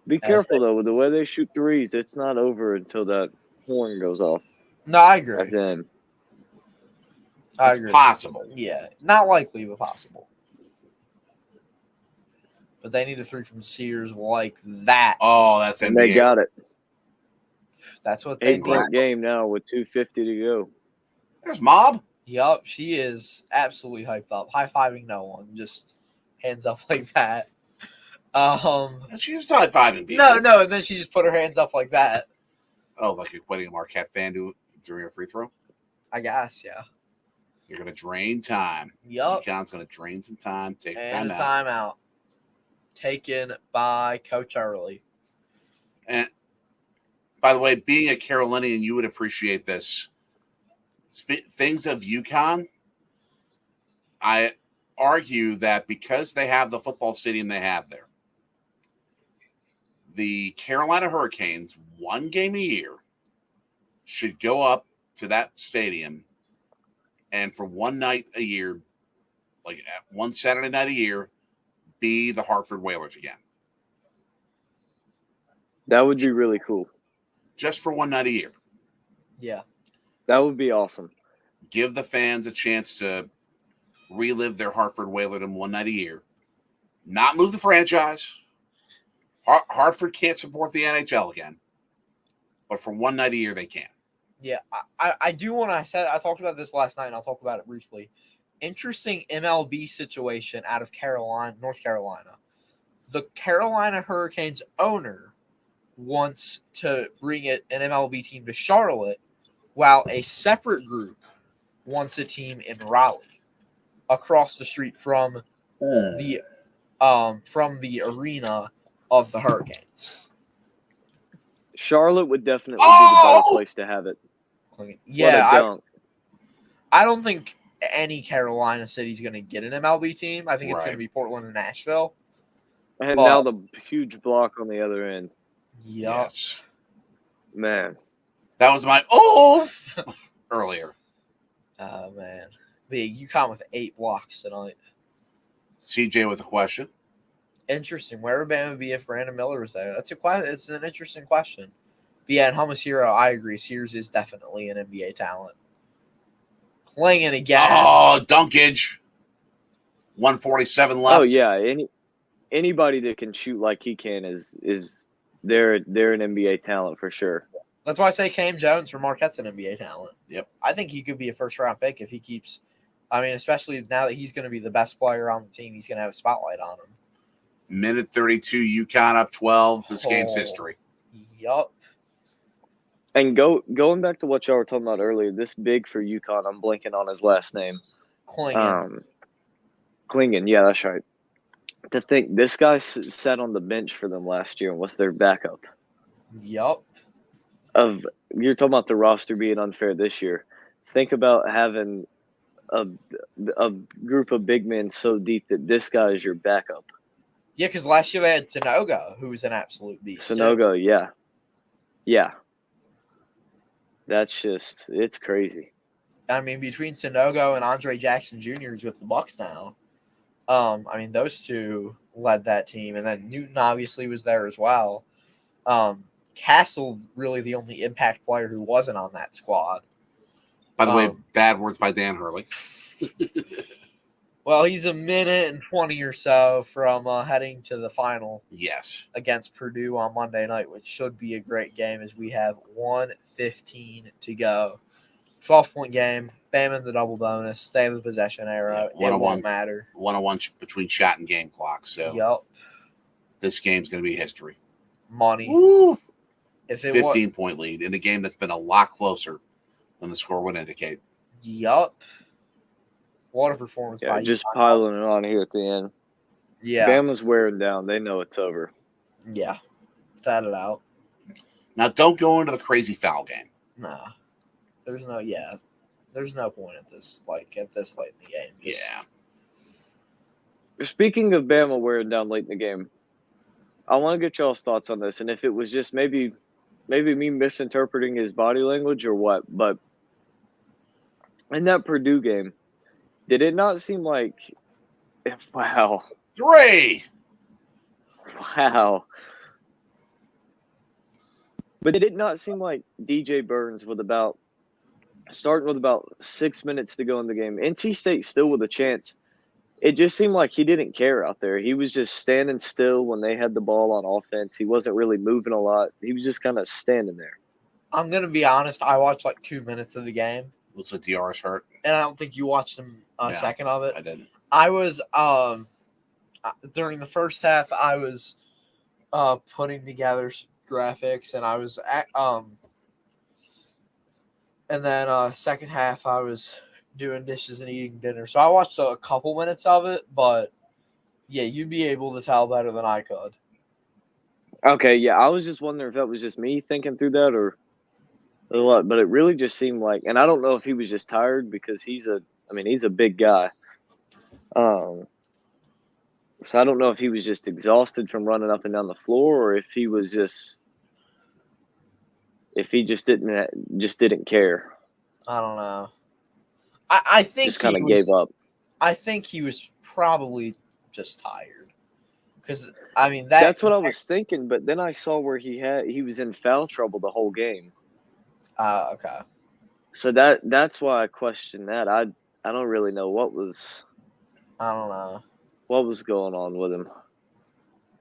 Be careful though with the way they shoot threes. It's not over until that horn goes off. No, I agree. At the end. I It's agree. possible. Yeah, not likely, but possible. But they need a three from Sears like that. Oh, that's And NBA. they got it. That's what they need. 8-point game now with 2:50 to go. There's Mob. Yup, she is absolutely hyped up. High-fiving no one. Just hands up like that. She was high-fiving people. No, and then she just put her hands up like that. Oh, like equating a Marquette fan during a free throw? I guess, yeah. You're going to drain time. Yup. UConn's going to drain some time, take And time a out. timeout. Taken by Coach Early. And by the way, being a Carolinian, you would appreciate this. Things of UConn, I argue that because they have the football stadium they have there, the Carolina Hurricanes, one game a year, should go up to that stadium and for one night a year, like one Saturday night a year, be the Hartford Whalers again. That would be really cool. Just for one night a year. Yeah. That would be awesome. Give the fans a chance to relive their Hartford Whalerdom one night a year. Not move the franchise. Hartford can't support the NHL again. But for one night a year, they can. Yeah, I do want to. I talked about this last night, and I'll talk about it briefly. Interesting MLB situation out of North Carolina. The Carolina Hurricanes owner wants to bring an MLB team to Charlotte, while a separate group wants a team in Raleigh, across the street from the arena of the Hurricanes. Charlotte would definitely be the better place to have it. Yeah, I don't think any Carolina city is going to get an MLB team. I think it's going to be Portland and Nashville. And now the huge block on the other end. Yep. Yes. Man. That was my earlier. Oh, man. Big UConn with 8 blocks tonight. CJ with a question. Interesting. Where would Bama be if Brandon Miller was there? That's a question. It's an interesting question. But yeah, and Hummus Hero, I agree. Sears is definitely an NBA talent. Clinging again. Oh, Dunkage. 147 left. Oh yeah, anybody that can shoot like he can is they're an NBA talent for sure. That's why I say Cam Jones from Marquette's an NBA talent. Yep. I think he could be a first-round pick if he keeps – I mean, especially now that he's going to be the best player on the team, he's going to have a spotlight on him. Minute 32, UConn up 12. This game's history. Yup. And going back to what y'all were talking about earlier, this big for UConn, I'm blanking on his last name. Clinging. Klingen, yeah, that's right. To think this guy sat on the bench for them last year and was their backup. Yup. You're talking about the roster being unfair this year. Think about having a group of big men so deep that this guy is your backup. Yeah, because last year they had Sanogo, who was an absolute beast. Sanogo, yeah. That's just, it's crazy. I mean, between Sanogo and Andre Jackson Jr. is with the Bucks now. I mean, those two led that team, and then Newton obviously was there as well. Castle really the only impact player who wasn't on that squad. By the way, bad words by Dan Hurley. Well, he's a minute and 20 or so from heading to the final. Yes. Against Purdue on Monday night, which should be a great game as we have 1:15 to go. 12-point game. Bam in the double bonus. They have the possession arrow. It won't matter. 1-on-1 between shot and game clock. So Yup. This game's going to be history. Money. Woo! If it 15-point lead in a game that's been a lot closer than the score would indicate. Yup. What a performance by just UConn. piling it on here at the end. Yeah. Bama's wearing down. They know it's over. Yeah. That it out. Now, don't go into the crazy foul game. Nah, there's no There's no point at this late in the game. Yeah. Speaking of Bama wearing down late in the game, I want to get y'all's thoughts on this, and if it was just maybe me misinterpreting his body language or what, but in that Purdue game, did it not seem like wow. 3. Wow. But did it not seem like DJ Burns starting with about 6 minutes to go in the game? NC State still with a chance. It just seemed like he didn't care out there. He was just standing still when they had the ball on offense. He wasn't really moving a lot. He was just kind of standing there. I'm going to be honest. I watched like 2 minutes of the game. Looks like DR's hurt. And I don't think you watched a second of it. I didn't. I was, during the first half, I was putting together graphics, and I was and then second half, I was doing dishes and eating dinner. So I watched a couple minutes of it, but yeah, you'd be able to tell better than I could. Okay, yeah, I was just wondering if that was just me thinking through that or what, but it really just seemed like, and I don't know if he was just tired because he's a big guy. So I don't know if he was just exhausted from running up and down the floor or if he just didn't care. I don't know. I think just kind of gave up. I think he was probably just tired. Because that's what I was thinking, but then I saw where he was in foul trouble the whole game. Okay. So that's why I questioned that. I don't really know what was. I don't know what was going on with him.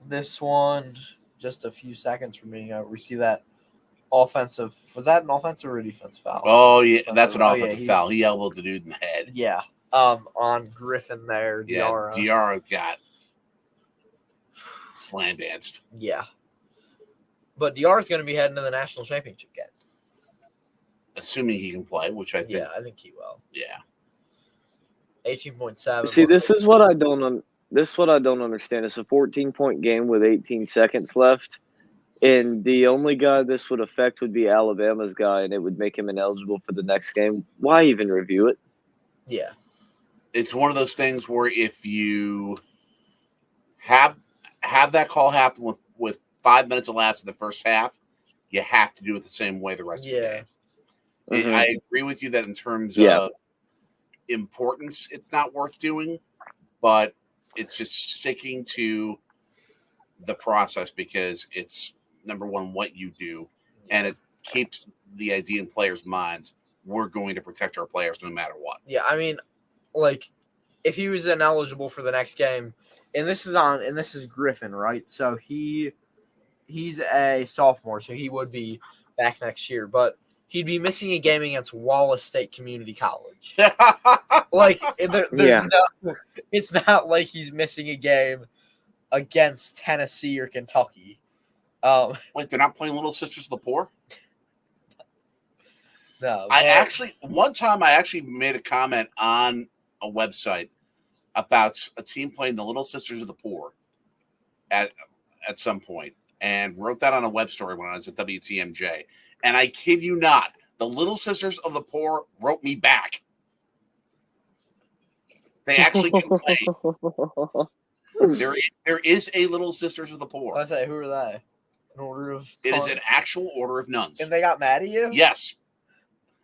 This one, just a few seconds from being over. We see that offensive. Was that an offensive or defensive foul? Oh yeah, that's an offensive foul. He elbowed the dude in the head. Yeah. On Griffin there. Yeah, Diarra got slam danced. Yeah. But Diarra's going to be heading to the national championship game. Assuming he can play, which I think. Yeah, I think he will. Yeah. 18.7. See, this is what I don't understand. It's a 14-point game with 18 seconds left, and the only guy this would affect would be Alabama's guy, and it would make him ineligible for the next game. Why even review it? Yeah. It's one of those things where if you have that call happen with 5 minutes elapsed in the first half, you have to do it the same way the rest of the game. Mm-hmm. I agree with you that in terms of importance, it's not worth doing, but it's just sticking to the process because it's, number one, what you do, and it keeps the idea in players' minds. We're going to protect our players no matter what. Yeah, I mean, like, if he was ineligible for the next game, and this is Griffin, right? So he's a sophomore, so he would be back next year, but he'd be missing a game against Wallace State Community College. Like, it's not like he's missing a game against Tennessee or Kentucky. Wait, they're not playing Little Sisters of the Poor? No. One time I actually made a comment on a website about a team playing the Little Sisters of the Poor at some point, and wrote that on a web story when I was at WTMJ. And I kid you not, the Little Sisters of the Poor wrote me back. They actually can play. There is a Little Sisters of the Poor. I say, who are they? An order of It is an actual order of nuns. And they got mad at you? Yes.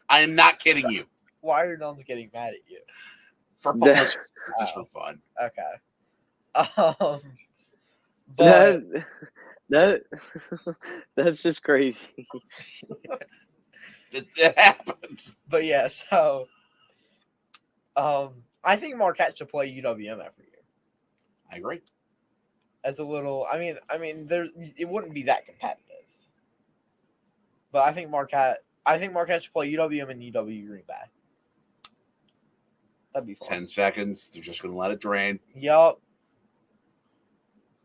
I am not kidding you. Why are nuns getting mad at you? For publicity, just for fun. Okay. But that's just crazy. It happened. But yeah, so I think Marquette should play UWM every year. I agree. As a little, I mean, it wouldn't be that competitive. But I think Marquette should play UWM and UW Green Bay. That'd be fun. 10 seconds. They're just going to let it drain. Yup.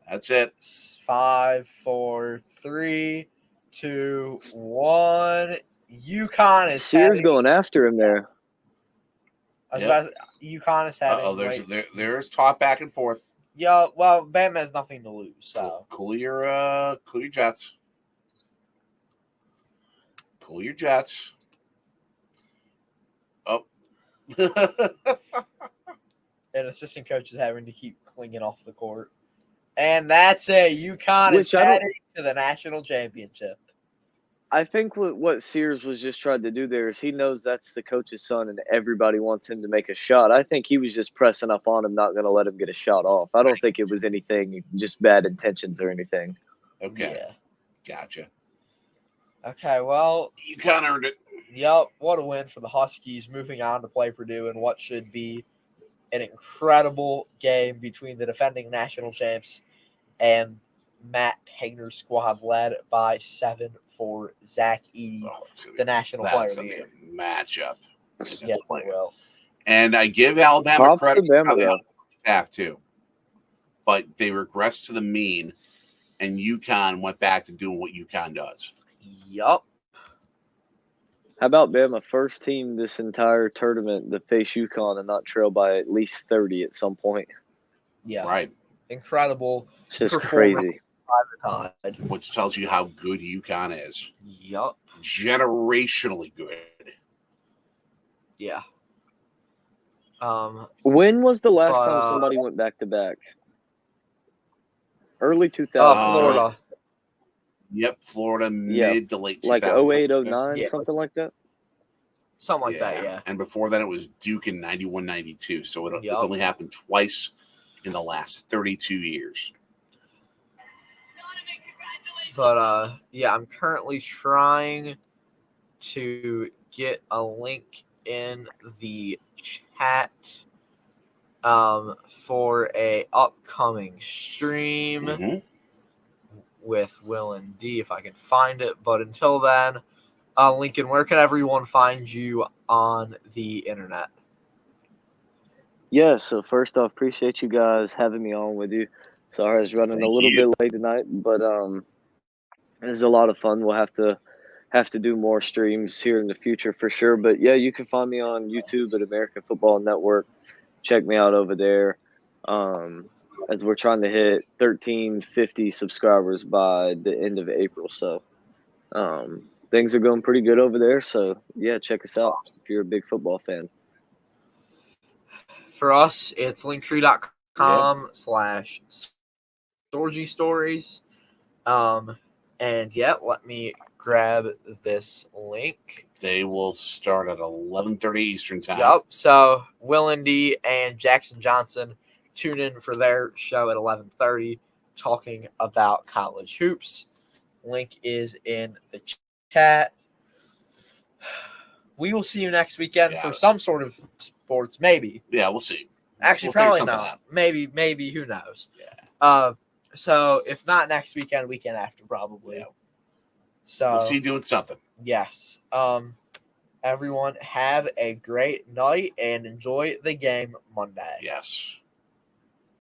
That's it. 5, 4, 3, 2, 1. UConn is Sears going after him there. UConn is having. There's talk back and forth. Yeah, well, Bama has nothing to lose. So cool your Jets. Cool your jets. Oh. And assistant coach is having to keep clinging off the court. And that's it. UConn is Which I don't- heading to the national championship. I think what Sears was just trying to do there is he knows that's the coach's son and everybody wants him to make a shot. I think he was just pressing up on him, not going to let him get a shot off. I don't think it was anything, just bad intentions or anything. Okay. Yeah. Gotcha. Okay, well, UConn earned it. yep, what a win for the Huskies, moving on to play Purdue in what should be an incredible game between the defending national champs and Matt Painter's squad, led by 7 for Zach Edey, Oh, it's gonna be, the national player that's of the going to year. be a matchup. Yes, it will. And I give Alabama Props credit to Bama, for how they though. have too. But they regressed to the mean, and UConn went back to doing what UConn does. Yup. How about Bama, first team this entire tournament to face UConn and not trail by at least 30 at some point? Yeah. Right. Incredible. It's just Performance. crazy. Which tells you how good UConn is. Yup. Generationally good. Yeah. When was the last But, time somebody went back to back? Early 2000s. Florida. Yep, Florida Yeah, mid to late 2000s. like 08, 09, Yeah. something like that. Something like that, yeah. And before that, it was Duke in 91, 92. So it's Yup. only happened twice in the last 32 years. But, yeah, I'm currently trying to get a link in the chat for a upcoming stream Mhm. with Will and D if I can find it. But until then, Lincoln, where can everyone find you on the internet? Yeah, so first off, appreciate you guys having me on with you. Sorry I was running Thank a little you. bit late tonight, but it was a lot of fun. We'll have to do more streams here in the future for sure. But yeah, you can find me on YouTube at American Football Network. Check me out over there. As we're trying to hit 1,350 subscribers by the end of April. So things are going pretty good over there. So yeah, check us out if you're a big football fan. For us, it's linktree.com/Sorgi stories. And yeah, let me grab this link. They will start at 11:30 Eastern time. Yep. So Will and D and Jackson Johnson tune in for their show at 11:30, talking about college hoops. Link is in the chat. We will see you next weekend for some sort of sports, maybe. Yeah, we'll see. Actually, We'll figure probably something not. out. Maybe. Who knows? Yeah. So if not next weekend, weekend after, probably. Yeah. So We'll see you doing something. yes. Everyone have a great night and enjoy the game Monday. Yes.